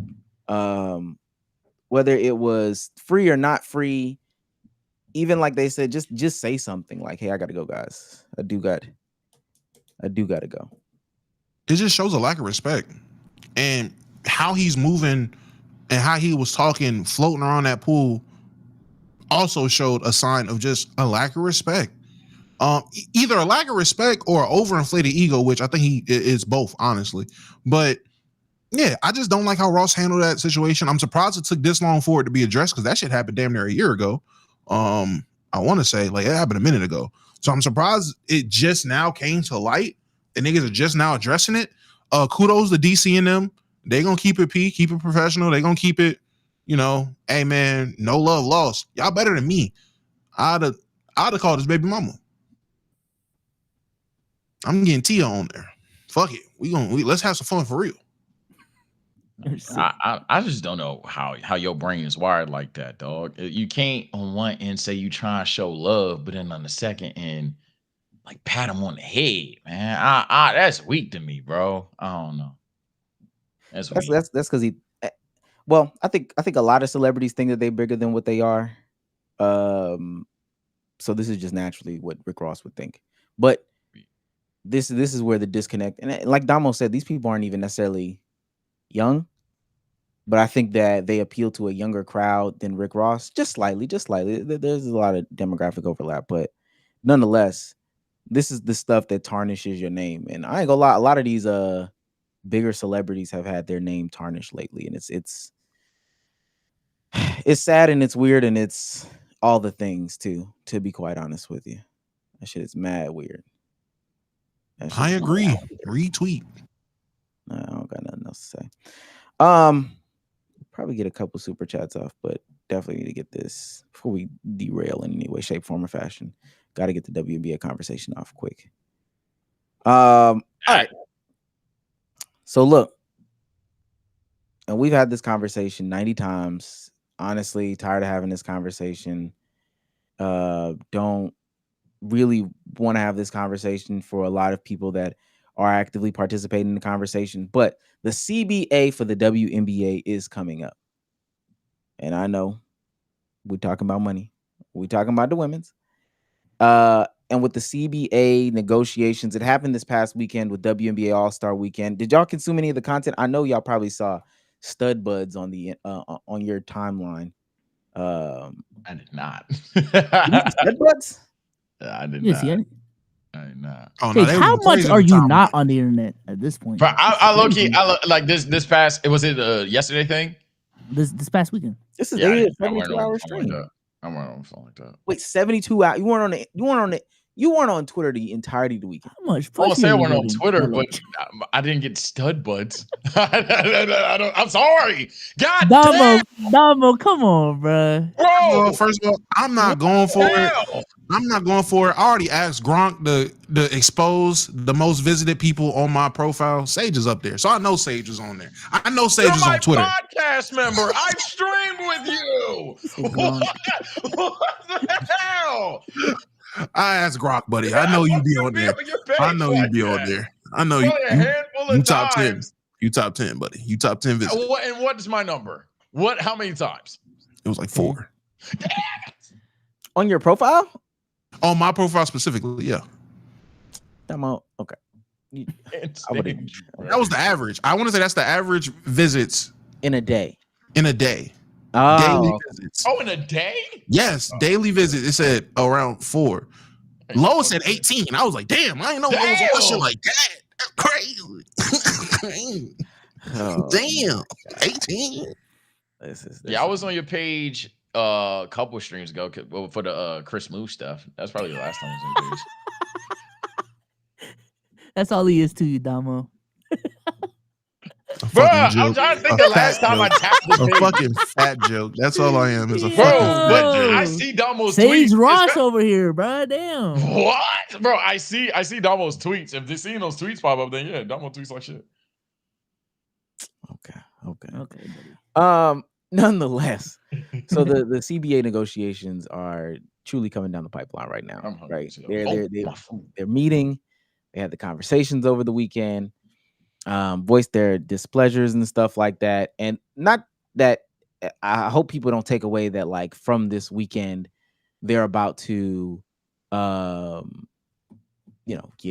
Whether it was free or not free, even like they said, just say something like, "Hey, I gotta go, guys. I do gotta go." It just shows a lack of respect, and how he's moving and how he was talking, floating around that pool, also showed a sign of just a lack of respect. Either a lack of respect or an overinflated ego, which I think he is both, honestly. But yeah, I just don't like how Ross handled that situation. I'm surprised it took this long for it to be addressed because that shit happened damn near a year ago. I want to say like it happened a minute ago. So I'm surprised it just now came to light and niggas are just now addressing it. Kudos to DC and them. They gonna keep it keep it professional. They gonna keep it, hey man, no love lost. Y'all better than me. I'd have called his baby mama. I'm getting Tia on there. Fuck it. Let's have some fun for real. I just don't know how your brain is wired like that, dog. You can't on one end say you try and show love, but then on the second end, like pat him on the head, man. That's weak to me, bro. I don't know. That's because he. Well, I think a lot of celebrities think that they're bigger than what they are. So this is just naturally what Rick Ross would think. But this is where the disconnect, and like Damo said, these people aren't even necessarily young, but I think that they appeal to a younger crowd than Rick Ross, just slightly. There's a lot of demographic overlap, but nonetheless, this is the stuff that tarnishes your name. And I ain't gonna lie, a lot of these bigger celebrities have had their name tarnished lately, and it's sad and it's weird and it's all the things too, to be quite honest with you. That shit is mad weird. I agree. Retweet. No, I don't got nothing else to say. Probably get a couple super chats off, but definitely need to get this before we derail in any way, shape, form, or fashion. Got to get the WNBA conversation off quick. All right. So look, and we've had this conversation 90 times. Honestly, tired of having this conversation. Don't really want to have this conversation for a lot of people that are actively participating in the conversation, but the CBA for the WNBA is coming up. And I know we're talking about money. We're talking about the women's. And with the CBA negotiations, it happened this past weekend with WNBA All-Star Weekend. Did y'all consume any of the content? I know y'all probably saw stud buds on the on your timeline. I did not. Stud buds? I did Yes, not. yeah. I did not. Oh, Hey, how much are you not on the internet at this point? But I low key, like this past. Was it yesterday thing? This past weekend. This is Yeah, a 72-hour stream. I'm on something like that. Wait, 72 hours. You weren't on Twitter the entirety of the weekend. How much? I won't say I went on Twitter, but I didn't get stud buds. I'm sorry. God damn. Damo, come on, bro. Bro, first of all, I'm not going for it. I'm not going for it. I already asked Gronk to expose the most visited people on my profile. Sage is up there, so I know Sage is on there. I know Sage is on Twitter. Podcast member. I streamed with you. What the hell? I asked Gronk, buddy. I know you be on there. I know you be on there. I know you. You top 10. You top 10, buddy. You top 10 visitors. And what is my number? How many times? It was like 4. On your profile? On my profile specifically, yeah. Okay. That was the average. I want to say that's the average visits in a day. Oh. Daily visits. Oh, in a day? Yes, daily visits. It said around 4. Lois said 18. I was like, damn, I ain't know Lois on shit like that. That's crazy. Damn, 18. Yeah, I was on your page a couple streams ago for the Chris Moose stuff. That's probably the last time I was on your page. That's all he is to you, Damo. fucking I'm joke. trying to think A the last fat time I joke. tapped the A page. fucking fat joke. That's all I am. Is a Bro, fucking but fat joke. I see Damo's Sage tweets. Ross over here, bro. Damn. What? Bro, I see Damo's tweets. If they're seeing those tweets pop up, then yeah, Damo tweets like shit. Okay. Buddy. Nonetheless, so the CBA negotiations are truly coming down the pipeline right now. Right? They're meeting. They had the conversations over the weekend. Voiced their displeasures and stuff like that. And not that I hope people don't take away that like from this weekend they're about to get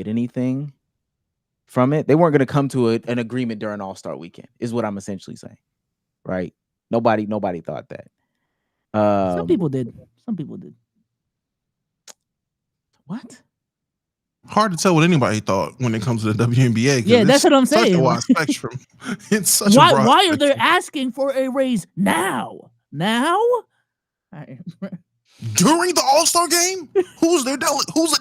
anything from it. They weren't going to come to an agreement during All-Star weekend is what I'm essentially saying. Right? Nobody thought that. Some people did. What? Hard to tell what anybody thought when it comes to the WNBA. Yeah, that's what I'm Such saying. a wide spectrum. It's such a broad Why are they spectrum. asking for a raise now? During the All-Star game? Who's the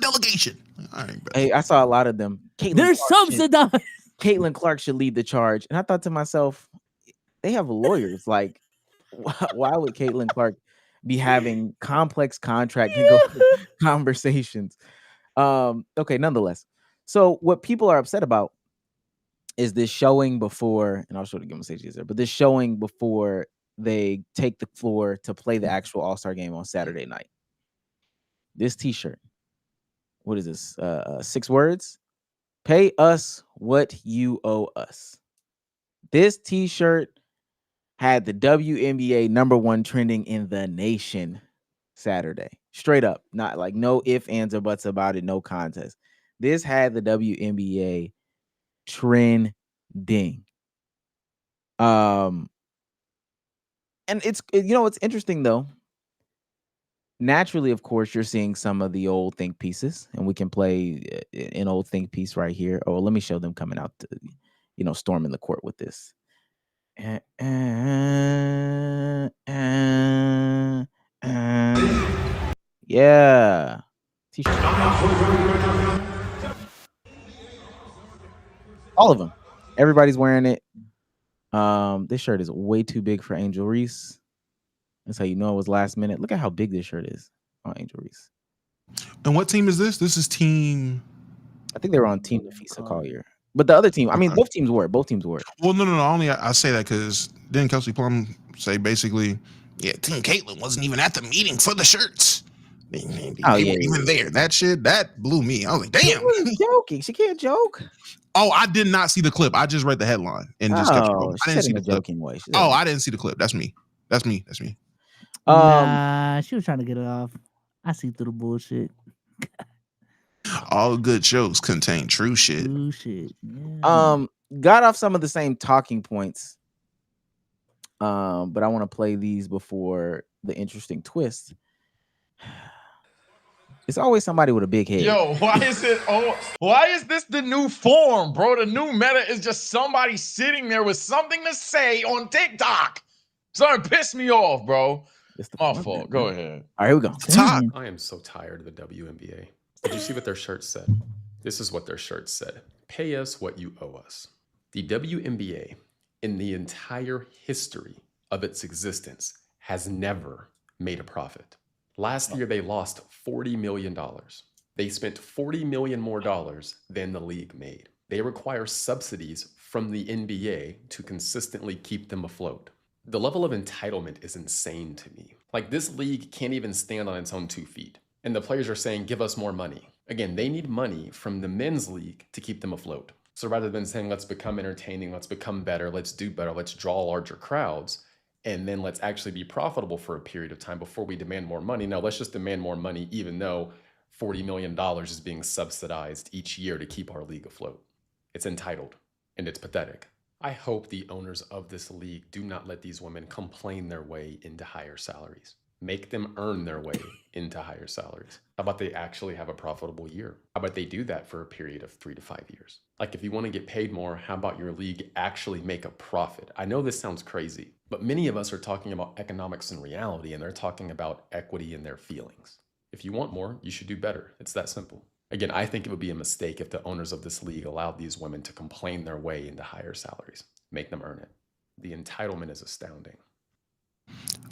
delegation? All right, bro. Hey, I saw a lot of them. They're subsidized. Caitlin Clark should lead the charge. And I thought to myself, they have lawyers. Like, why would Caitlin Clark be having complex contract conversations? Okay, nonetheless. So what people are upset about is this showing before, and I'll show the game stage there, but this showing before they take the floor to play the actual All-Star game on Saturday night. This t-shirt. What is this? 6 words. Pay us what you owe us. This t-shirt had the WNBA #1 trending in the nation Saturday. Straight up. Not like no ifs, ands, or buts about it. No contest. This had the WNBA trending. And it's interesting though. Naturally, of course, you're seeing some of the old think pieces, and we can play an old think piece right here. Oh, let me show them coming out to, storming the court with this. Yeah. T-shirt. All of them. Everybody's wearing it. This shirt is way too big for Angel Reese. That's how you know it was last minute. Look at how big this shirt is on Angel Reese. And what team is this? This is team. I think they were on Team Nafisa Collier. But the other team, I mean, both teams were. Both teams were. Well, no. Only I say that because didn't Kelsey Plum say basically, yeah, Team Caitlin wasn't even at the meeting for the shirts. They weren't even there. That shit, that blew me. I was like, damn. She wasn't joking. She can't joke. Oh, I did not see the clip. I just read the headline and just kept going. I didn't see the clip. Joking way. Oh, I didn't see the clip. That's me. Nah, she was trying to get it off. I see through the bullshit. All good shows contain true shit. True shit. Yeah. Got off some of the same talking points. But I want to play these before the interesting twist. It's always somebody with a big head. Yo, why is this the new form, bro? The new meta is just somebody sitting there with something to say on TikTok. Starting to piss me off, bro. My fault. Go ahead. All right, here we go. I am so tired of the WNBA. Did you see what their shirt said? This is what their shirt said. Pay us what you owe us. The WNBA, in the entire history of its existence, has never made a profit. Last year, they lost $40 million. They spent $40 million more than the league made. They require subsidies from the NBA to consistently keep them afloat. The level of entitlement is insane to me. Like, this league can't even stand on its own 2 feet. And the players are saying, give us more money. Again, they need money from the men's league to keep them afloat. So rather than saying, let's become entertaining, let's become better, let's do better, let's draw larger crowds, and then let's actually be profitable for a period of time before we demand more money. Now, let's just demand more money, even though $40 million is being subsidized each year to keep our league afloat. It's entitled, and it's pathetic. I hope the owners of this league do not let these women complain their way into higher salaries. Make them earn their way into higher salaries. How about they actually have a profitable year? How about they do that for a period of 3 to 5 years? Like, if you want to get paid more, how about your league actually make a profit? I know this sounds crazy, but many of us are talking about economics and reality, and they're talking about equity in their feelings. If you want more, you should do better. It's that simple. Again, I think it would be a mistake if the owners of this league allowed these women to complain their way into higher salaries. Make them earn it. The entitlement is astounding.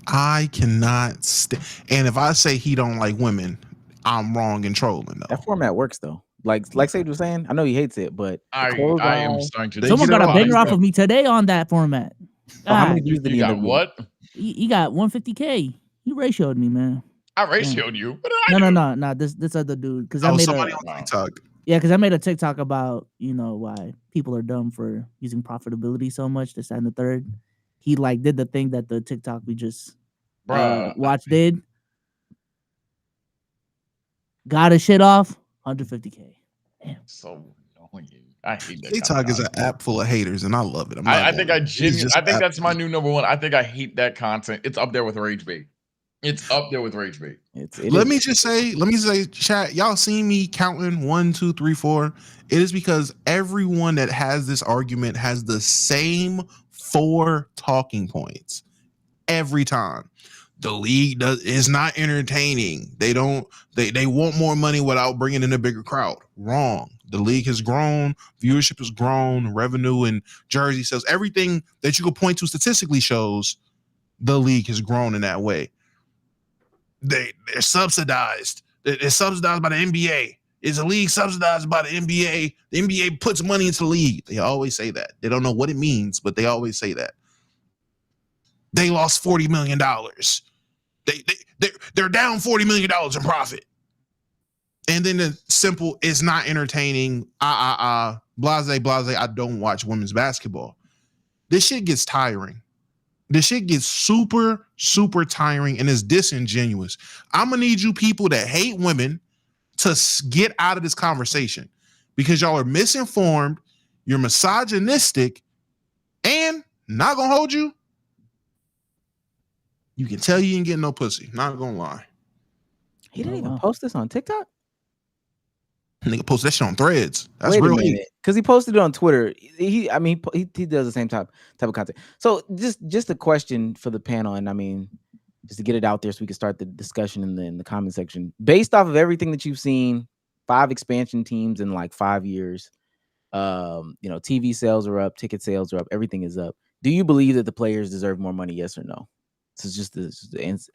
I cannot and if I say he don't like women, I'm wrong and trolling though. That format works though. Like Sage was saying, I know he hates it, but I am starting to. Someone got a banger off of me today on that format. How many views did he got? end up What? He got 150K. He ratioed me, man. I ratioed you. What did I do? No. This other dude, because I Oh, made somebody on TikTok. Yeah, because I made a TikTok about why people are dumb for using profitability so much. This and the third. He like did the thing that the TikTok we just watched did. Got his shit off 150K. Damn. So annoying. I hate that. TikTok is an app full of haters, and I love it. I think that's my new number one. I think I hate that content. It's up there with rage bait. It's up there with rage bait. Let me say, chat, y'all seen me counting 1, 2, 3, 4. It is because everyone that has this argument has the same 4 talking points every time. The league is not entertaining. They want more money without bringing in a bigger crowd. Wrong. The league has grown, viewership has grown, revenue and jersey sales, everything that you could point to statistically shows the league has grown in that way. They're subsidized. They're subsidized by the NBA. Is the league subsidized by the NBA? The NBA puts money into the league. They always say that. They don't know what it means, but they always say that. They lost $40 million. They're down $40 million in profit. And then the simple is not entertaining. Blase. I don't watch women's basketball. This shit gets tiring. This shit gets super, super tiring and is disingenuous. I'm gonna need you people that hate women to get out of this conversation because y'all are misinformed. You're misogynistic, and not gonna hold you. You can tell you ain't getting no pussy. Not gonna lie. He didn't even post this on TikTok. Nigga posted that shit on Threads. That's Wait a real. minute, because he posted it on Twitter. He does the same type of content. So just a question for the panel, and I mean, just to get it out there so we can start the discussion in the comment section. Based off of everything that you've seen, 5 expansion teams in like 5 years. TV sales are up, ticket sales are up, everything is up. Do you believe that the players deserve more money? Yes or no? This is just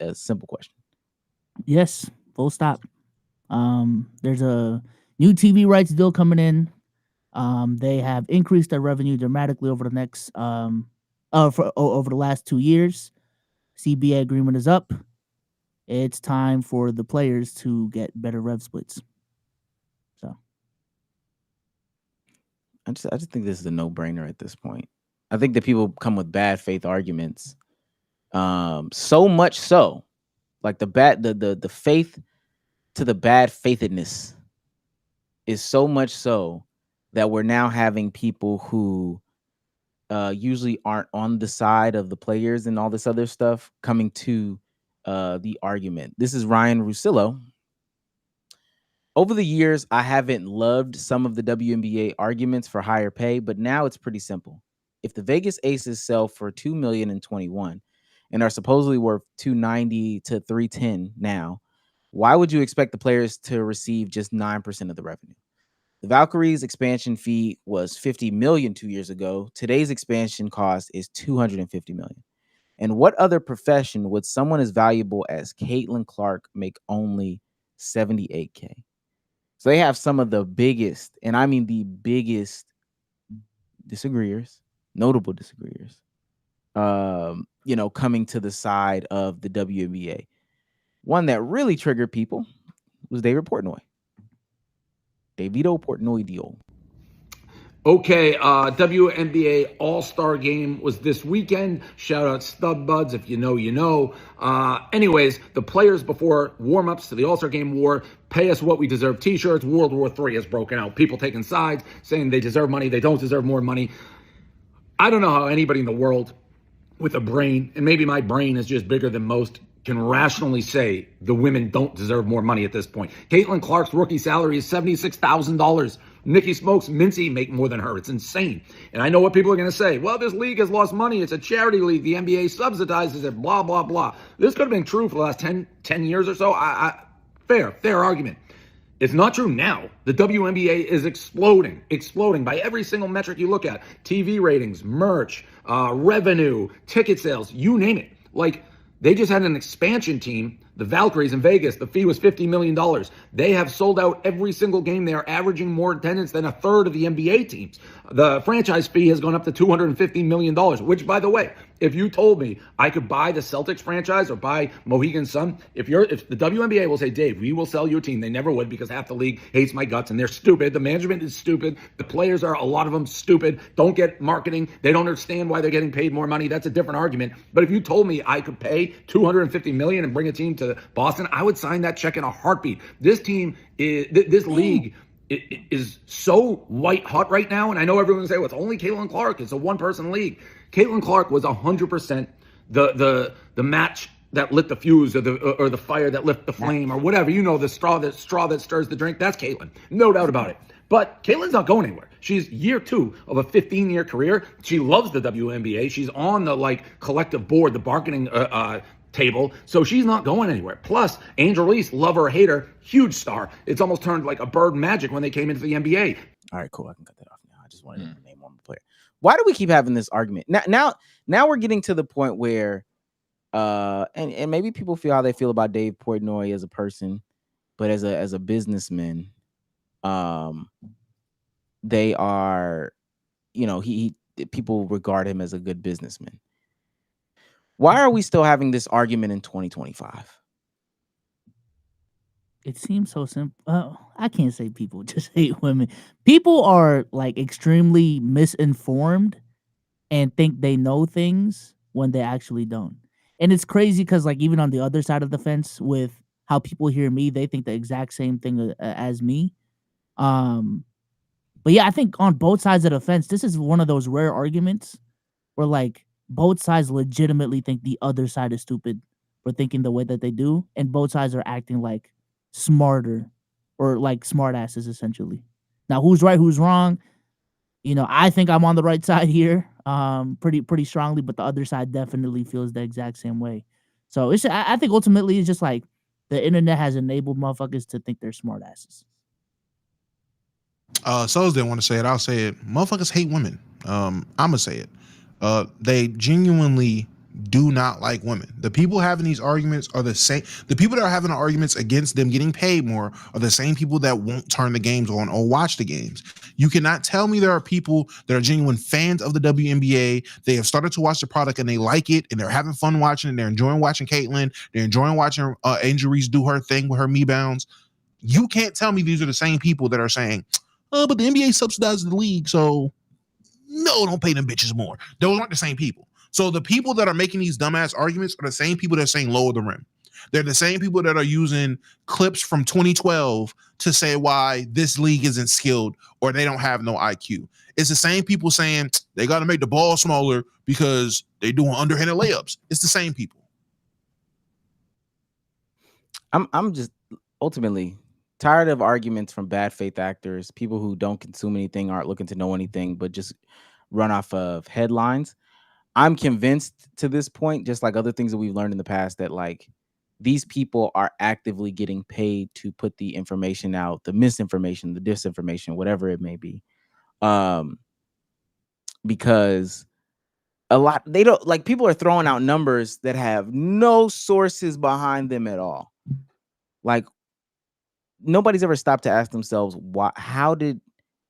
a simple question. Yes, full stop. There's a new TV rights deal coming in. They have increased their revenue dramatically over the next over the last 2 years. CBA agreement is up. It's time for the players to get better rev splits. So I just think this is a no-brainer at this point. I think that people come with bad faith arguments. So much so, like the faith to the bad faithedness is so much so that we're now having people who usually aren't on the side of the players and all this other stuff coming to the argument. This is Ryan Russillo. Over the years, I haven't loved some of the WNBA arguments for higher pay, but now it's pretty simple. If the Vegas Aces sell for $2 million in 21 and are supposedly worth $290 to $310 now, why would you expect the players to receive just 9% of the revenue? The Valkyries expansion fee was $50 million 2 years ago. Today's expansion cost is $250 million. And what other profession would someone as valuable as Caitlin Clark make only $78K? So they have some of the biggest, and I mean the biggest disagreeers, notable disagreeers, coming to the side of the WNBA. One that really triggered people was David Portnoy. Davido Portnoy deal. Okay, WNBA All-Star Game was this weekend. Shout out Stub Buds, if you know, you know. Anyways, the players before warm-ups to the All-Star Game wore pay us what we deserve t-shirts. World War III has broken out. People taking sides, saying they deserve money, they don't deserve more money. I don't know how anybody in the world with a brain, and maybe my brain is just bigger than most, can rationally say the women don't deserve more money at this point. Caitlin Clark's rookie salary is $76,000. Nikki Smokes, Mincy make more than her. It's insane. And I know what people are going to say. Well, this league has lost money. It's a charity league. The NBA subsidizes it, blah, blah, blah. This could have been true for the last 10 years or so. Fair argument. It's not true now. The WNBA is exploding by every single metric you look at. TV ratings, merch, revenue, ticket sales, you name it. Like, they just had an expansion team, the Valkyries in Vegas. The fee was $50 million. They have sold out every single game. They are averaging more attendance than a third of the NBA teams. The franchise fee has gone up to $250 million, which, by the way, if you told me I could buy the Celtics franchise or buy Mohegan Sun, if the WNBA will say, Dave, we will sell you a team, they never would because half the league hates my guts and they're stupid. The management is stupid. The players are, a lot of them, stupid. Don't get marketing. They don't understand why they're getting paid more money. That's a different argument. But if you told me I could pay $250 million and bring a team to Boston, I would sign that check in a heartbeat. This team is, this league is so white hot right now. And I know everyone's say, well, it's only Caitlin Clark. It's a one-person league. Caitlin Clark was 100% the match that lit the fuse, or the fire that lit the flame, or whatever. You know, the straw that stirs the drink. That's Caitlin. No doubt about it. But Caitlin's not going anywhere. She's year 2 of a 15-year career. She loves the WNBA. She's on the collective board, the bargaining table. So she's not going anywhere. Plus, Angel Reese, love her or hate her, huge star. It's almost turned like a bird magic when they came into the NBA. All right, cool. I can cut that off now. I just wanted to name one player. Why do we keep having this argument? Now we're getting to the point where, and maybe people feel how they feel about Dave Portnoy as a person, but as a businessman, they are, people regard him as a good businessman. Why are we still having this argument in 2025? It seems so simple. I can't say people just hate women. People are extremely misinformed and think they know things when they actually don't. And it's crazy because even on the other side of the fence with how people hear me, they think the exact same thing as me. But yeah, I think on both sides of the fence, this is one of those rare arguments where both sides legitimately think the other side is stupid for thinking the way that they do, and both sides are acting smarter or smart asses essentially. Now, who's right, who's wrong? I think I'm on the right side here, pretty strongly, but the other side definitely feels the exact same way. So I think ultimately it's just the internet has enabled motherfuckers to think they're smart asses. Souls didn't want to say it. I'll say it. Motherfuckers hate women. I'm gonna say it. They genuinely do not like women. The people having these arguments are the same. The people that are having the arguments against them getting paid more are the same people that won't turn the games on or watch the games. You cannot tell me there are people that are genuine fans of the WNBA. They have started to watch the product and they like it and they're having fun watching it. They're enjoying watching Caitlin. They're enjoying watching Angel Reese do her thing with her me bounds. You can't tell me these are the same people that are saying, oh, but the NBA subsidizes the league, so no, don't pay them bitches more. Those aren't the same people. So the people that are making these dumbass arguments are the same people that are saying lower the rim. They're the same people that are using clips from 2012 to say why this league isn't skilled or they don't have no IQ. It's the same people saying they got to make the ball smaller because they're doing underhanded layups. It's the same people. I'm just ultimately tired of arguments from bad faith actors, people who don't consume anything, aren't looking to know anything, but just run off of headlines. I'm convinced to this point, just like other things that we've learned in the past, that these people are actively getting paid to put the information out, the misinformation, the disinformation, whatever it may be. Because they don't people are throwing out numbers that have no sources behind them at all. Nobody's ever stopped to ask themselves, how did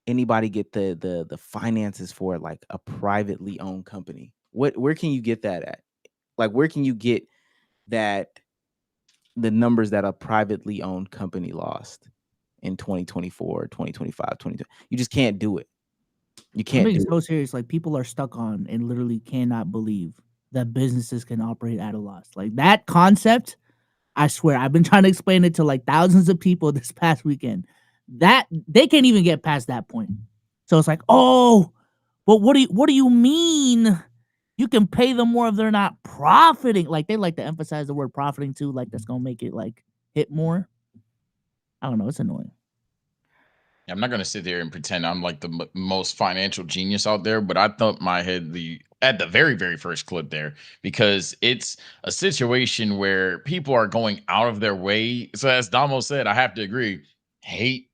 anybody get the finances for a privately owned company? Where can you get that at? Where can you get that the numbers that a privately owned company lost in 2024, 2025, 2020? You just can't do it. You can't. It's so serious. People are stuck on and literally cannot believe that businesses can operate at a loss. That concept, I swear, I've been trying to explain it to thousands of people this past weekend. That they can't even get past that point. So it's oh, but what do you mean? You can pay them more if they're not profiting. They like to emphasize the word profiting too. That's gonna make it hit more. I don't know. It's annoying. I'm not gonna sit there and pretend I'm the most financial genius out there, but I thumped my head at the very, very first clip there because it's a situation where people are going out of their way. So as Damo said, I have to agree. hate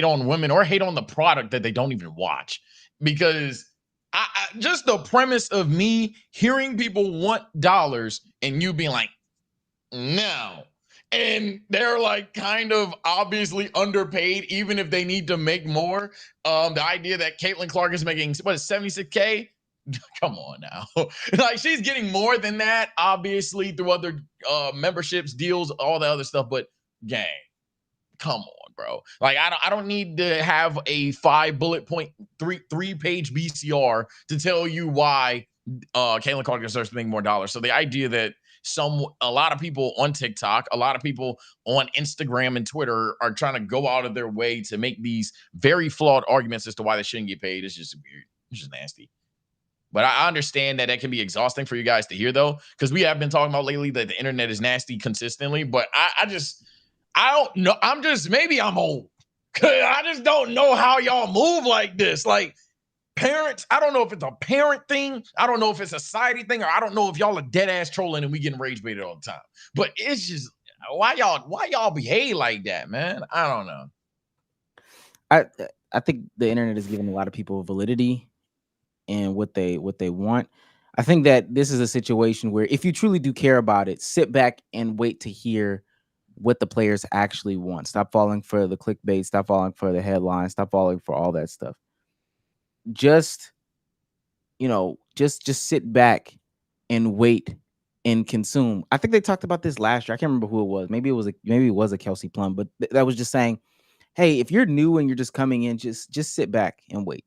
on women or hate on the product that they don't even watch. Because I just the premise of me hearing people want dollars and you being like, no. And they're like kind of obviously underpaid, even if they need to make more. The idea that Caitlin Clark is making, what is 76K? Come on now. Like, she's getting more than that, obviously, through other memberships, deals, all the other stuff. But gang, come on, bro. Like, I don't need to have a 5 bullet point, three page BCR to tell you why Caitlin Clark deserves to make more dollars. So the idea that a lot of people on TikTok, a lot of people on Instagram and Twitter are trying to go out of their way to make these very flawed arguments as to why they shouldn't get paid. It's just weird. It's just nasty. But I understand that can be exhausting for you guys to hear, though, because we have been talking about lately that the internet is nasty consistently. But I don't know. Maybe I'm old. I just don't know how y'all move like this. Like, parents, I don't know if it's a parent thing. I don't know if it's a society thing, or I don't know if y'all are dead ass trolling and we getting rage baited all the time. But it's just why y'all behave like that, man? I don't know. I think the internet is giving a lot of people validity in what they want. I think that this is a situation where if you truly do care about it, sit back and wait to hear what the players actually want. Stop falling for the clickbait. Stop falling for the headlines. Stop falling for all that stuff. Just sit back and wait and consume. I think they talked about this last year. I can't remember who it was. Maybe it was a Kelsey Plum, but that was just saying, hey, if you're new and you're just coming in, just sit back and wait.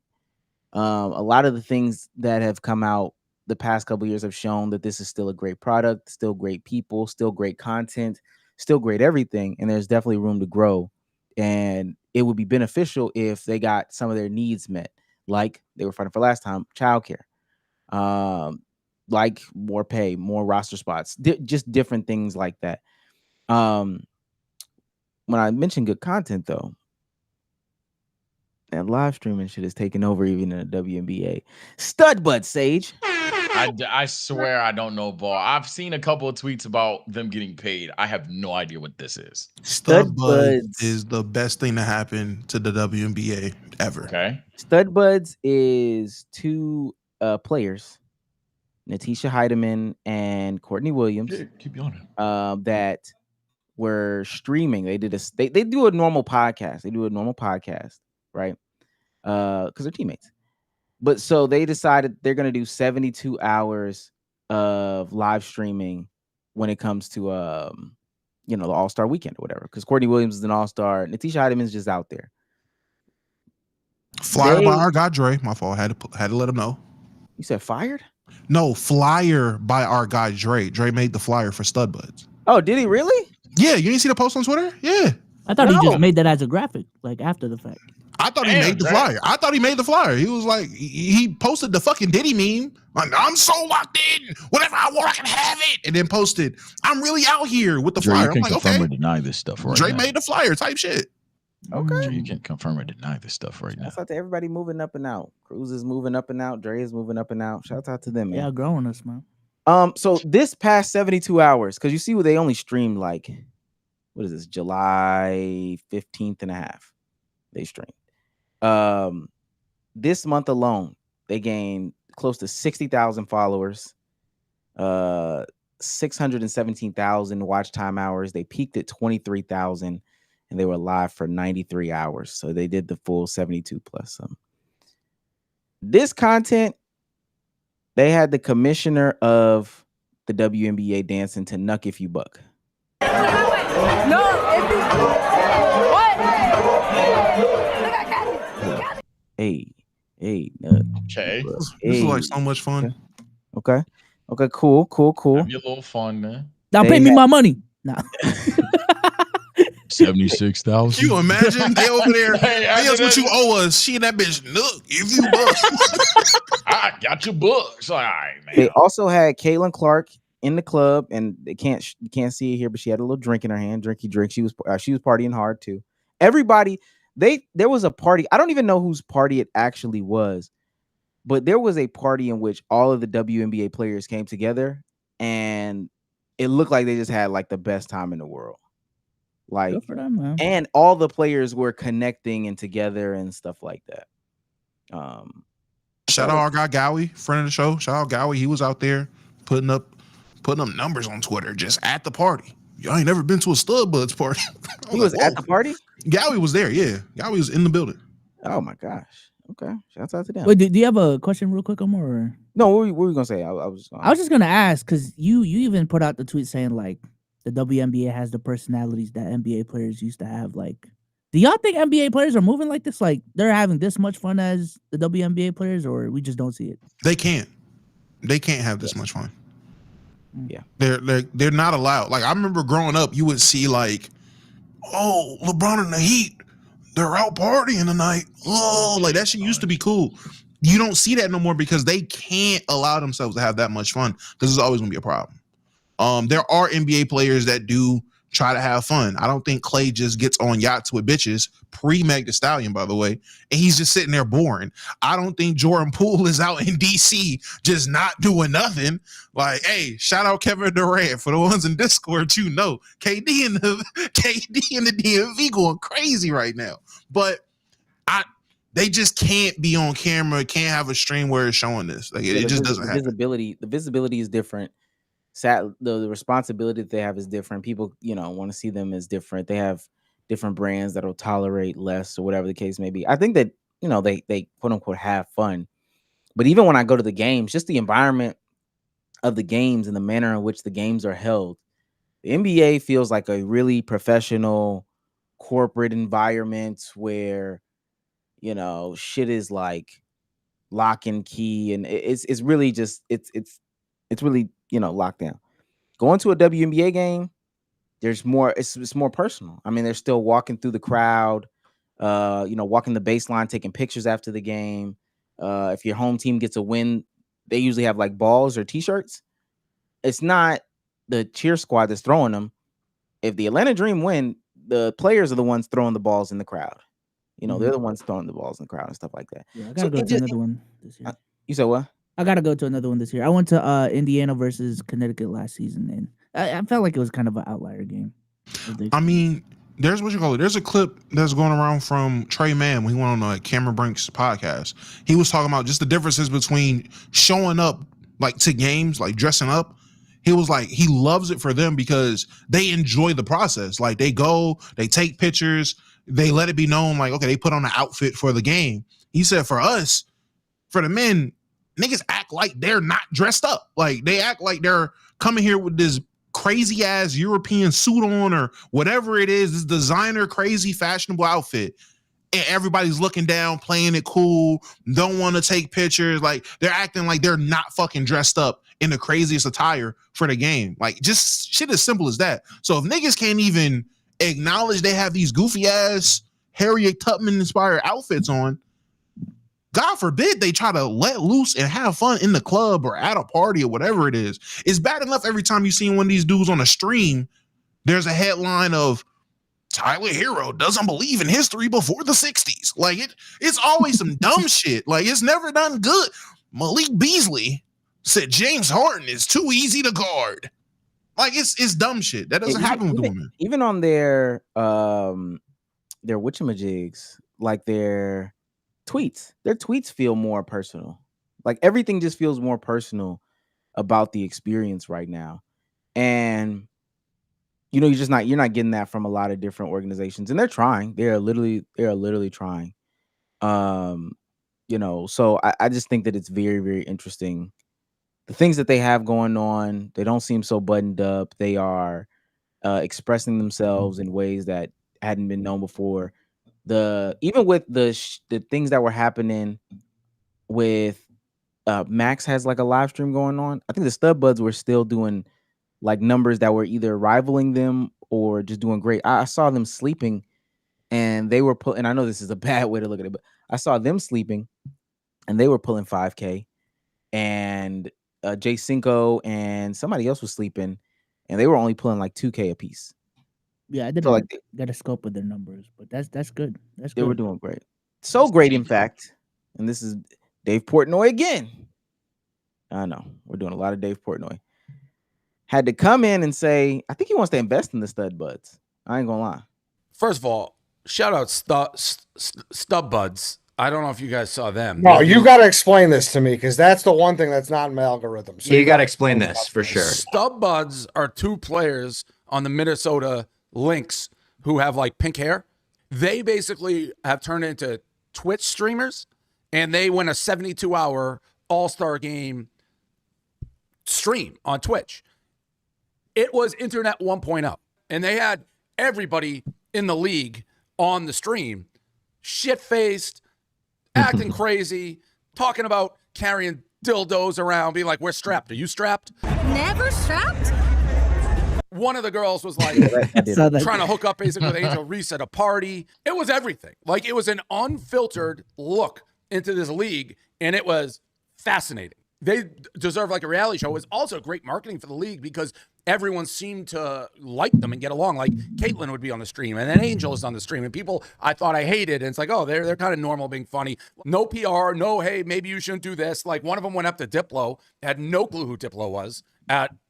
A lot of the things that have come out the past couple of years have shown that this is still a great product, still great people, still great content, still great everything, and there's definitely room to grow. And it would be beneficial if they got some of their needs met, like they were fighting for last time, childcare, like more pay, more roster spots, just different things like that. When I mentioned good content, though, and live streaming shit is taking over even in the WNBA. Stud butt, Sage. I swear I don't know ball. I've seen a couple of tweets about them getting paid. I have no idea what this is. Stud buds is the best thing to happen to the WNBA ever. Okay. Stud buds is 2 players, Natisha Heidemann and Courtney Williams. Yeah, keep going. That were streaming. They do a normal podcast. Right? Because they're teammates. But so they decided they're going to do 72 hours of live streaming when it comes to the All-Star weekend or whatever. Because Courtney Williams is an All-Star. Natisha Heidemann is just out there. Flyer by our guy Dre. My fault. Had to let him know. You said fired? No, flyer by our guy Dre. Dre made the flyer for Stud Buds. Oh, did he really? Yeah, you didn't see the post on Twitter? Yeah. I thought he just made that as a graphic, like after the fact. I thought he made the flyer. I thought he made the flyer. He was like, he posted the fucking Diddy meme. Like, I'm so locked in. Whatever I want, I can have it. And then posted, I'm really out here with the Dre, flyer. you can I'm like, confirm okay. or deny this stuff right Dre now. made the flyer type shit. Okay. Dre, you can confirm or deny this stuff right now. Shout out to everybody moving up and out. Cruz is moving up and out. Dre is moving up and out. Shout out to them, man. Yeah, growing us, man. So this past 72 hours, because you see what they only streamed like, what is this, July 15th and a half. They streamed. This month alone, they gained close to 60,000 followers, 617,000 watch time hours. They peaked at 23,000, and they were live for 93 hours. So they did the full 72 plus. This content, they had the commissioner of the WNBA dancing to Nuck If You Buck. No, what? Hey, okay. This is like so much fun. Okay, cool. Have your little fun, man. Now pay me my money. Nah. 76,000. You imagine they over there? Hey, that's what you owe us. She and that bitch. Look, if you bucks. I got your books. All right, man. They also had Caitlin Clark in the club, and you can't see it here, but she had a little drink in her hand, drinky drink. She was partying hard too. Everybody, there was a party. I don't even know whose party it actually was, but there was a party in which all of the WNBA players came together, and it looked like they just had like the best time in the world. Like, Good for them, man. and all the players were connecting and together and stuff like that. Shout out our guy Gowie, friend of the show. Shout out Gowie. He was out there putting up numbers on Twitter just at the party. Y'all ain't never been to a Stud Buds party. He was at the party? Gowie was there, yeah. Gowie was in the building. Oh my gosh. Okay. Shouts out to them. Wait, do you have a question real quick, Omar? Or? No, what were you gonna say? I was just gonna ask because you even put out the tweet saying like the WNBA has the personalities that NBA players used to have. Like, do y'all think NBA players are moving like this? Like they're having this much fun as the WNBA players, or we just don't see it? They can't have this much fun. Yeah. They're not allowed. Like I remember growing up, you would see like, oh, LeBron and the Heat, they're out partying tonight. Oh, like that shit used to be cool. You don't see that no more because they can't allow themselves to have that much fun because there's always gonna be a problem. There are NBA players that do try to have fun. I don't think Clay just gets on yachts with bitches, pre-Meg Thee Stallion, by the way, and he's just sitting there boring. I don't think Jordan Poole is out in DC just not doing nothing. Like, hey, shout out Kevin Durant for the ones in Discord, you know, KD and the DMV going crazy right now. But they just can't be on camera, can't have a stream where it's showing this. Like it just doesn't happen. The visibility is different. The responsibility that they have is different. People, want to see them as different. They have different brands that'll tolerate less or whatever the case may be. I think that, they quote unquote have fun. But even when I go to the games, just the environment of the games and the manner in which the games are held, the NBA feels like a really professional corporate environment where, shit is like lock and key. And it's really just, it's really, locked down. Going to a WNBA game, there's more, it's more personal. I mean, they're still walking through the crowd, walking the baseline, taking pictures after the game. If your home team gets a win, they usually have like balls or t-shirts. It's not the cheer squad that's throwing them. If the Atlanta Dream win, the players are the ones throwing the balls in the crowd. They're the ones throwing the balls in the crowd and stuff like that. Yeah, I gotta go to another one this year. You said what? I gotta go to another one this year. I went to Indiana versus Connecticut last season, and I felt like it was kind of an outlier game. I mean, there's There's a clip that's going around from Trey Mann when he went on Cameron Brink's podcast. He was talking about just the differences between showing up like to games, like dressing up. He was like, he loves it for them because they enjoy the process. Like they go, they take pictures, they let it be known, like, okay, they put on an outfit for the game. He said for us, for the men, niggas act like they're not dressed up. Like they act like they're coming here with this crazy ass European suit on or whatever it is, this designer, crazy, fashionable outfit. And everybody's looking down, playing it cool, don't want to take pictures. Like they're acting like they're not fucking dressed up in the craziest attire for the game. Like just shit as simple as that. So if niggas can't even acknowledge they have these goofy ass Harriet Tubman inspired outfits on, God forbid they try to let loose and have fun in the club or at a party or whatever it is. It's bad enough every time you see one of these dudes on a stream, there's a headline of Tyler Hero doesn't believe in history before the 60s. Like it's always some dumb shit. Like it's never done good. Malik Beasley said James Harden is too easy to guard. Like it's dumb shit. That doesn't happen with the women. Even on their whatchamajigs, like their tweets feel more personal. Like everything just feels more personal about the experience right now. And you're not getting that from a lot of different organizations, and they're trying. They are literally trying. So I just think that it's very, very interesting. The things that they have going on, they don't seem so buttoned up. They are expressing themselves in ways that hadn't been known before. Even with the things that were happening with Max has like a live stream going on. I think the Stud Buds were still doing like numbers that were either rivaling them or just doing great. I saw them sleeping and they were and I know this is a bad way to look at it, but I saw them sleeping and they were pulling 5K, and Jay Cinco and somebody else was sleeping and they were only pulling like 2K a piece. Yeah, I didn't get a scope of their numbers, but that's good. They were doing great. So great, in fact. And this is Dave Portnoy again. I know we're doing a lot of Dave Portnoy. Had to come in and say, I think he wants to invest in the Stud Buds. I ain't gonna lie. First of all, shout out Stub Buds. I don't know if you guys saw them. No, you got to explain this to me because that's the one thing that's not in my algorithm. So Yeah, you got to explain this for sure. Stub Buds are two players on the Minnesota Lynx who have like pink hair. They basically have turned into Twitch streamers, and they win a 72-hour All-Star Game stream on Twitch. It was Internet 1.0, and they had everybody in the league on the stream, shit-faced, acting crazy, talking about carrying dildos around, being like, we're strapped. Are you strapped? Never strapped? One of the girls was like trying to hook up basically with Angel Reese at a party. It was everything. Like, it was an unfiltered look into this league, and it was fascinating. They deserve like a reality show. It was also great marketing for the league because everyone seemed to like them and get along. Like Caitlyn would be on the stream, and then Angel is on the stream, and people I thought I hated. And it's like, oh, they're kind of normal, being funny. No PR, no, hey, maybe you shouldn't do this. Like one of them went up to Diplo, had no clue who Diplo was.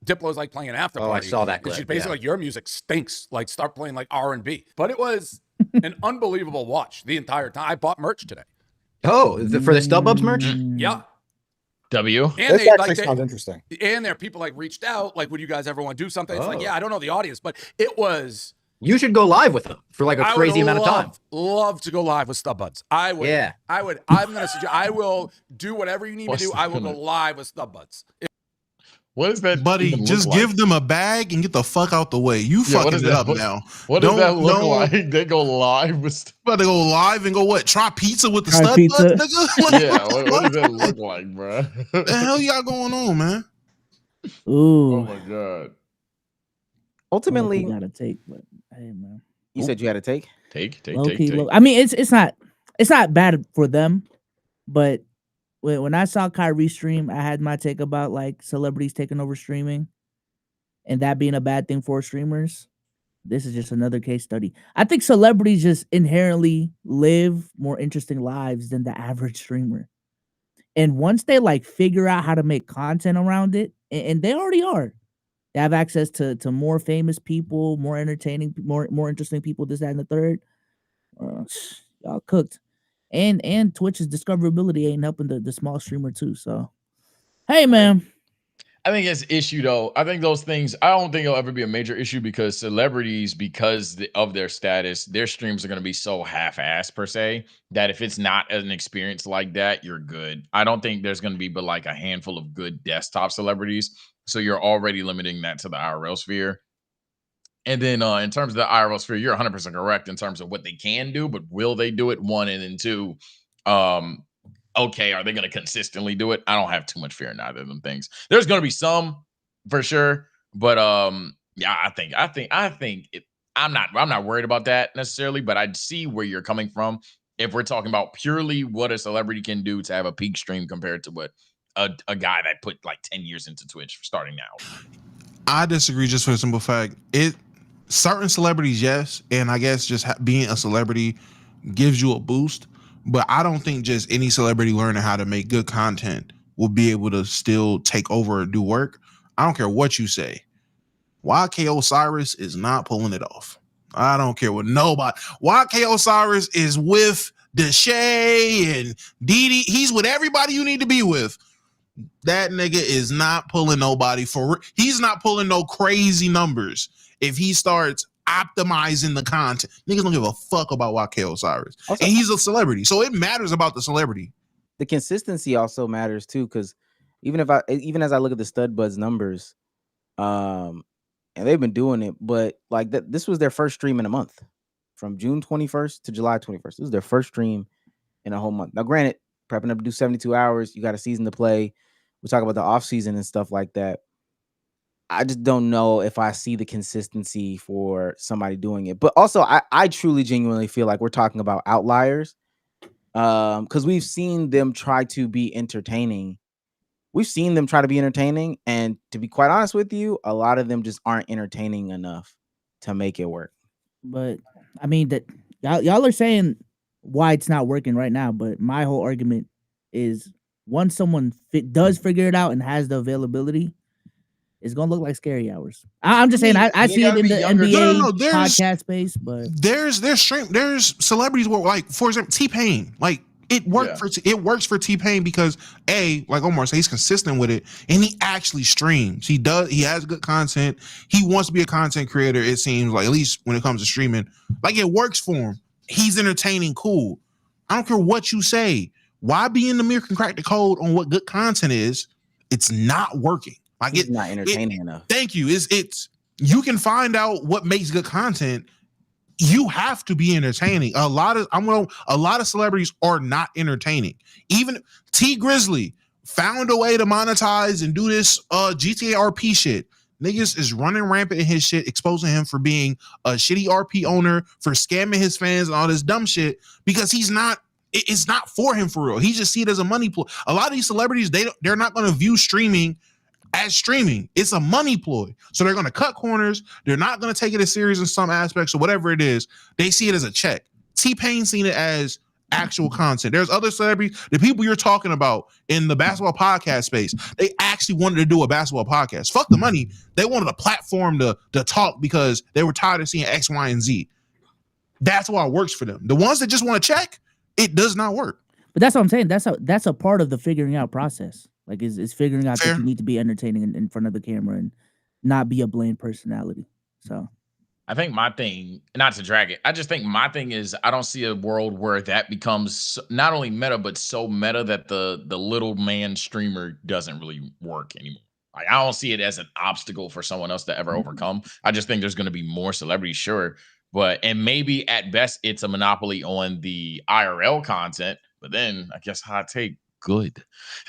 Diplo's like playing an after party. Oh, I saw that clip. She's basically like, your music stinks. Like start playing like R&B. But it was an unbelievable watch the entire time. I bought merch today. Oh, for the StubBubs merch? Yeah. W. And this actually sounds interesting. And there are people like reached out, like, would you guys ever want to do something? It's like, yeah, I don't know the audience, but it was. You should go live with them for like a crazy amount of time. Love to go live with StubBuds. I would. Yeah. I would. I'm gonna suggest. I will do whatever you need to do. I will go live with StubBuds. What is that, buddy? Just give them a bag and get the fuck out the way. You fucking it up now. What does that look like? They go live with. But they go live and go what? Try pizza with the Try stud pizza? buds, nigga. Yeah, what does that look like, bro? The hell y'all going on, man? Ooh. Oh my god. Ultimately, you gotta take, but hey, man. You said you had to take. Take. I mean, it's not bad for them, but when I saw Kyrie stream, I had my take about like celebrities taking over streaming, and that being a bad thing for streamers. This is just another case study. I think celebrities just inherently live more interesting lives than the average streamer, and once they like figure out how to make content around it, and they already are. They have access to more famous people, more entertaining, more interesting people, this, that, and the third. Y'all cooked. And Twitch's discoverability ain't helping the small streamer too. So, hey, man. I think it's issue though. I think those things, I don't think it'll ever be a major issue because celebrities, because of their status, their streams are going to be so half-assed per se that if it's not an experience like that, you're good. I don't think there's going to be but like a handful of good desktop celebrities. So you're already limiting that to the IRL sphere. And then in terms of the IRL sphere, you're 100% correct in terms of what they can do, but will they do it? One, and then two, okay, are they going to consistently do it? I don't have too much fear in either of them things. There's going to be some for sure, but yeah, I think I'm not worried about that necessarily, but I see where you're coming from. If we're talking about purely what a celebrity can do to have a peak stream compared to what a guy that put like 10 years into Twitch starting now. I disagree just for the simple fact certain celebrities, yes, and I guess just being a celebrity gives you a boost, but I don't think just any celebrity learning how to make good content will be able to still take over and do work. I don't care what you say. YK Osiris is not pulling it off. I don't care what nobody. YK Osiris is with Deshae and Didi. He's with everybody you need to be with. That nigga is not pulling nobody he's not pulling no crazy numbers. If he starts optimizing the content, niggas don't give a fuck about YK Osiris. Also, and he's a celebrity, so it matters about the celebrity. The consistency also matters too, because even as I look at the Stud Buds numbers, and they've been doing it, but like this was their first stream in a month, from June 21st to July 21st. This was their first stream in a whole month. Now, granted, prepping up to do 72 hours, you got a season to play. We talk about the off season and stuff like that. I just don't know if I see the consistency for somebody doing it. But also, I truly, genuinely feel like we're talking about outliers, because we've seen them try to be entertaining. We've seen them try to be entertaining, and to be quite honest with you, a lot of them just aren't entertaining enough to make it work. But I mean that y'all are saying why it's not working right now. But my whole argument is once someone does figure it out and has the availability, it's gonna look like Scary Hours. I'm just saying, I see it in the NBA podcast space, but there's celebrities where, like, for example, T-Pain, like it works for T-Pain because like Omar said, he's consistent with it and he actually streams. He has good content. He wants to be a content creator. It seems like, at least when it comes to streaming, like it works for him. He's entertaining, cool. I don't care what you say. YB and the Mirror can crack the code on what good content is. It's not working. Like it's not entertaining enough. Thank you. It's you can find out what makes good content. You have to be entertaining. A lot of celebrities are not entertaining. Even T Grizzly found a way to monetize and do this GTA RP shit. Niggas is running rampant in his shit, exposing him for being a shitty RP owner, for scamming his fans and all this dumb shit, because it's not for him for real. He just see it as a money ploy. A lot of these celebrities, they're not going to view streaming as streaming. It's a money ploy. So they're going to cut corners. They're not going to take it as serious in some aspects or whatever it is. They see it as a check. T-Pain seen it as actual content. There's other celebrities, the people you're talking about in the basketball podcast space, they actually wanted to do a basketball podcast. Fuck the money. They wanted a platform to talk because they were tired of seeing X, Y, and Z. That's why it works for them. The ones that just want to check, it does not work. But that's what I'm saying. That's a part of the figuring out process. Like, is figuring out that you need to be entertaining in front of the camera and not be a bland personality. So I think my thing, not to drag it, I just think my thing is I don't see a world where that becomes not only meta, but so meta that the little man streamer doesn't really work anymore. Like, I don't see it as an obstacle for someone else to ever overcome. I just think there's going to be more celebrities, sure. And maybe at best it's a monopoly on the IRL content, but then I guess hot take, good.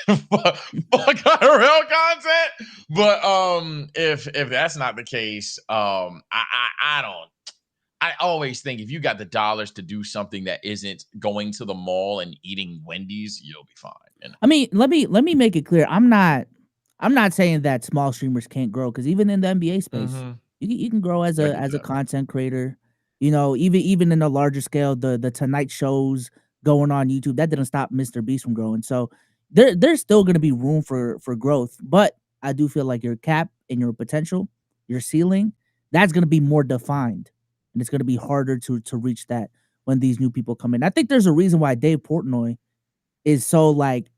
Fuck IRL content. But if that's not the case, I always think if you got the dollars to do something that isn't going to the mall and eating Wendy's, you'll be fine. And I mean, let me make it clear. I'm not saying that small streamers can't grow, because even in the NBA space, you can grow as a content creator. You know, even in a larger scale, the Tonight shows going on YouTube, that didn't stop Mr. Beast from growing. So there's still going to be room for growth. But I do feel like your cap and your potential, your ceiling, that's going to be more defined. And it's going to be harder to reach that when these new people come in. I think there's a reason why Dave Portnoy is so like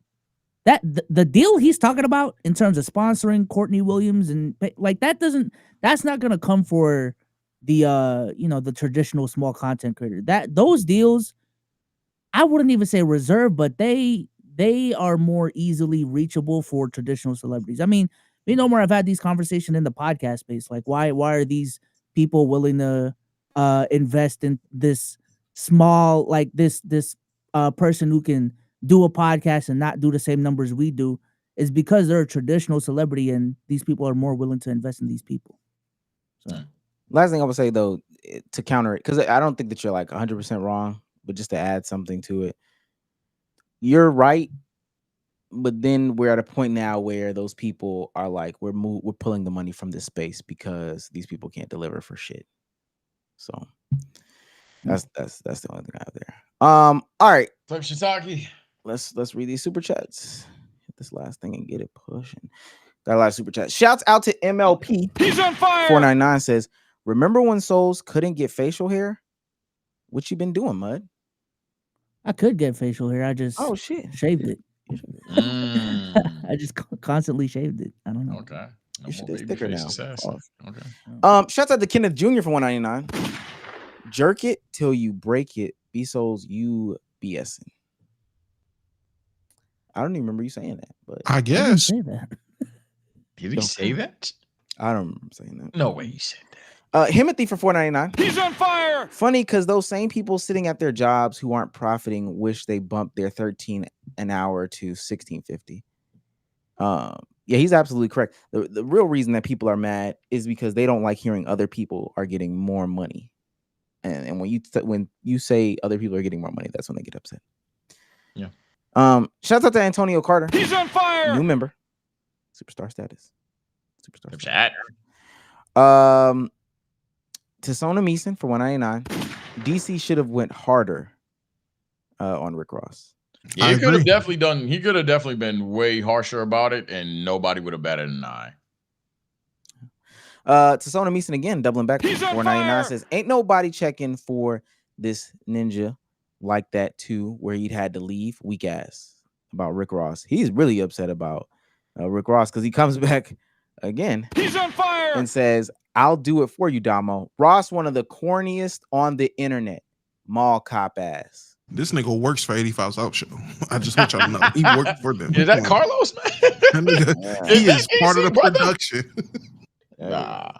that. The deal he's talking about in terms of sponsoring Courtney Williams and like that's not going to come for the the traditional small content creator. Those deals, I wouldn't even say reserved, but they are more easily reachable for traditional celebrities. I mean, Omar, I've had these conversations in the podcast space. Like, why are these people willing to invest in this small, like this person who can do a podcast and not do the same numbers we do? Is because they're a traditional celebrity and these people are more willing to invest in these people. So. Last thing I would say, though, to counter it, because I don't think that you're like 100% wrong, but just to add something to it, you're right. But then we're at a point now where those people are like, we're pulling the money from this space because these people can't deliver for shit. So that's the only thing I have there. All right. Let's read these super chats. Hit this last thing and get it pushing. Got a lot of super chats. Shouts out to MLP. He's on fire. 499 says, remember when souls couldn't get facial hair? What you been doing, Mud? I could get facial hair. I just shaved it. I just constantly shaved it. I don't know. Okay. You should get thicker now. Okay. Shouts out to Kenneth Jr. for 199. Jerk it till you break it. B souls, you BSing. I don't even remember you saying that, but I guess. Say that. Did he say that? I don't remember saying that. No way you said that. Himothy for 499. He's on fire. Funny, because those same people sitting at their jobs who aren't profiting wish they bumped their 13 an hour to 16.50. Yeah, he's absolutely correct. The real reason that people are mad is because they don't like hearing other people are getting more money. And when you say other people are getting more money, that's when they get upset. Yeah. Shout out to Antonio Carter. He's on fire. New member. Superstar status. Superstar chat. To Sona Meeson for 199. DC should have went harder on Rick Ross. Yeah, he could have definitely been way harsher about it, and nobody would have batted an eye. Tasona Meeson again, doubling back. 499 says, ain't nobody checking for this ninja like that too, where he'd had to leave. Weak ass about Rick Ross. He's really upset about Rick Ross because he comes back again. He's on fire and says, I'll do it for you, Damo. Ross, one of the corniest on the internet. Mall cop ass. This nigga works for 85 South Show. I just want y'all to know. He worked for them. Is that Carlos, man? He is part of the production. Nah.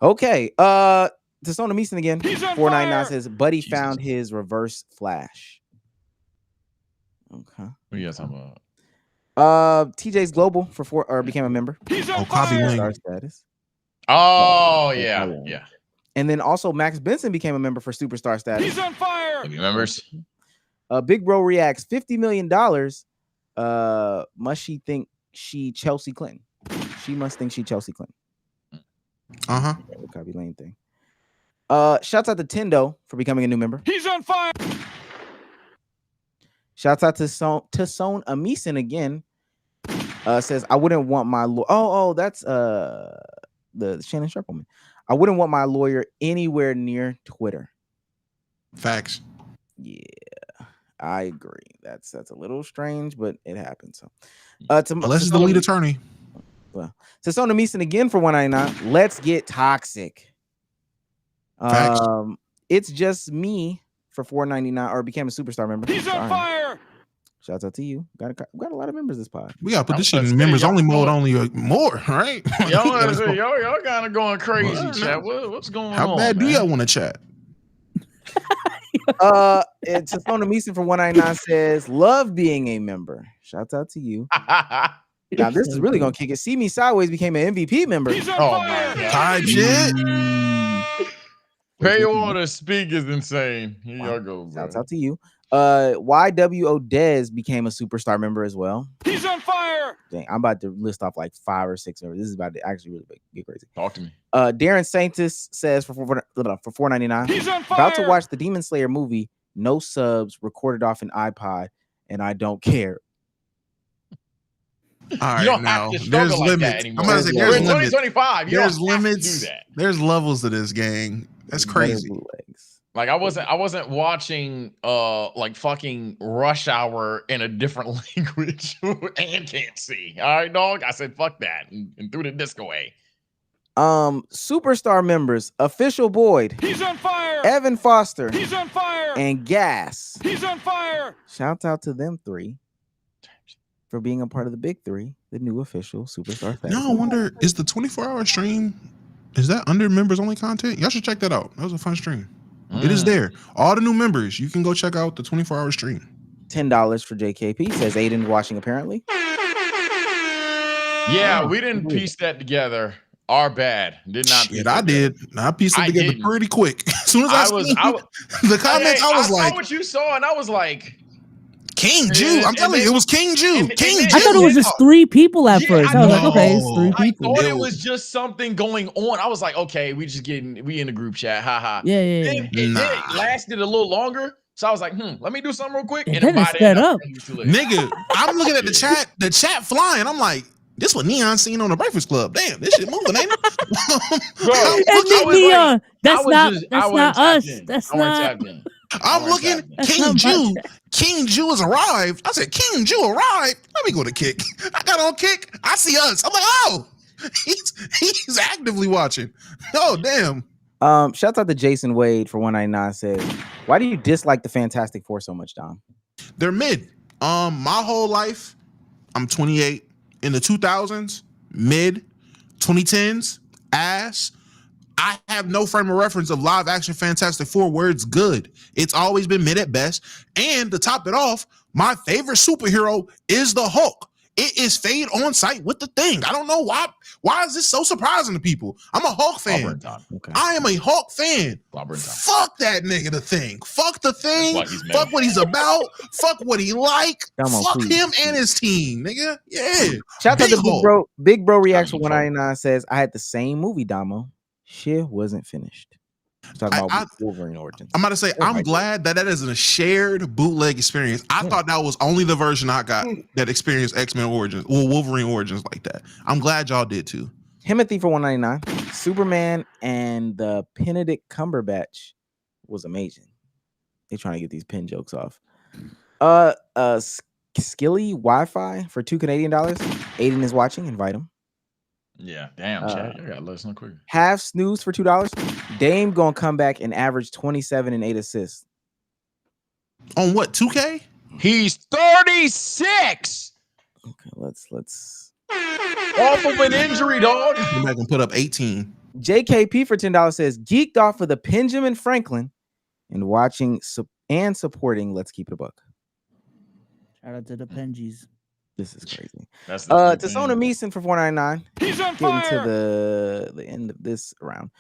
Okay. Tasona Meeson again. 499 says, Buddy Jesus. found his reverse flash. Okay. What are you guys talking about? TJ's Global became a member. Star status. Oh, yeah. And then also Max Benson became a member for Superstar status. He's on fire. Members. Big Bro reacts, $50 million. Must she think she Chelsea Clinton? She must think she Chelsea Clinton. Uh-huh. Copy Lane thing. Shouts out to Tendo for becoming a new member. He's on fire. Shouts out to Tasone Amison again. Says, I wouldn't want my that's the Shannon Sharpe woman. I wouldn't want my lawyer anywhere near Twitter. Facts. Yeah, I agree. That's a little strange, but it happens. So, unless it's the lead attorney. Well, Tasona Meeson again for 199. Let's get toxic. Facts. It's just me for 499 or became a superstar member. He's on fire. Shouts out to you. Got a lot of members this pod. We got to put this shit in members only mode, only more, right? Y'all kind of going crazy, chat. What's going on? How bad do y'all want to chat? And Tasona Meeson for 199 says, love being a member. Shouts out to you. Now this is really gonna kick it. See Me Sideways became an MVP member. Oh my god. Type shit. Pay all to speak is insane. Here y'all go, bro. Shouts out to you. YWO Dez became a superstar member as well. He's on fire. Dang, I'm about to list off like 5 or 6 members. This is about to actually really get crazy. Talk to me. Darren Saintis says for $4.99. He's on fire. About to watch the Demon Slayer movie. No subs, recorded off an iPod, and I don't care. All right, you don't now have to there's like limits. that anymore. I'm gonna say there's limits. 2025. There's limits. There's levels to this, gang. That's crazy. Like I wasn't watching like fucking Rush Hour in a different language and can't see. All right, dog. I said fuck that and threw the disc away. Superstar members: Official Boyd. He's on fire. Evan Foster. He's on fire. And Gas. He's on fire. Shout out to them 3 for being a part of the big 3, the new official Superstar status. No, I wonder, is the 24-hour stream, is that under members only content? Y'all should check that out. That was a fun stream. It is there. All the new members, you can go check out the 24-hour stream. $10 for JKP, says Aiden watching apparently. Yeah, we didn't piece that together. Our bad. Did not. Shit, I did. I pieced it together pretty quick. As soon as I seen the comments, I was I like, saw what you saw, and I was like, King Jew. I'm telling you, it was King Jew. King Jew. I thought it was just 3 people at first. I was like, okay, it's 3 people. I thought it was just something going on. I was like, okay, we in the group chat. Haha. Yeah. Then it lasted a little longer. So I was like, let me do something real quick. And then it sped up. Nigga, I'm looking at the chat flying. I'm like, this what Neon seen on the Breakfast Club. Damn, this shit moving, ain't it? Neon. That's not us. That's not. I'm looking. King Jew. King Jew has arrived. I said, King Jew arrived. Let me go to Kick. I got on Kick. I see us. I'm like, oh, he's actively watching. Oh, damn. Shouts out to Jason Wade for 199 says, why do you dislike the Fantastic Four so much, Dom? They're mid. My whole life, I'm 28. In the 2000s, mid, 2010s, ass. I have no frame of reference of live action Fantastic Four where it's good. It's always been mid at best. And to top it off, my favorite superhero is the Hulk. It is Fade on site with the Thing. I don't know why. Why is this so surprising to people? I'm a Hulk fan. Okay. I am a Hulk fan. Fuck that nigga, the Thing. Fuck the Thing. Fuck what he's about. Fuck what he like. Fuck him and his team, nigga. Yeah. Shout out to Big Bro Reaction 199 says, I had the same movie, Damo. Shit wasn't finished. Talking about Wolverine Origins. I'm about to say, I'm glad that is a shared bootleg experience. I thought that was only the version I got that experienced X-Men Origins or Wolverine Origins like that. I'm glad y'all did too. Timothy for $199. Superman and the Benedict Cumberbatch was amazing. They're trying to get these pin jokes off. Skilly Wi-Fi for $2 Canadian. Aiden is watching. Invite him. Yeah, damn, Chad. You gotta let us know quicker. Half snooze for $2. Dame gonna come back and average 27 and 8 assists. On what, 2K? He's 36. Okay, let's off of an injury, dog. Come back and put up 18. JKP for $10 says geeked off of the Benjamin Franklin and watching and supporting Let's Keep It a Buck. Shout out to the Penjies. This is crazy. That's Tasona Meeson for $4.99. He's on Getting fire. to the end of this round.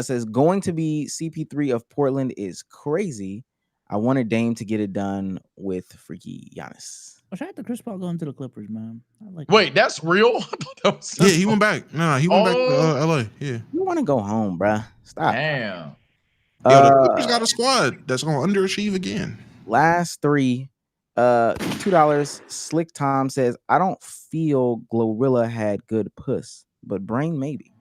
Says going to be CP3 of Portland is crazy. I wanted Dame to get it done with freaky Giannis. Oh, shout out to Chris Paul going to the Clippers, man. I like Wait, that's real? I thought that was Yeah, he went back. No, he went back to LA. Yeah. You want to go home, bruh. Stop. Damn. Yo, the Clippers got a squad that's gonna underachieve again. Last three. $2. Slick Tom says, I don't feel Glorilla had good puss, but Brain maybe.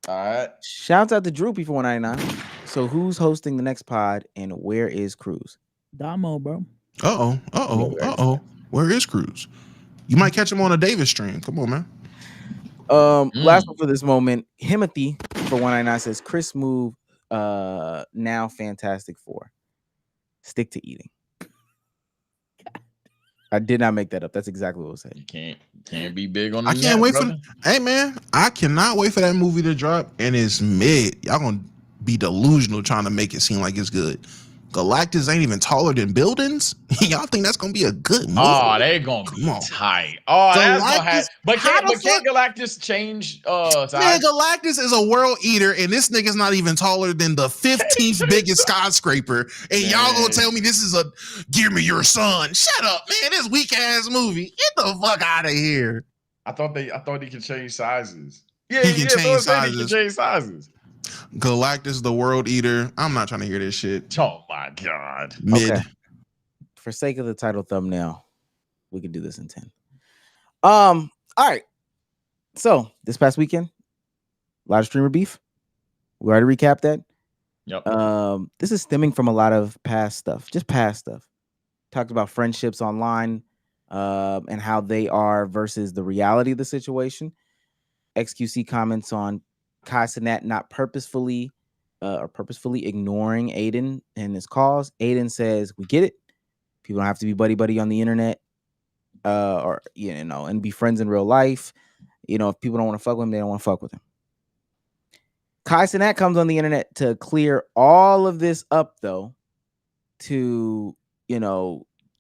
All right. Shouts out to Droopy for $199. So who's hosting the next pod and where is Cruz? Damo, bro. Where is Cruz? You might catch him on a Davis stream. Come on, man. Last one for this moment. Himothy for $199 says Chris move now Fantastic Four. Stick to eating. I did not make that up. That's exactly what I was saying. You can't be big on the I can't wait brother. Hey man, I cannot wait for that movie to drop, and it's mid. Y'all gonna be delusional trying to make it seem like it's good. Galactus ain't even taller than buildings. Y'all think that's gonna be a good movie? Oh, they gonna be tight. Oh, that's gonna happen. But can't Galactus change? Size? Man, Galactus is a world eater, and this nigga's not even taller than the 15th biggest skyscraper. And y'all gonna tell me this is a give me your son? Shut up, man! This weak ass movie. Get the fuck out of here. I thought he could change sizes. He can change sizes. He can change sizes. Galactus, the world eater. I'm not trying to hear this shit. Oh my god. Mid. Okay. For sake of the title thumbnail, we could do this in 10. All right. So this past weekend, a lot of streamer beef. We already recapped that. Yep. This is stemming from a lot of past stuff. Just past stuff. Talked about friendships online, and how they are versus the reality of the situation. XQC comments on Cenat not purposefully ignoring Aiden and his calls. Aiden says, we get it. People don't have to be buddy on the internet, or and be friends in real life. If people don't want to fuck with him, they don't want to fuck with him. Cenat comes on the internet to clear all of this up, though, to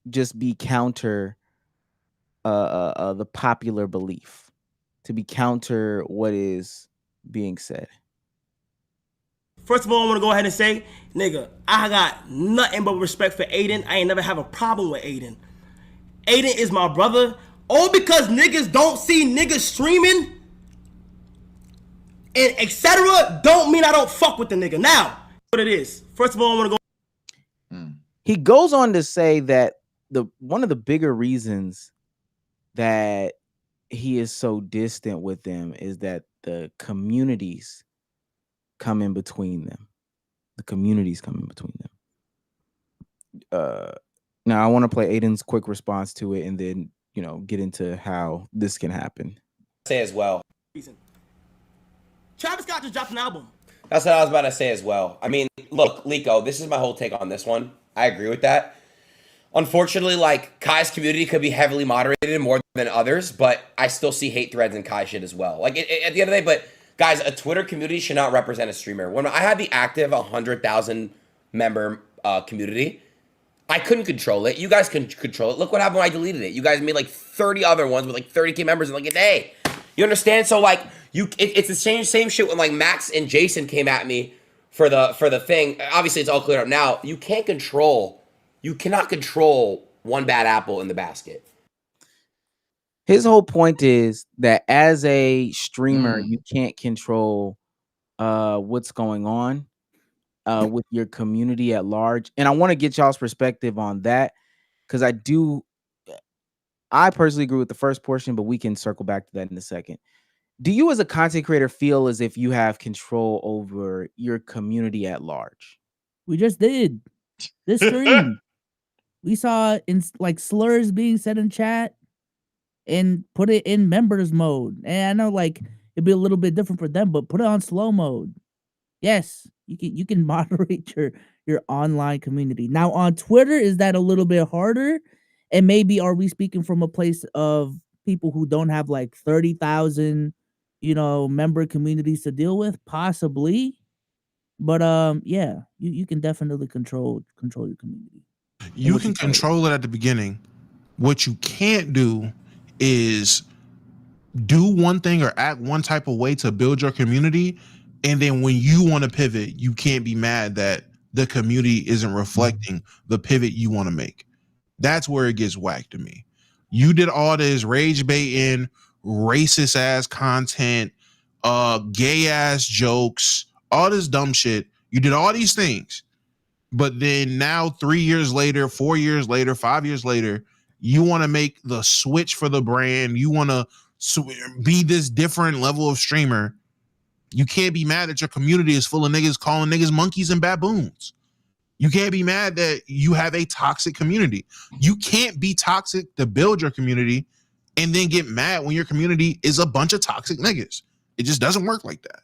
just be counter the popular belief, to be counter what is being said. First of all, I want to go ahead and say, nigga, I got nothing but respect for Aiden. I ain't never have a problem with Aiden. Aiden is my brother. All because niggas don't see niggas streaming and etc. don't mean I don't fuck with the nigga. Now, what it is. First of all, I want to go. He goes on to say that one of the bigger reasons that he is so distant with them is that the communities come in between them. Now I want to play Aiden's quick response to it and then, get into how this can happen. Say as well. Travis Scott just dropped an album. That's what I was about to say as well. I mean, look, Lico, this is my whole take on this one. I agree with that. Unfortunately, Kai's community could be heavily moderated more than others, but I still see hate threads in Kai shit as well. At the end of the day, but guys, a Twitter community should not represent a streamer. When I had the active 100,000 member community, I couldn't control it. You guys can control it. Look what happened when I deleted it. You guys made 30 other ones with 30K members in a day. You understand? So it's the same shit when Max and Jason came at me for the thing. Obviously, it's all cleared up now. You cannot control one bad apple in the basket. His whole point is that as a streamer, you can't control what's going on with your community at large. And I want to get y'all's perspective on that, because I do I personally agree with the first portion, but we can circle back to that in a second. Do you as a content creator feel as if you have control over your community at large? We just did this stream. We saw like slurs being said in chat and put it in members mode. And I know like it'd be a little bit different for them, but put it on slow mode. Yes, you can moderate your online community. Now on Twitter, is that a little bit harder? And maybe are we speaking from a place of people who don't have like 30,000, member communities to deal with? Possibly. But yeah, you can definitely control your community. You can control it at the beginning. What you can't do is do one thing or act one type of way to build your community, and then when you want to pivot, you can't be mad that the community isn't reflecting the pivot you want to make. That's where it gets whacked to me. You did all this rage baiting, racist ass content, gay ass jokes, all this dumb shit. You did all these things. But then now 3 years later, 4 years later, 5 years later, you want to make the switch for the brand. You want to be this different level of streamer. You can't be mad that your community is full of niggas calling niggas monkeys and baboons. You can't be mad that you have a toxic community. You can't be toxic to build your community and then get mad when your community is a bunch of toxic niggas. It just doesn't work like that.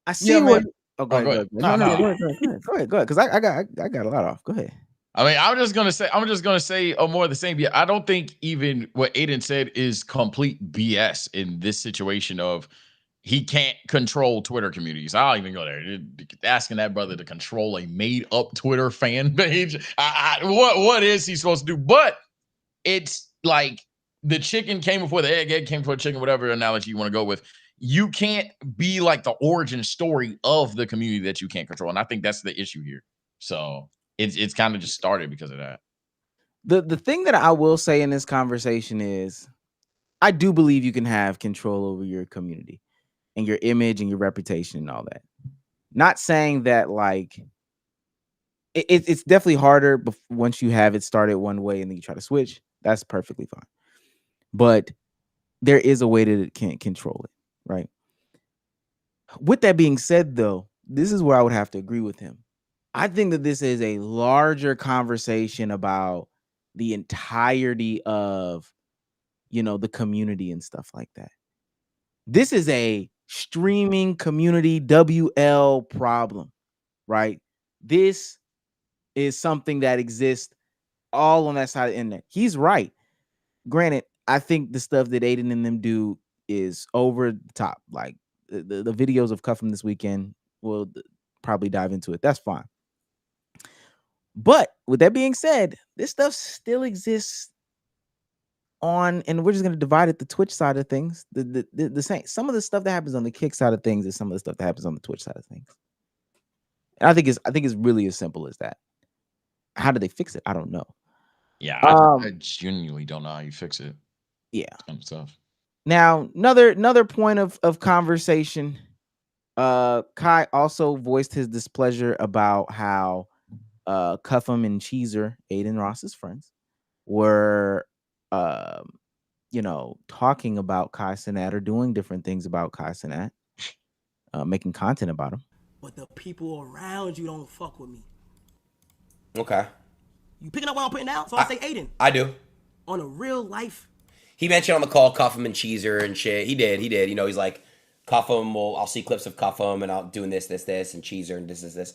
I see what. Oh, go ahead. Go ahead. Because I got a lot off. Go ahead. I mean, I'm just gonna say more of the same. Yeah, I don't think even what Aiden said is complete BS in this situation of he can't control Twitter communities. I'll even go there. Asking that brother to control a made-up Twitter fan page. What is he supposed to do? But it's like the chicken came before the egg came before the chicken, whatever analogy you want to go with. You can't be like the origin story of the community that you can't control. And I think that's the issue here. So it's kind of just started because of that. The thing that I will say in this conversation is I do believe you can have control over your community and your image and your reputation and all that. Not saying that like it's definitely harder once you have it started one way and then you try to switch. That's perfectly fine. But there is a way that it can't control it, right? With that being said, though, this is where I would have to agree with him. I think that this is a larger conversation about the entirety of, the community and stuff like that. This is a streaming community WL problem, right? This is something that exists all on that side of the internet. He's right. Granted, I think the stuff that Aiden and them do is over the top. Like the videos of Cuff 'em this weekend, we'll probably dive into it. That's fine. But with that being said, this stuff still exists on, and we're just going to divide it the Twitch side of things. The same. Some of the stuff that happens on the Kick side of things is some of the stuff that happens on the Twitch side of things. And I think it's really as simple as that. How do they fix it? I don't know. Yeah, I genuinely don't know how you fix it. Yeah. Kind of stuff. Now, another point of conversation. Kai also voiced his displeasure about how Cuff 'em and Cheezer, Aiden Ross's friends, were talking about Kai Cenat or doing different things about Kai Cenat, making content about him. But the people around you don't fuck with me. Okay. You picking up what I'm putting out? So I say Aiden. I do. On a real life. He mentioned on the call Cuff 'em and Cheezer and shit. He did. He's like, Cuff 'em, I'll see clips of Cuff 'em and I'll doing this, and Cheezer and this.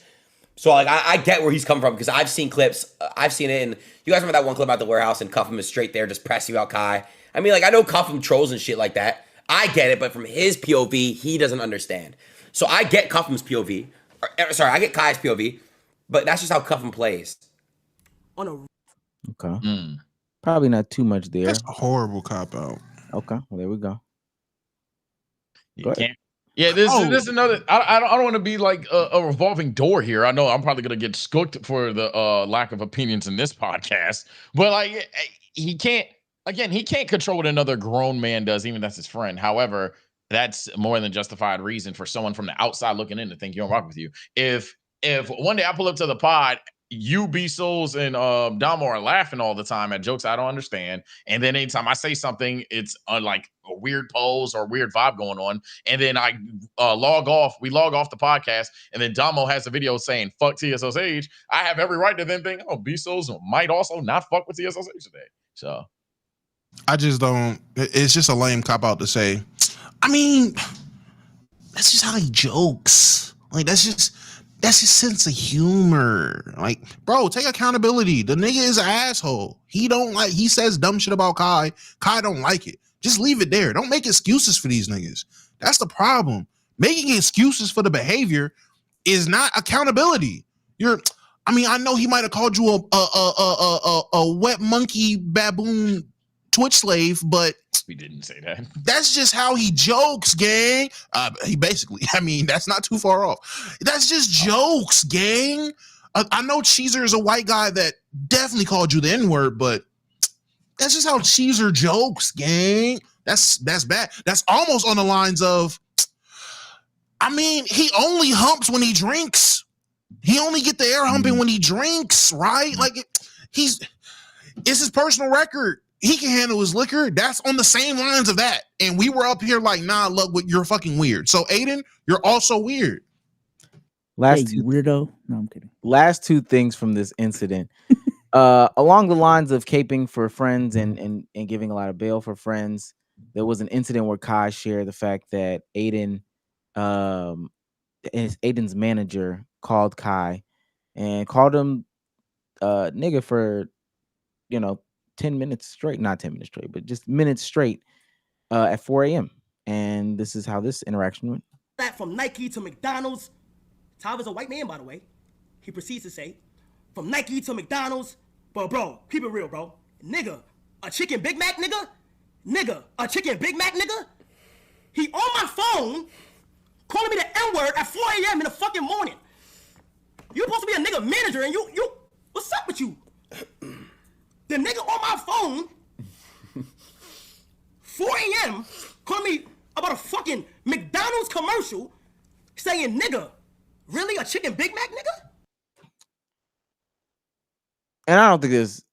So like I get where he's coming from because I've seen clips. I've seen it, and you guys remember that one clip about the warehouse and Cuff 'em is straight there just pressing about Kai. I mean, like I know Cuff 'em trolls and shit like that. I get it, but from his POV, he doesn't understand. So I get Cuff 'em's POV. I get Kai's POV, but that's just how Cuff 'em plays. Okay. Probably not too much there. That's a horrible cop out. Okay. Well, there we go. You can't. Yeah, this is another. I don't want to be like a revolving door here. I know I'm probably gonna get skooked for the lack of opinions in this podcast, but like he can't. Again, he can't control what another grown man does, even if that's his friend. However, that's more than justified reason for someone from the outside looking in to think he don't rock with you. If one day I pull up to the pod you, B Souls, and Damo are laughing all the time at jokes I don't understand. And then anytime I say something, it's like a weird pose or weird vibe going on. And then I log off the podcast, and then Damo has a video saying fuck TSOH. I have every right to then think, oh, B Souls might also not fuck with TSOH today. So I just don't. It's just a lame cop out to say. I mean, that's just how he jokes. Like that's just his sense of humor. Like, bro, take accountability. The nigga is an asshole. He says dumb shit about Kai. Kai don't like it. Just leave it there. Don't make excuses for these niggas. That's the problem. Making excuses for the behavior is not accountability. I know he might have called you a wet monkey baboon Twitch slave, but we didn't say that. That's just how he jokes, gang. He basically, that's not too far off. That's just jokes, gang. I know Cheezer is a white guy that definitely called you the N-word, but that's just how Cheezer jokes, gang. That's bad. That's almost on the lines of, he only humps when he drinks. He only get the air humping when he drinks, right? Like it's his personal record. He can handle his liquor. That's on the same lines of that. And we were up here like, nah, look, you're fucking weird. So Aiden, you're also weird. Weirdo. No, I'm kidding. Last two things from this incident. Along the lines of caping for friends and giving a lot of bail for friends, there was an incident where Kai shared the fact that Aiden, Aiden's manager called Kai and called him nigga for, 10 minutes straight, not 10 minutes straight, but just minutes straight at 4 a.m. And this is how this interaction went. That from Nike to McDonald's. Tav is a white man, by the way. He proceeds to say, from Nike to McDonald's. But bro, keep it real, bro. Nigga, a chicken Big Mac, nigga? Nigga, a chicken Big Mac, nigga? He on my phone calling me the N-word at 4 a.m. in the fucking morning. You supposed to be a nigga manager and you, what's up with you? The nigga on my phone, 4 a.m., calling me about a fucking McDonald's commercial saying, nigga, really a chicken Big Mac, nigga? And I don't think there's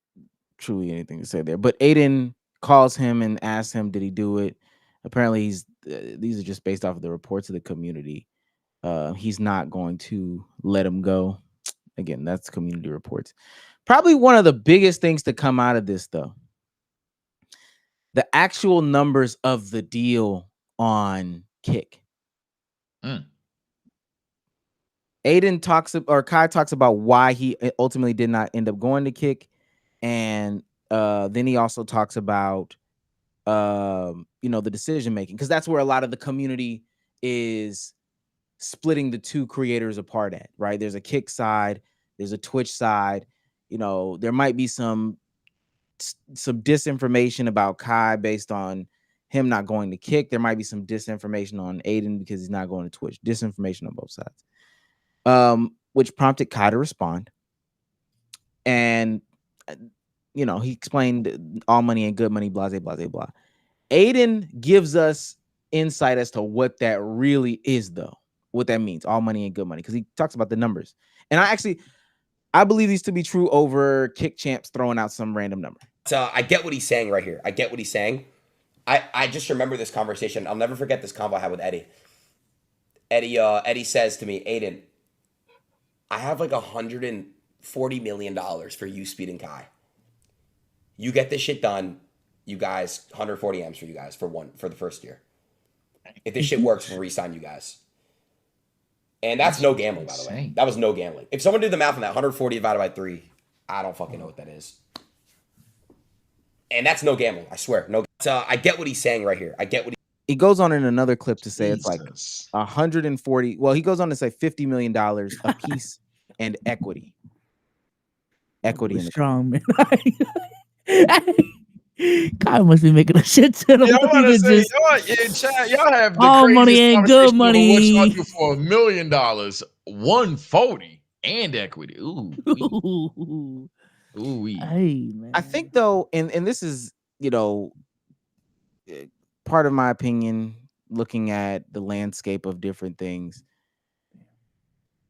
truly anything to say there, but Aiden calls him and asks him, did he do it? Apparently, these are just based off of the reports of the community. He's not going to let him go. Again, that's community reports. Probably one of the biggest things to come out of this, though, the actual numbers of the deal on Kick. Aiden Kai talks about why he ultimately did not end up going to Kick, and then he also talks about the decision making, because that's where a lot of the community is splitting the two creators apart at, right? There's a Kick side, there's a Twitch side. There might be some disinformation about Kai based on him not going to Kick. There might be some disinformation on Aiden because he's not going to Twitch. Disinformation on both sides, which prompted Kai to respond. And, he explained all money ain't good money, blah, blah, blah, blah. Aiden gives us insight as to what that really is, though, what that means. All money ain't good money, because he talks about the numbers. And I believe these to be true over Kick Champs throwing out some random number. So I get what he's saying right here. I get what he's saying. I just remember this conversation. I'll never forget this convo I had with Eddie. Eddie says to me, Aiden, I have like $140 million for you, Speed, and Kai. You get this shit done, you guys, 140 M's for you guys for the first year. If this shit works, we'll re-sign you guys. And that's no gambling, by the way. That was no gambling. If someone did the math on that, 140 divided by 3, I don't fucking know what that is. And that's no gambling, I swear. No. So I get what he's saying right here. I get what he goes on in another clip to say it's like 140. Well, he goes on to say $50 million a piece and equity. Equity in the strong man. Kai must be making a shit ton of y'all money. Y'all have the all money ain't good money. What y'all do for $1 million, 140 and equity. Ooh. Hey, man. I think though, and this is part of my opinion, looking at the landscape of different things.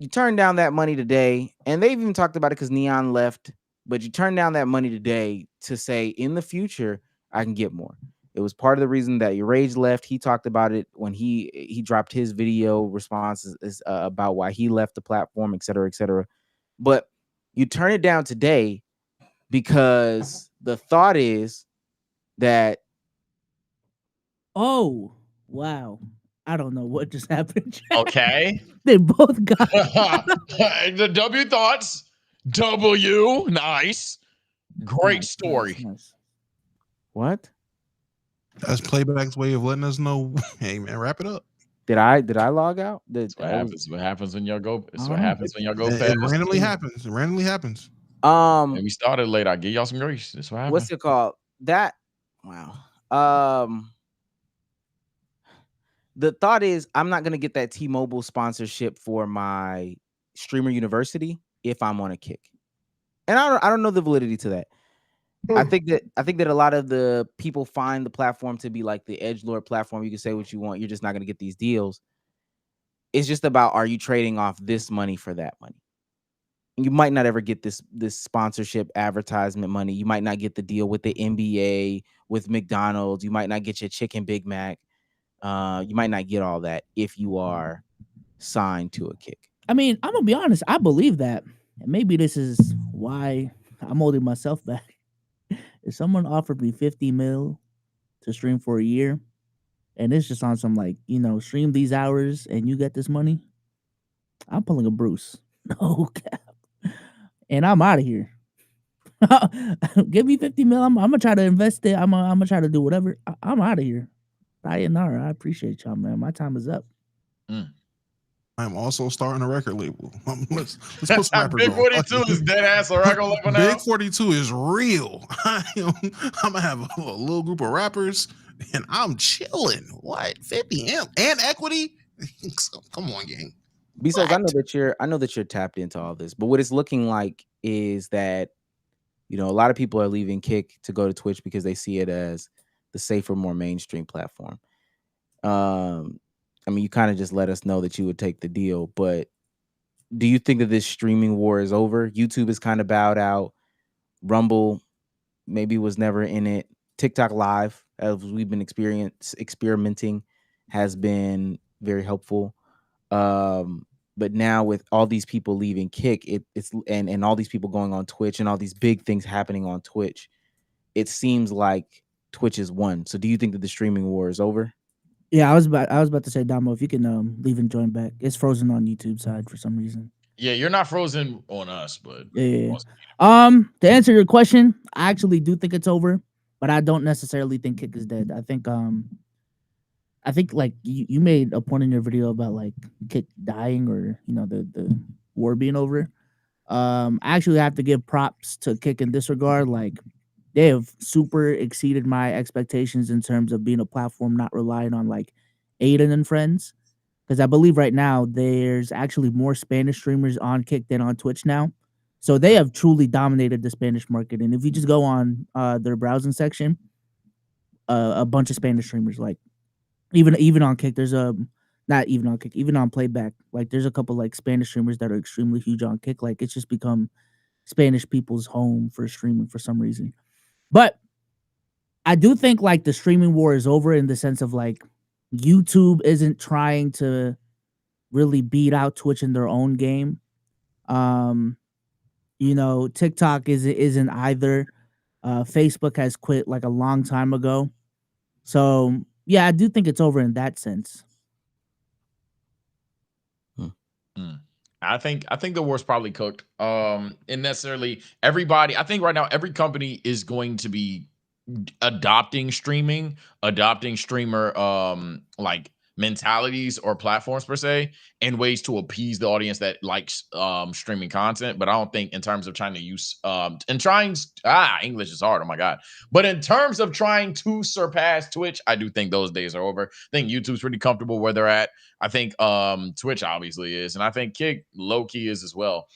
you turned down that money today, and they've even talked about it because Neon left, but you turned down that money today to say in the future I can get more. It was part of the reason that your Rage left. He talked about it when he dropped his video responses about why he left the platform, et cetera, et cetera. But you turn it down today because the thought is that. Oh, wow. I don't know what just happened. Okay. They both got the W thoughts. W. Nice. Great story. Nice. What? That's Playback's way of letting us know. Hey man, wrap it up. Did I log out? What happens when y'all go? It's what Uh-huh. happens when y'all go It fast. randomly happens. It randomly happens. And we started late. I give y'all some grace. That's what happened. What's it called? That wow. The thought is I'm not gonna get that T-Mobile sponsorship for my streamer university if I'm on a Kick, and I don't know the validity to that. I think that a lot of the people find the platform to be like the edgelord platform. You can say what you want. You're just not gonna get these deals. It's just about, are you trading off this money for that money? You might not ever get this sponsorship advertisement money. You might not get the deal with the NBA, with McDonald's. You might not get your chicken Big Mac. You might not get all that if you are signed to a Kick. I mean, I'm gonna be honest. I believe that, and maybe this is why I'm holding myself back. If someone offered me 50 mil to stream for a year, and it's just on some like, stream these hours and you get this money, I'm pulling a Bruce. No cap, and I'm out of here. Give me 50 mil. I'm gonna try to invest it. I'm gonna try to do whatever. I'm out of here. Sayonara. I appreciate y'all, man. My time is up. I'm also starting a record label. Let's put some rappers Big on. 42 is dead ass a record label now. Big 42 is real. I'm gonna have a little group of rappers, and I'm chilling. What 50 M and equity? Come on, gang. Besides, I know that you're tapped into all this, but what it's looking like is that a lot of people are leaving Kick to go to Twitch because they see it as the safer, more mainstream platform. I mean, you kind of just let us know that you would take the deal, but do you think that this streaming war is over? YouTube is kind of bowed out. Rumble maybe was never in it. TikTok Live, as we've been experimenting, has been very helpful. But now with all these people leaving Kick, it's all these people going on Twitch and all these big things happening on Twitch, it seems like Twitch is won. So do you think that the streaming war is over? Yeah, I was about to say, Damo, if you can leave and join back. It's frozen on YouTube side for some reason. Yeah, you're not frozen on us, but yeah. To answer your question, I actually do think it's over, but I don't necessarily think Kick is dead. I think like you made a point in your video about like Kick dying or the war being over. I actually have to give props to Kick in this regard. Like, they have super exceeded my expectations in terms of being a platform not relying on like Aiden and friends. Because I believe right now there's actually more Spanish streamers on Kick than on Twitch now. So they have truly dominated the Spanish market. And if you just go on their browsing section, a bunch of Spanish streamers, like even on Kick, there's not even on Kick, even on Playback, like there's a couple like Spanish streamers that are extremely huge on Kick. Like it's just become Spanish people's home for streaming for some reason. But I do think like the streaming war is over in the sense of like YouTube isn't trying to really beat out Twitch in their own game. TikTok isn't either. Facebook has quit like a long time ago. So yeah, I do think it's over in that sense. I think the war's probably cooked. And necessarily everybody, I think right now every company is going to be adopting streamer like mentalities or platforms per se, and ways to appease the audience that likes streaming content. But I don't think in terms of trying to use English is hard, oh my god. But in terms of trying to surpass Twitch, I do think those days are over. I think YouTube's pretty comfortable where they're at. I think Twitch obviously is, and I think Kick low-key is as well.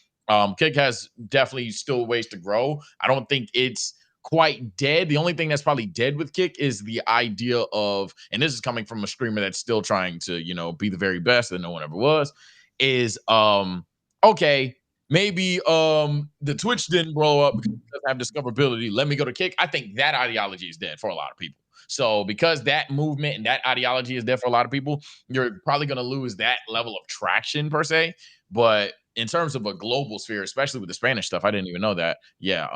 Kick has definitely still ways to grow. I don't think it's quite dead. The only thing that's probably dead with Kick is the idea of, and this is coming from a streamer that's still trying to, be the very best that no one ever was, is okay, maybe the Twitch didn't blow up because it doesn't have discoverability. Let me go to Kick. I think that ideology is dead for a lot of people. So because that movement and that ideology is dead for a lot of people, you're probably going to lose that level of traction per se. But in terms of a global sphere, especially with the Spanish stuff, I didn't even know that. Yeah,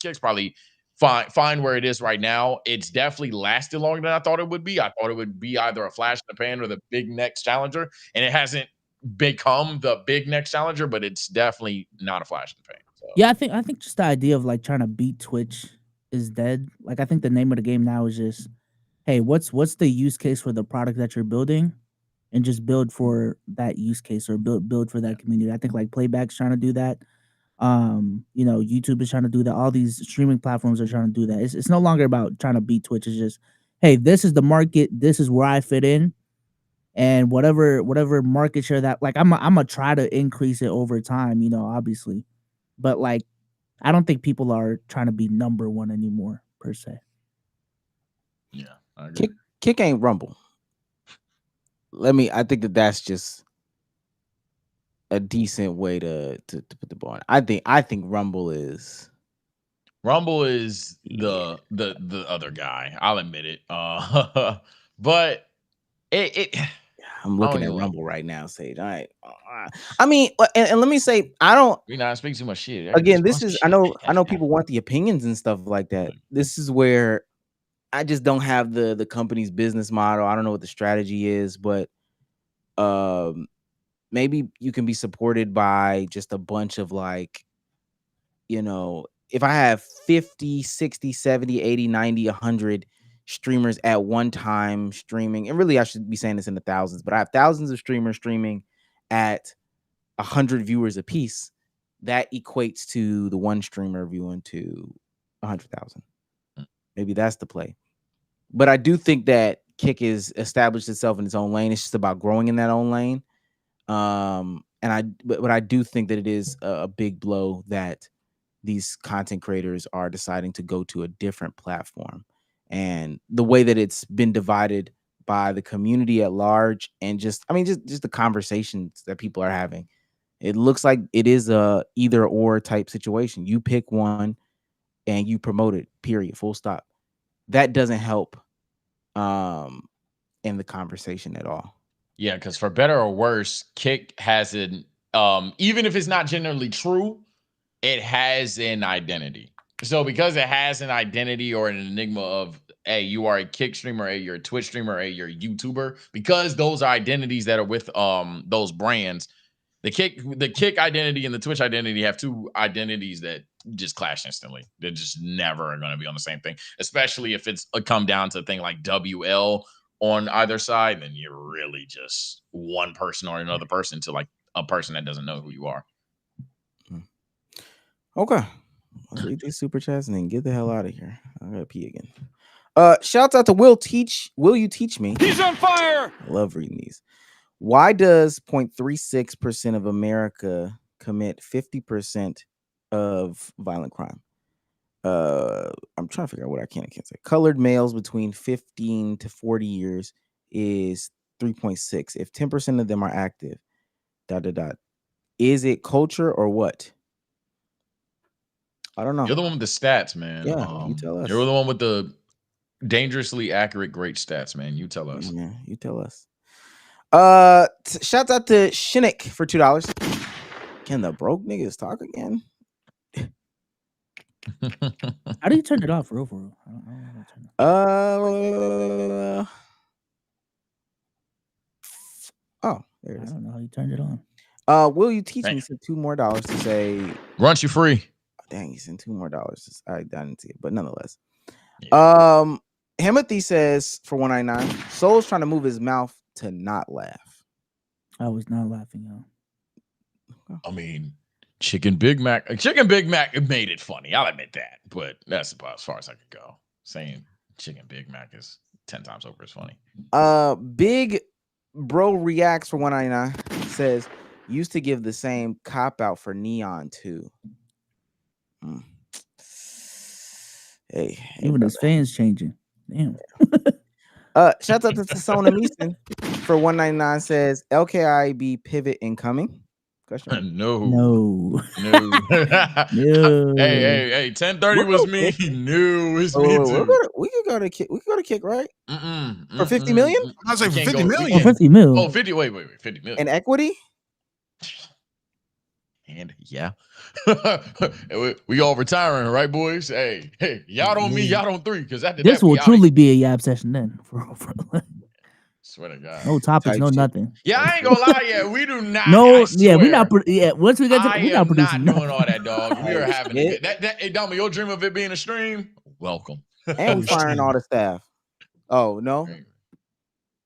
Kick's probably fine where it is right now. It's definitely lasted longer than I thought it would be. I thought it would be either a flash in the pan or the big next challenger, and it hasn't become the big next challenger, but it's definitely not a flash in the pan. So. Yeah, I think just the idea of like trying to beat Twitch is dead. Like I think the name of the game now is just, hey, what's the use case for the product that you're building, and just build for that use case or build for that community. I think like Playback's trying to do that. YouTube is trying to do that. All these streaming platforms are trying to do that. It's no longer about trying to beat Twitch. It's just, hey, this is the market. This is where I fit in. And whatever market share that, like, I'm gonna try to increase it over time, obviously. But like, I don't think people are trying to be number one anymore, per se. Yeah, I agree. Kick ain't Rumble. I think that's just a decent way to put the ball on. I think Rumble is the other guy. I'll admit it. But it I'm looking at Rumble right now, Sage. All right. I mean, and let me say, we not speaking too much shit. Again, this is I know people want the opinions and stuff like that. This is where I just don't have the company's business model. I don't know what the strategy is, but maybe you can be supported by just a bunch of like, if I have 50, 60, 70, 80, 90, 100 streamers at one time streaming, and really I should be saying this in the thousands, but I have thousands of streamers streaming at 100 viewers a piece. That equates to the one streamer viewing to 100,000. Maybe that's the play. But I do think that Kick is established itself in its own lane. It's just about growing in that own lane. But I do think that it is a big blow that these content creators are deciding to go to a different platform, and the way that it's been divided by the community at large, and just the conversations that people are having. It looks like it is a either or type situation. You pick one and you promote it, period, full stop. That doesn't help in the conversation at all. Yeah, because for better or worse, Kick has an even if it's not generally true, it has an identity. So because it has an identity or an enigma of, hey, you are a Kick streamer, hey, you're a Twitch streamer, hey, you're a YouTuber, because those are identities that are with those brands. The Kick identity and the Twitch identity have two identities that just clash instantly. They're just never going to be on the same thing, especially if it's come down to a thing like WL on either side, then you're really just one person or another person to like a person that doesn't know who you are. Okay. Let's read these super chats and then get the hell out of here. I gotta pee again. Shouts out to Will you teach me? He's on fire. I love reading these. Why does 0.36% of America commit 50% of violent crime? I'm trying to figure out what I can and can't say. Colored males between 15 to 40 years is 3.6. If 10% of them are active, ... Is it culture or what? I don't know. You're the one with the stats, man. Yeah, you tell us. You're the one with the dangerously accurate, great stats, man. You tell us. Yeah, you tell us. Shouts out to Shinnick for $2. Can the broke niggas talk again? How do you turn it off, for real? I don't know how to turn it off. Oh, there it is. I don't know how you turned it on. Will you teach me? Send $2 more to say Runs you free. Oh, dang, he sent $2 more. I didn't see it, but nonetheless. Yeah. Himothy says for $1.99, Soul's trying to move his mouth to not laugh. I was not laughing, y'all. I mean, Chicken Big Mac made it funny. I'll admit that, but that's about as far as I could go. Saying Chicken Big Mac is 10 times over as funny. Big Bro Reacts for $1.99 says used to give the same cop out for Neon too. Hey, even his fans changing. Damn. Shout out to Sona Meeson for $1.99 says LKIB pivot incoming. Question No. No. No. No. Hey, 10:30 was me. No, it's me too. We could go to kick, right? Mm-mm, For 50 million? I say We for can't 50 go- we million. can't- 50 mil. Oh, 50. Wait. 50 million. And equity? And yeah. we all retiring, right, boys? Hey, y'all don't me, y'all don't three, because after This that, will we out truly be a yab session then. Swear to God. No topics, no nothing. Yeah, I ain't gonna lie. Yeah, we do not. No, I yeah, we not. swear. Once we get to, I we am not producing not nothing. doing all that, dog. We are having a Yeah. good. Hey, Dama, your dream of it being a stream? Welcome. And we firing all the staff. Oh, no?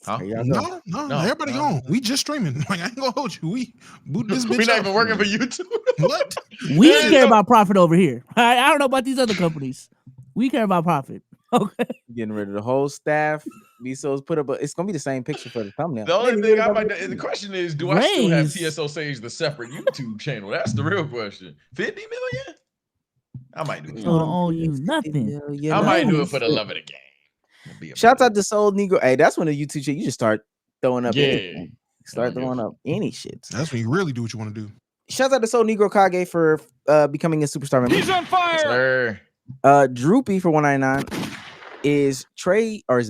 Huh? Here y'all go. No, everybody gone. We just streaming. Like, I ain't gonna hold you. We boot this bitch We not up. even working for YouTube. What? We care about profit over here. I don't know about these other companies. We care about profit. Okay. Getting rid of the whole staff. Bezos put up. It's gonna be the same picture for the thumbnail. The only Maybe thing we'll the question is, do I still have Raise. TSO Sage the separate YouTube channel? That's the real question. 50 million? I might do it. Don't owe you nothing. I might do it for the love of the game. Shouts out to Soul Negro. Hey, that's when the YouTube shit. You just start throwing up Yeah. anything. Start throwing up any shit. That's when you really do what you want to do. Shouts out to Soul Negro Kage for becoming a superstar member. He's on fire. Droopy for 199 is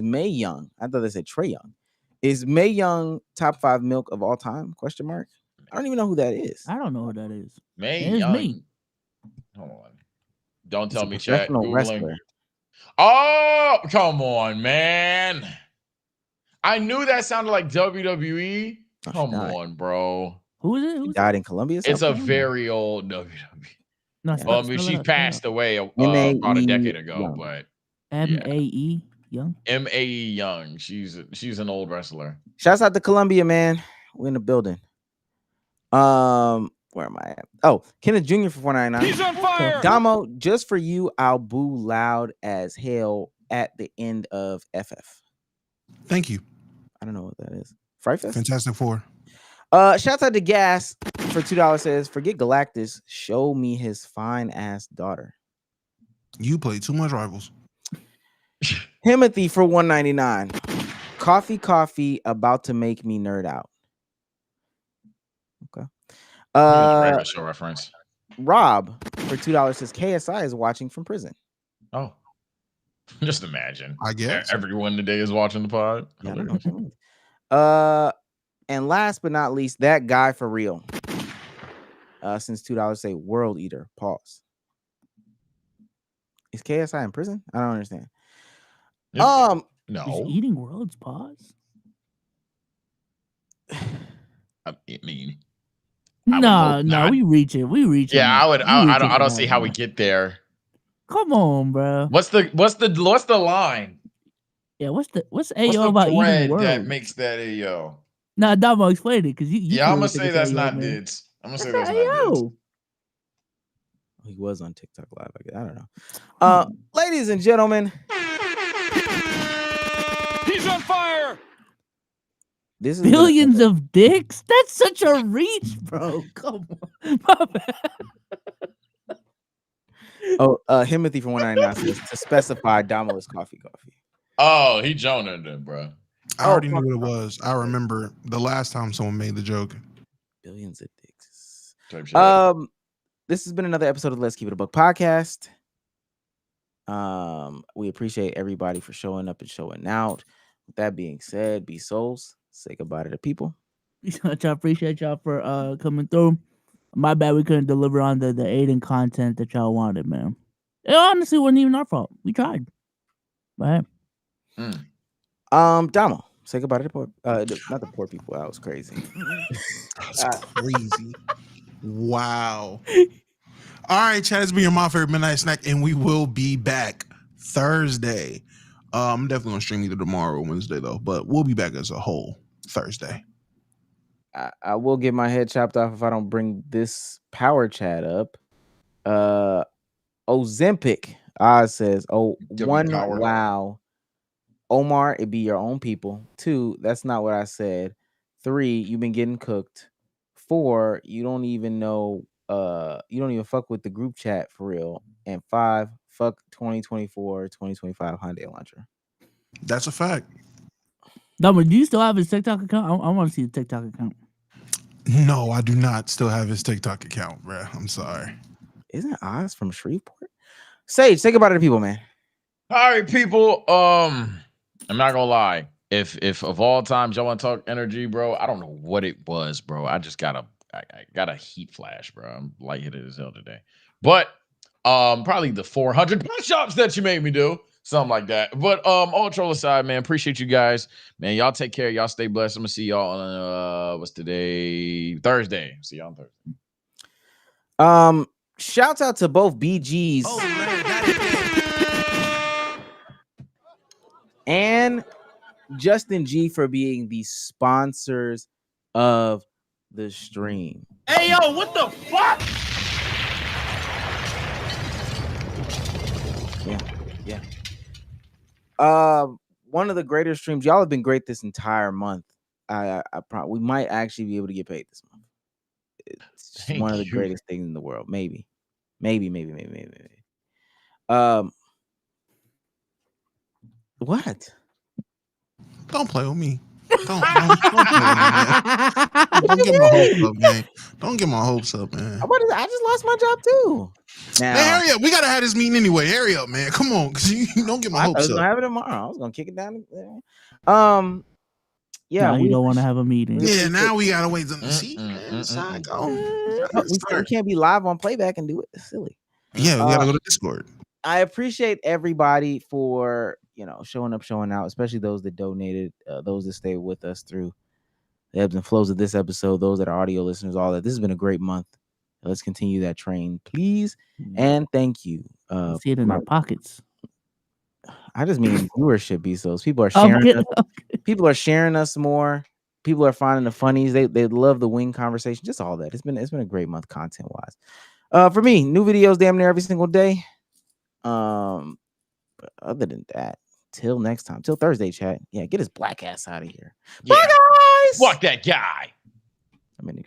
May Young. I thought they said Trey Young. Is May Young top 5 milk of all time? Question mark. I don't even know who that is. I don't know who that is. May It's Young. me. Hold on. Don't tell me, a chat. professional Googling. wrestler. Oh, come on, man. I knew that sounded like WWE. Come on, bro. Who is it? He died in Colombia. It's a very old WWE. No, Well, I mean, she passed away about a decade ago, Young. but M-A-E Young. M.A.E. Young. She's an old wrestler. Shouts out to Colombia, man. We're in the building. Where am I at? Oh, Kenneth Jr. for 499. He's on fire. Damo, just for you, I'll boo loud as hell at the end of FF. Thank you. I don't know what that is. Fright Fest? Fantastic Four. Shouts out to Gas for $2 says, forget Galactus. Show me his fine ass daughter. You play too much Rivals. Timothy for 199. Coffee, about to make me nerd out. Okay. Regular show reference. Rob for $2 says KSI is watching from prison. Oh. Just imagine. I guess everyone today is watching the pod. Yeah, I don't know what that means. And last but not least, that guy for real. Since $2 say World Eater. Pause. Is KSI in prison? I don't understand. No. Is eating worlds. Pause. I mean, No, we reach it. Yeah, I don't see how we get there. Come on, bro. What's the line? Yeah, what's AO What's the about eating thread worlds? that makes that AO? Nah, Damo, explain it because you. Yeah, I'm gonna clearly say think that's it's AO, not man. Dids. I'm gonna say That's that's not Dids. AO. He was on TikTok Live. I don't know. Ladies and gentlemen, He's on fire. this is Billions of dicks? That's such a reach, bro. Come on. My bad. Oh, Timothy from 199 says to specify Damo is coffee. Oh, he Jonah then, bro. I already knew what it was. I remember the last time someone made the joke. Billions of dicks. Type shit. This has been another episode of Let's Keep It a Buck podcast. We appreciate everybody for showing up and showing out. With that being said, be souls. Say goodbye to the people. I appreciate y'all for coming through. My bad we couldn't deliver on the Aiden content that y'all wanted, man. It honestly wasn't even our fault. We tried. But hey. Damo, say goodbye to the poor not the poor people. That was crazy. That's crazy. Wow. All right, chat. It's been your mom favorite midnight snack, and we will be back Thursday. I'm definitely gonna stream either tomorrow or Wednesday though, but we'll be back as a whole Thursday. I will get my head chopped off if I don't bring this power chat up. Ozempic says, one, power. wow. Omar, it be your own people. 2, that's not what I said. 3, you've been getting cooked. 4, you don't even know, you don't even fuck with the group chat for real. And 5, fuck 2024, 2025 Hyundai Elantra. That's a fact. No, but do you still have his TikTok account? I want to see the TikTok account. No, I do not still have his TikTok account, bro. I'm sorry. Isn't Oz from Shreveport? Sage, say goodbye to the people, man. All right, people. I'm not gonna lie. If of all times y'all want to talk energy, bro, I don't know what it was, bro. I just got a heat flash, bro. I'm lightheaded as hell today. But probably the 400 push-ups that you made me do, something like that. But all troll aside, man, appreciate you guys, man. Y'all take care. Y'all stay blessed. I'm gonna see y'all on what's today? Thursday. See y'all on Thursday. Shouts out to both BGs and Justin G for being the sponsors of the stream. Hey, yo, what the fuck? Yeah. One of the greater streams. Y'all have been great this entire month. We might actually be able to get paid this month. It's just one of the greatest things in the world. Maybe. What? Don't play with me. Don't play with me, man. Don't get my hopes up, man. Don't get my hopes up, man. I just lost my job too. Now, man, hurry up. We gotta have this meeting anyway. Hurry up, man. Come on, because you don't get my hopes up. I was gonna have it tomorrow. I was gonna kick it down. Yeah, now you don't want to have a meeting. Yeah, now we gotta wait to see. We can't be live on playback and do it. It's silly. Yeah, we gotta go to Discord. I appreciate everybody for showing up, showing out, especially those that donated, those that stayed with us through the ebbs and flows of this episode, those that are audio listeners, all that. This has been a great month. Let's continue that train, please, and thank you. See it in our pockets. I just mean viewership, Bezos. People are sharing. People are sharing us more. People are finding the funnies. They love the wing conversation. Just all that. It's been a great month content wise. For me, new videos damn near every single day. But other than that, till next time, till Thursday, chat. Yeah, get his black ass out of here. Yeah. Bye, guys. Fuck that guy. I'm in